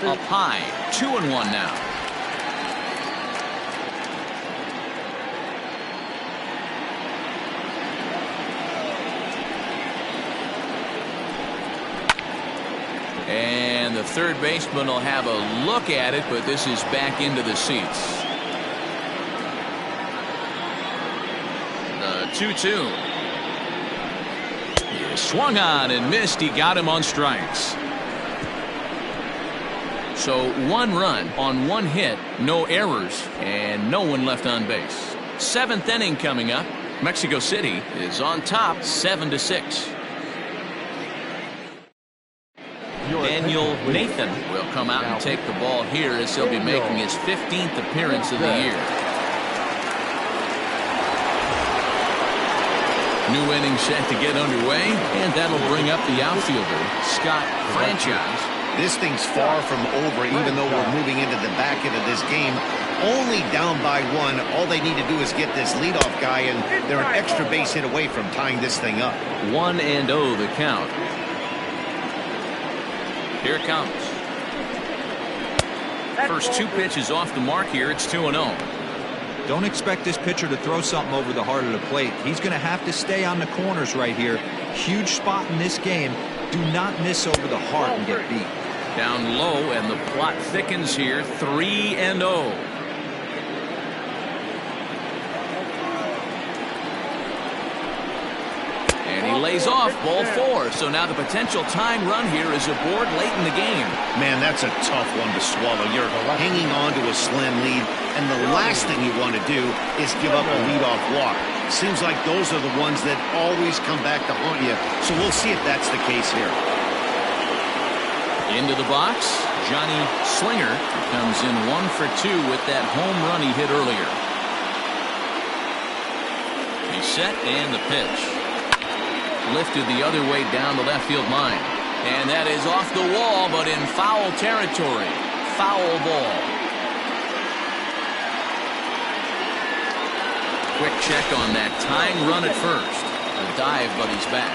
Up high, 2-1 now. And the third baseman will have a look at it, but this is back into the seats. 2-2. He swung on and missed. He got him on strikes. So 1 run on 1 hit, no errors, and no one left on base. 7th inning coming up. Mexico City is on top 7-6. Daniel Nathan will come out and take the ball here as he'll be making his 15th appearance of the year. New inning set to get underway, and that'll bring up the outfielder, Scott Franchise. This thing's far from over, even though we're moving into the back end of this game. Only down by 1. All they need to do is get this leadoff guy, and they're an extra base hit away from tying this thing up. 1-0 the count. Here it comes. First 2 pitches off the mark here. It's 2-0. Don't expect this pitcher to throw something over the heart of the plate. He's going to have to stay on the corners right here. Huge spot in this game. Do not miss over the heart and get beat. Down low, and the plot thickens here. 3-0. And he lays off ball 4. So now the potential tying run here is aboard late in the game. Man, that's a tough one to swallow. You're hanging on to a slim lead, and the last thing you want to do is give up a leadoff walk. Seems like those are the ones that always come back to haunt you. So we'll see if that's the case here. Into the box, Johnny Slinger comes in 1 for 2 with that home run he hit earlier. He's set, and the pitch. Lifted the other way down the left field line. And that is off the wall, but in foul territory. Foul ball. Quick check on that tying run at first. A dive, but he's back.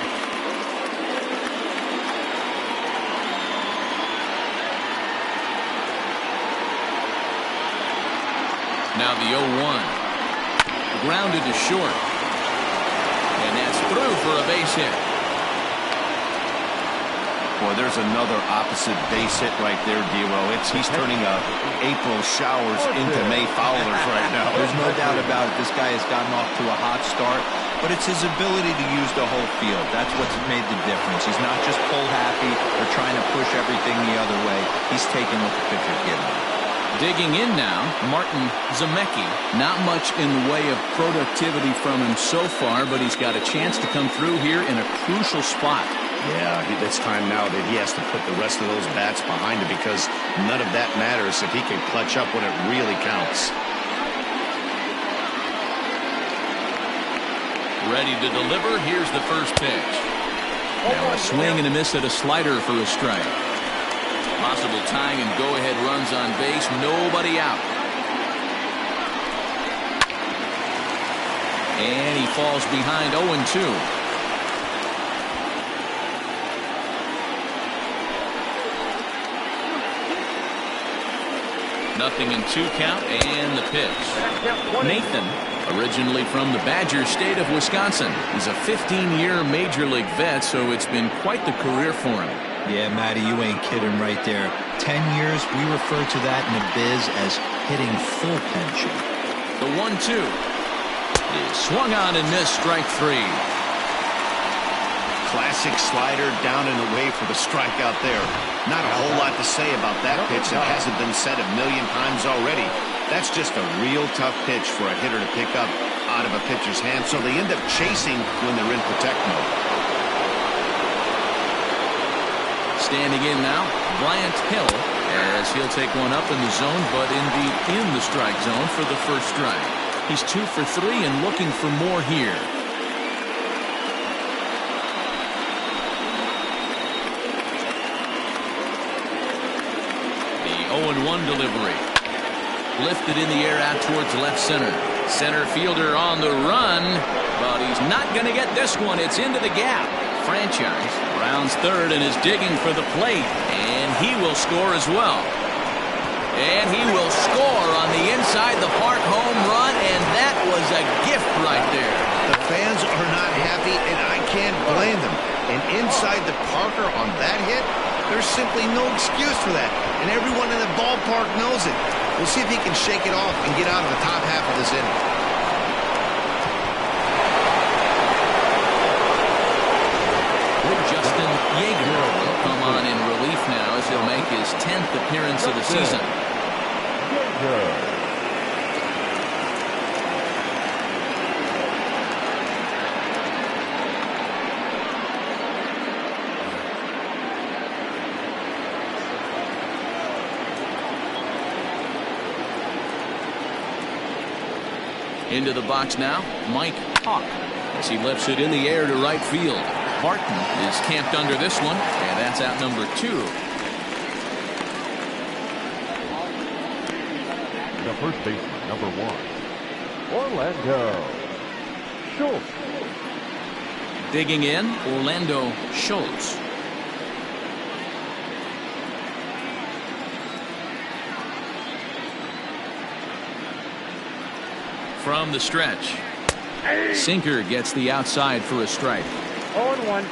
Now the 0-1. Grounded to short. And that's through for a base hit. Boy, there's another opposite base hit right there, D-Ro. He's turning April showers into May foulers right now. There's no doubt about it. This guy has gotten off to a hot start, but it's his ability to use the whole field. That's what's made the difference. He's not just pull happy or trying to push everything the other way. He's taking what the pitcher's giving him. Digging in now, Martin Zemecki. Not much in the way of productivity from him so far, but he's got a chance to come through here in a crucial spot. Yeah, it's time now that he has to put the rest of those bats behind him, because none of that matters if he can clutch up when it really counts. Ready to deliver. Here's the first pitch. Now a swing and a miss at a slider for a strike. Possible tying and go-ahead runs on base. Nobody out. And he falls behind 0-2. Nothing in 2 count, and the pitch. Nathan, originally from the Badger State of Wisconsin. He's a 15-year Major League vet, so it's been quite the career for him. Yeah, Matty, you ain't kidding right there. 10 years, we refer to that in the biz as hitting full pension. The 1-2 is swung on and missed, strike 3. Classic slider down and away for the strikeout there. Not a whole lot to say about that pitch that hasn't been said a million times already. That's just a real tough pitch for a hitter to pick up out of a pitcher's hand, so they end up chasing when they're in protect mode. Standing in now, Bryant Hill, as he'll take one up in the zone, but indeed in the strike zone for the first strike. He's 2 for 3 and looking for more here. The 0-1 delivery. Lifted in the air out towards left center. Center fielder on the run, but he's not going to get this one. It's into the gap. Franchise rounds third and is digging for the plate, and he will score as well. And he will score on the inside the park home run, and that was a gift right there. The fans are not happy, and I can't blame them. And inside the Parker on that hit, there's simply no excuse for that, and everyone in the ballpark knows it. We'll see if he can shake it off and get out of the top half of this inning. he'll make his 10th appearance of the season. Into the box now, Mike Hawk, as he lifts it in the air to right field. Barton is camped under this one, and that's out number 2. The first baseman, number 1, Orlando Schultz. Digging in, Orlando Schultz. From the stretch, sinker gets the outside for a strike. 0-1.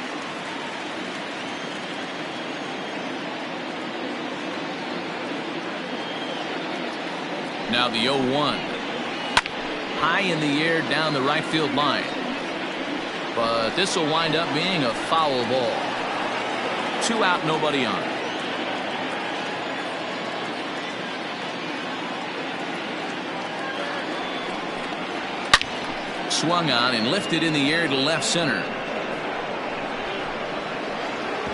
Now the 0-1. High in the air down the right field line. But this will wind up being a foul ball. 2 out, nobody on. Swung on and lifted in the air to left center.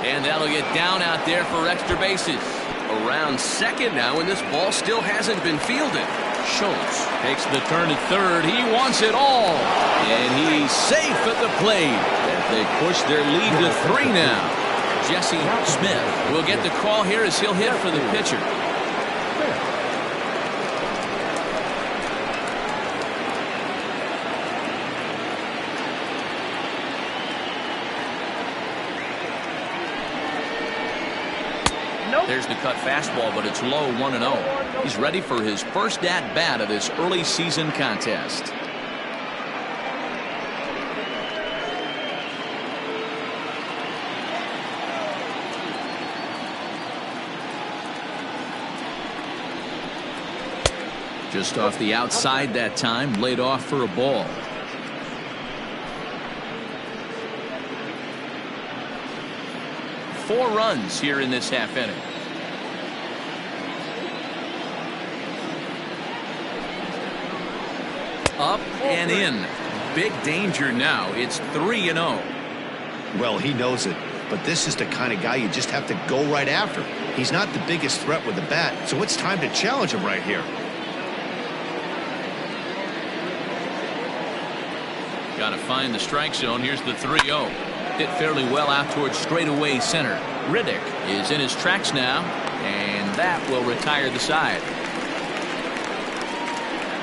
And that'll get down out there for extra bases. Around second now, and this ball still hasn't been fielded. Schultz takes the turn at third. He wants it all. And he's safe at the plate. They push their lead to 3 now. Jesse Smith will get the call here as he'll hit for the pitcher. There's the cut fastball, but it's low, 1-0. He's ready for his first at-bat of this early season contest. Just off the outside that time, laid off for a ball. Four runs here in this half inning. Up and in. Big danger now. It's 3-0. Well, he knows it, but this is the kind of guy you just have to go right after. He's not the biggest threat with the bat, so it's time to challenge him right here. Got to find the strike zone. Here's the 3-0. Hit fairly well out towards straightaway center. Riddick is in his tracks now, and that will retire the side.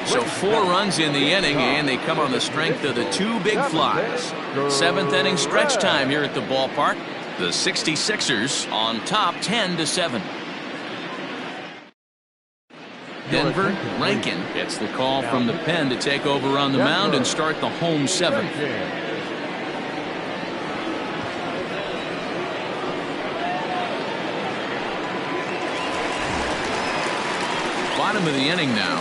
So 4 runs in the inning, and they come on the strength of the 2 big flies. 7th inning stretch time here at the ballpark. The 66ers on top 10-7. Denver, Rankin gets the call from the pen to take over on the mound and start the home 7th. Bottom of the inning now.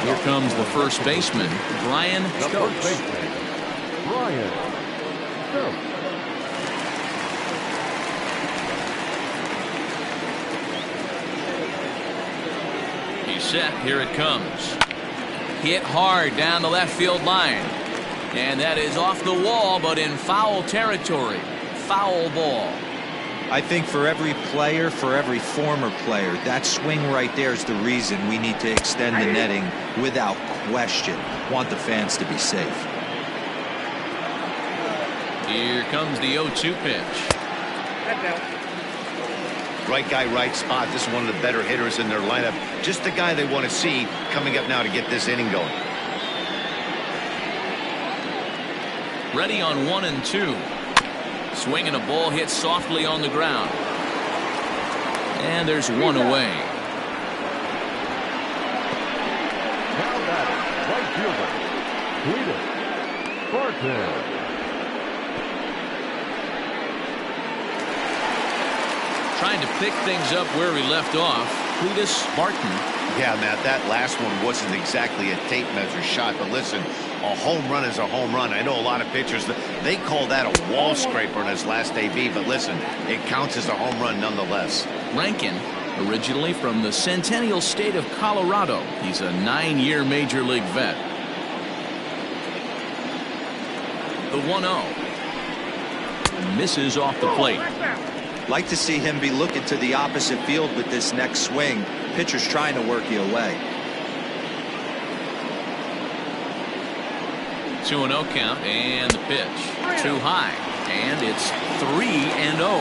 Here comes the first baseman, Brian Stokes. Brian Stokes. He's set. Here it comes. Hit hard down the left field line. And that is off the wall, but in foul territory. Foul ball. I think for every player, for every former player, that swing right there is the reason we need to extend the netting without question. Want the fans to be safe. Here comes the 0-2 pitch. Right guy, right spot. This is one of the better hitters in their lineup. Just the guy they want to see coming up now to get this inning going. Ready on 1 and 2. Swinging a ball hit softly on the ground. And there's one away. Now batting, right fielder, Cletus Barton. Trying to pick things up where we left off. Cletus Barton. Yeah, Matt, that last one wasn't exactly a tape measure shot, but listen, a home run is a home run. I know a lot of pitchers, they call that a wall scraper in his last AB, but listen, it counts as a home run nonetheless. Rankin, originally from the Centennial State of Colorado. He's a 9-year Major League vet. The 1-0. Misses off the plate. Like to see him be looking to the opposite field with this next swing. Pitcher's trying to work you away. 2-0 count, and the pitch too high, and it's 3-0.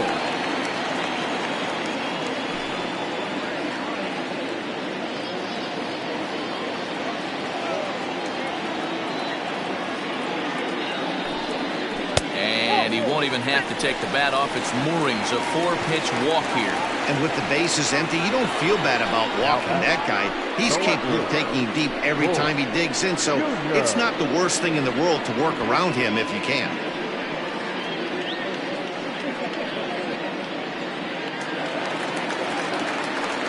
And he won't even have to take the bat off its moorings. A 4-pitch walk here. And with the bases empty, you don't feel bad about walking that guy. He's capable of taking you deep every time he digs in, so it's not the worst thing in the world to work around him if you can.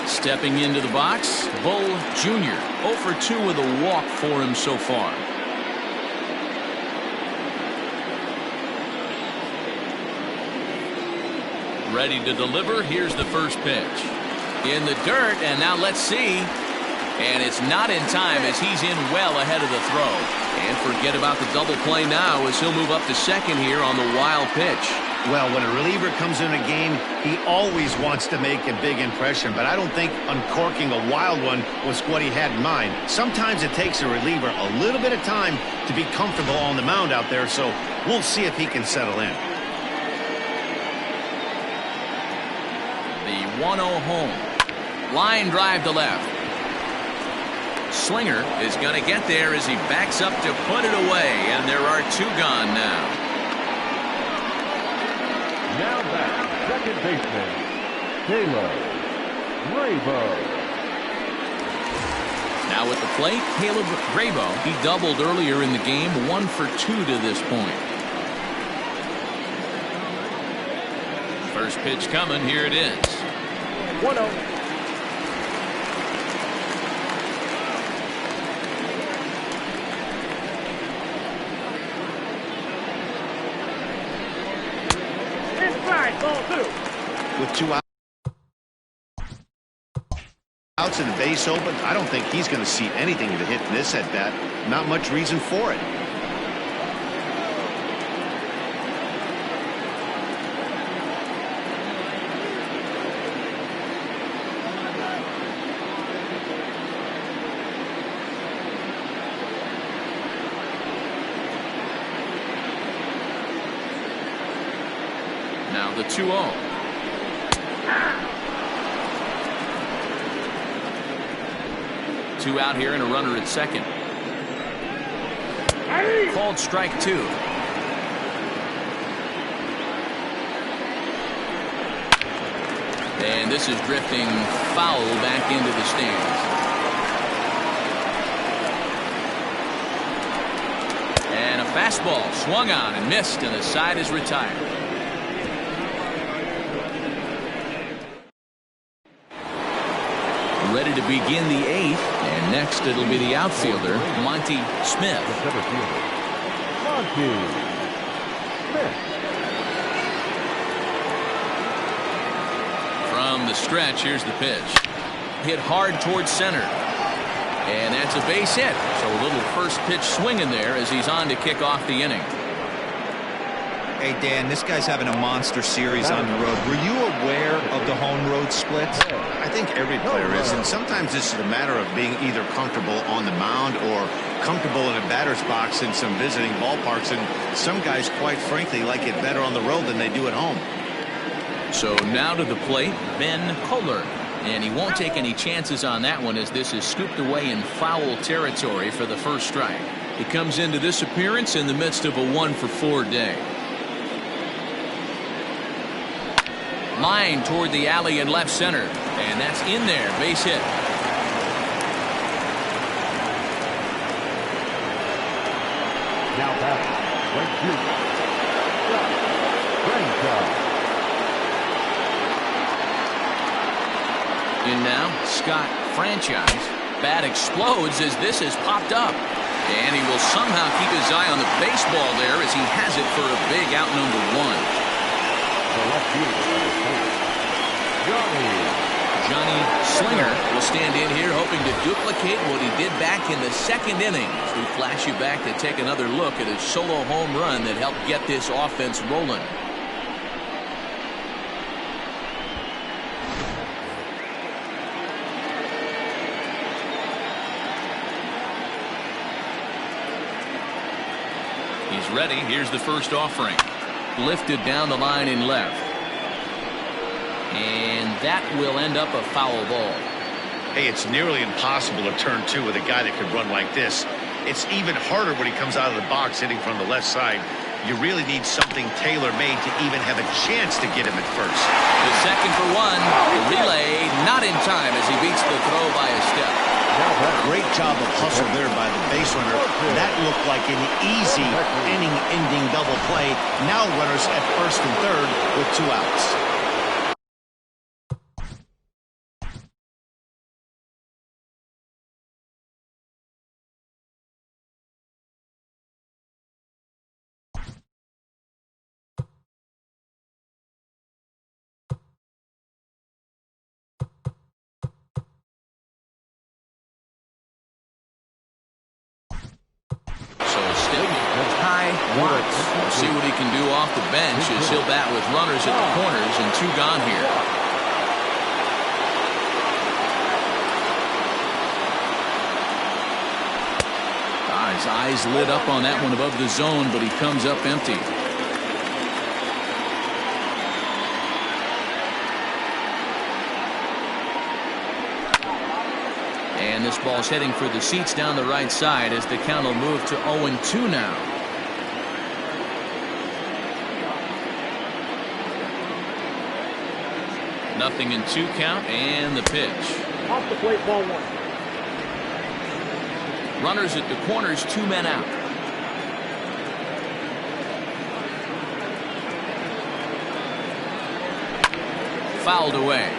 Stepping into the box, Bull Jr. 0 for 2 with a walk for him so far. Ready to deliver. Here's the first pitch. In the dirt, and now let's see. And it's not in time as he's in well ahead of the throw. And forget about the double play now as he'll move up to second here on the wild pitch. Well, when a reliever comes in a game, he always wants to make a big impression, but I don't think uncorking a wild one was what he had in mind. Sometimes it takes a reliever a little bit of time to be comfortable on the mound out there, so we'll see if he can settle in. The 1-0 home. Line drive to left. Slinger is going to get there as he backs up to put it away, and there are 2 gone now. Now back, second baseman, Taylor Rabo. Now at the plate, Caleb Rabo. He doubled earlier in the game, 1 for 2 to this point. First pitch coming, here it is. 1-0. With 2 outs and the base open, I don't think he's going to see anything to hit in this at bat. Not much reason for it. Now the 2-0. Two out here and a runner at second. Called strike 2. And this is drifting foul back into the stands. And a fastball swung on and missed, and the side is retired. Ready to begin the 8th, and next it'll be the outfielder, Monty Smith. The center fielder, Monty Smith. From the stretch, here's the pitch. Hit hard towards center. And that's a base hit. So a little first pitch swing in there as he's on to kick off the inning. Hey, Dan, this guy's having a monster series on the road. Were you aware of the home road splits? I think every player is, and sometimes this is a matter of being either comfortable on the mound or comfortable in a batter's box in some visiting ballparks, and some guys, quite frankly, like it better on the road than they do at home. So now to the plate, Ben Kohler. And he won't take any chances on that one as this is scooped away in foul territory for the first strike. He comes into this appearance in the midst of a 1-for-4 day. Line toward the alley in left center, and that's in there, base hit. Now back, right fielder, Franchise. In now, Scott Franchise. Bat explodes as this has popped up. And he will somehow keep his eye on the baseball there as he has it for a big out number 1. The left fielder, Johnny Slinger will stand in here hoping to duplicate what he did back in the second inning. So we flash you back to take another look at his solo home run that helped get this offense rolling. He's ready. Here's the first offering. Lifted down the line in left. And that will end up a foul ball. Hey, it's nearly impossible to turn two with a guy that can run like this. It's even harder when he comes out of the box hitting from the left side. You really need something tailor-made to even have a chance to get him at first. The second for one. The relay not in time as he beats the throw by a step. Great job of hustle there by the base runner. That looked like an easy inning-ending double play. Now runners at first and third with 2 outs. We'll see what he can do off the bench as he'll bat with runners at the corners and 2 gone here. His eyes lit up on that one above the zone, but he comes up empty. And this ball's heading for the seats down the right side as the count will move to 0-2 now. Nothing in 2 count, and the pitch. Off the plate, ball 1. Runners at the corners, 2 men out. Fouled away.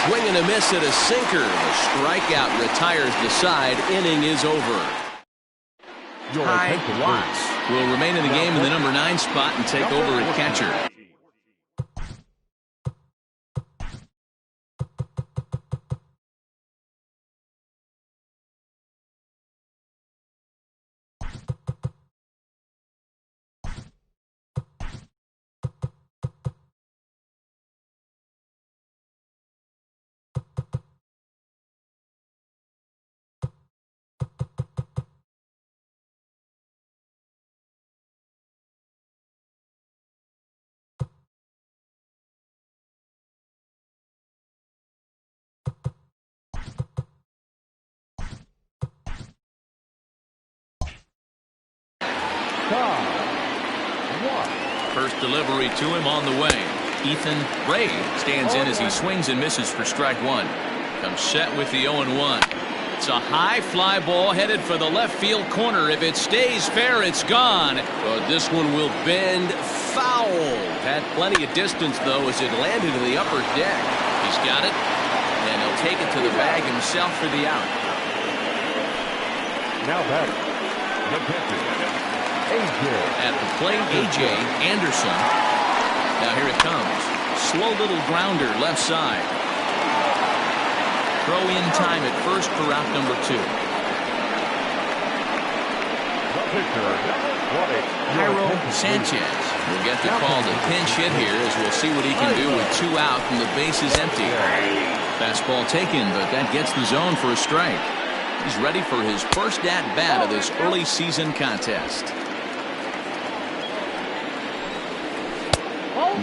Swing and a miss at a sinker. The strikeout retires the side. Inning is over. Ty Watts will remain in the game in the number 9 spot and take over at catcher. First delivery to him on the way. Ethan Ray stands in as he swings and misses for strike 1. Comes set with the 0-1. It's a high fly ball headed for the left field corner. If it stays fair, it's gone. But this one will bend foul. Had plenty of distance, though, as it landed in the upper deck. He's got it, and he'll take it to the bag himself for the out. Now batting, the pitcher, At the plate, A.J. Anderson. Now here it comes. Slow little grounder left side. Throw in time at first for out number 2. Jairo Sanchez will get the call to pinch hit here as we'll see what he can do with 2 out and the base is empty. Fastball taken, but that gets the zone for a strike. He's ready for his first at-bat of this early season contest.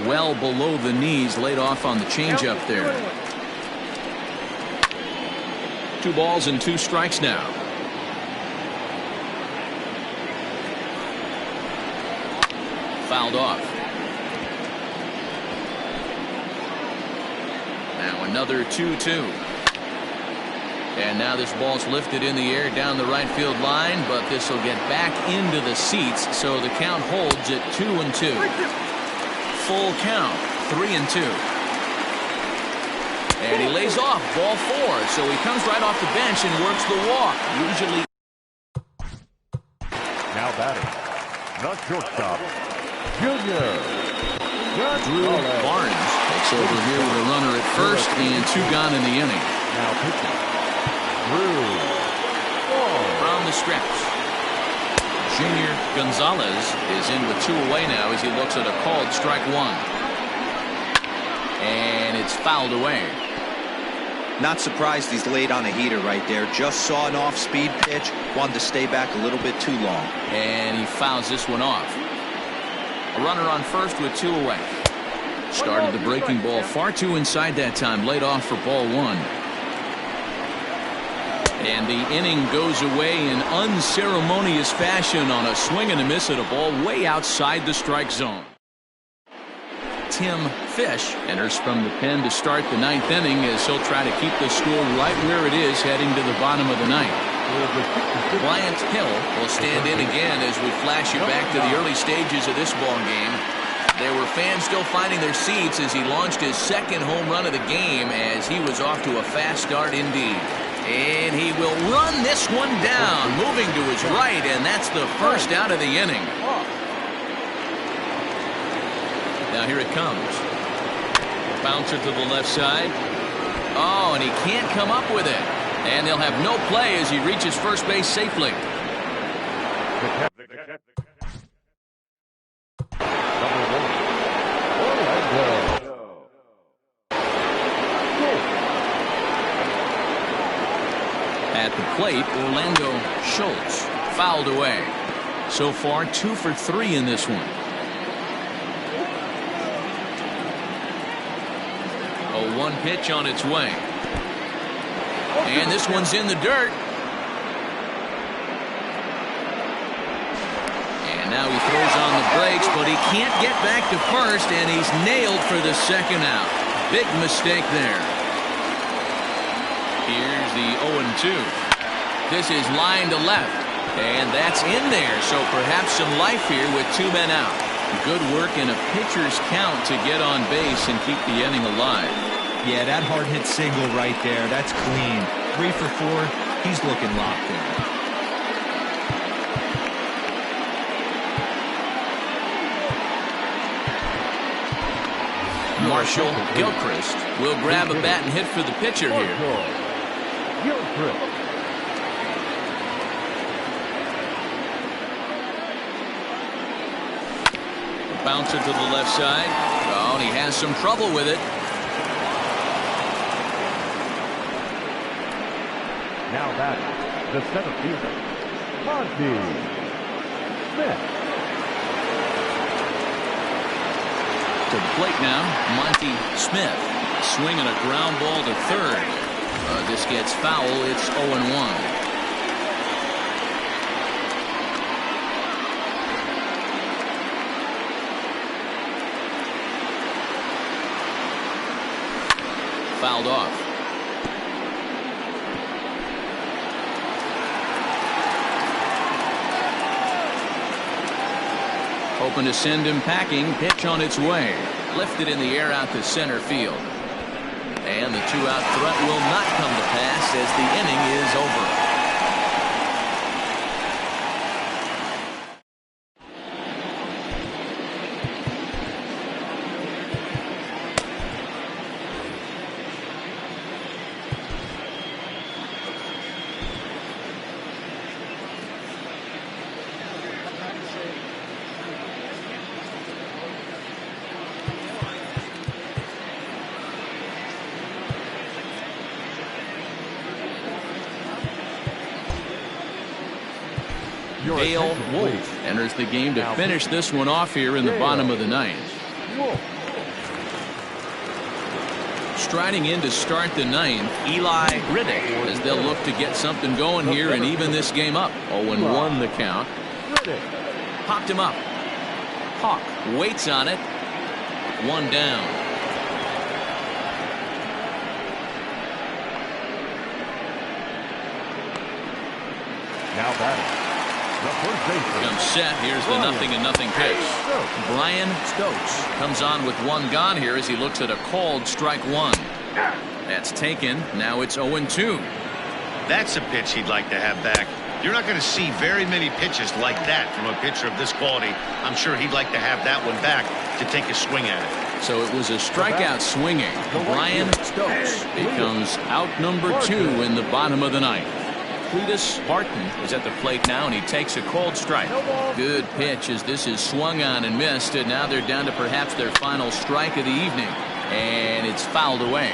Well below the knees, laid off on the changeup there. 2 balls and 2 strikes now. Fouled off. Now another 2-2. And now this ball's lifted in the air down the right field line, but this will get back into the seats, so the count holds at 2-2. Full count, 3-2. And he lays off ball 4. So he comes right off the bench and works the walk. Usually. Now batting, the shortstop, Junior. Drew Barnes takes over here with a runner at first and 2 gone in the inning. Now pitching, Drew. From the stretch, Junior Gonzalez is in with 2 away now as he looks at a called strike 1. And it's fouled away. Not surprised he's laid on a heater right there. Just saw an off-speed pitch. Wanted to stay back a little bit too long. And he fouls this one off. A runner on first with 2 away. Started the breaking ball far too inside that time. Laid off for ball 1. And the inning goes away in unceremonious fashion on a swing and a miss at a ball way outside the strike zone. Tim Fish enters from the pen to start the 9th inning as he'll try to keep the score right where it is heading to the bottom of the 9th. Bryant Hill will stand in again as we flash you back to the early stages of this ball game. There were fans still finding their seats as he launched his 2nd home run of the game as he was off to a fast start indeed. And he will run this one down, moving to his right, and that's the first out of the inning. Now here it comes. Bouncer to the left side. Oh, and he can't come up with it. And they'll have no play as he reaches first base safely. At the plate, Orlando Schultz fouled away. So far, 2 for 3 in this one. A 1 pitch on its way. And this one's in the dirt. And now he throws on the brakes, but he can't get back to first, and he's nailed for the 2nd out. Big mistake there. Here's the 0-2. This is line to left, and that's in there, so perhaps some life here with 2 men out. Good work in a pitcher's count to get on base and keep the inning alive. Yeah, that hard hit single right there. That's clean. 3 for 4. He's looking locked in. Marshall Gilchrist will grab a bat and hit for the pitcher here. Bouncer to the left side. Oh, and he has some trouble with it. Now that the center fielder, Monty Smith. To the plate now, Monty Smith swinging a ground ball to third. This gets foul. It's 0-1. Fouled off. Hoping to send him packing. Pitch on its way. Lifted in the air out to center field. And the 2-out threat will not come to pass as the inning is over. Dale Wolf enters the game to finish this one off here in the bottom of the 9th. Striding in to start the 9th, Eli Riddick, as they'll look to get something going here and even this game up. 0-1 the count. Popped him up. Hawk waits on it. 1 down. Now batting. Comes set. Here's the 0-0 pitch. Brian Stokes comes on with 1 gone here as he looks at a called strike 1. That's taken. Now it's 0-2. That's a pitch he'd like to have back. You're not going to see very many pitches like that from a pitcher of this quality. I'm sure he'd like to have that one back to take a swing at it. So it was a strikeout swinging. Brian Stokes becomes out number 2 in the bottom of the ninth. Cletus Barton is at the plate now, and he takes a cold strike. Good pitch as this is swung on and missed, and now they're down to perhaps their final strike of the evening, and it's fouled away.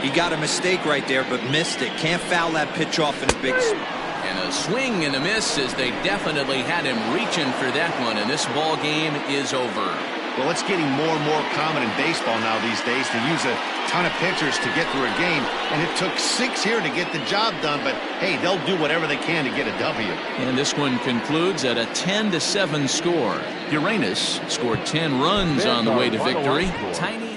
He got a mistake right there, but missed it. Can't foul that pitch off in a big. And a swing and a miss as they definitely had him reaching for that one, and this ball game is over. Well, it's getting more and more common in baseball now these days to use a ton of pitchers to get through a game, and it took 6 here to get the job done, but hey, they'll do whatever they can to get a W. And this one concludes at a 10-7 score. Uranus scored 10 runs on the way to victory. Tiny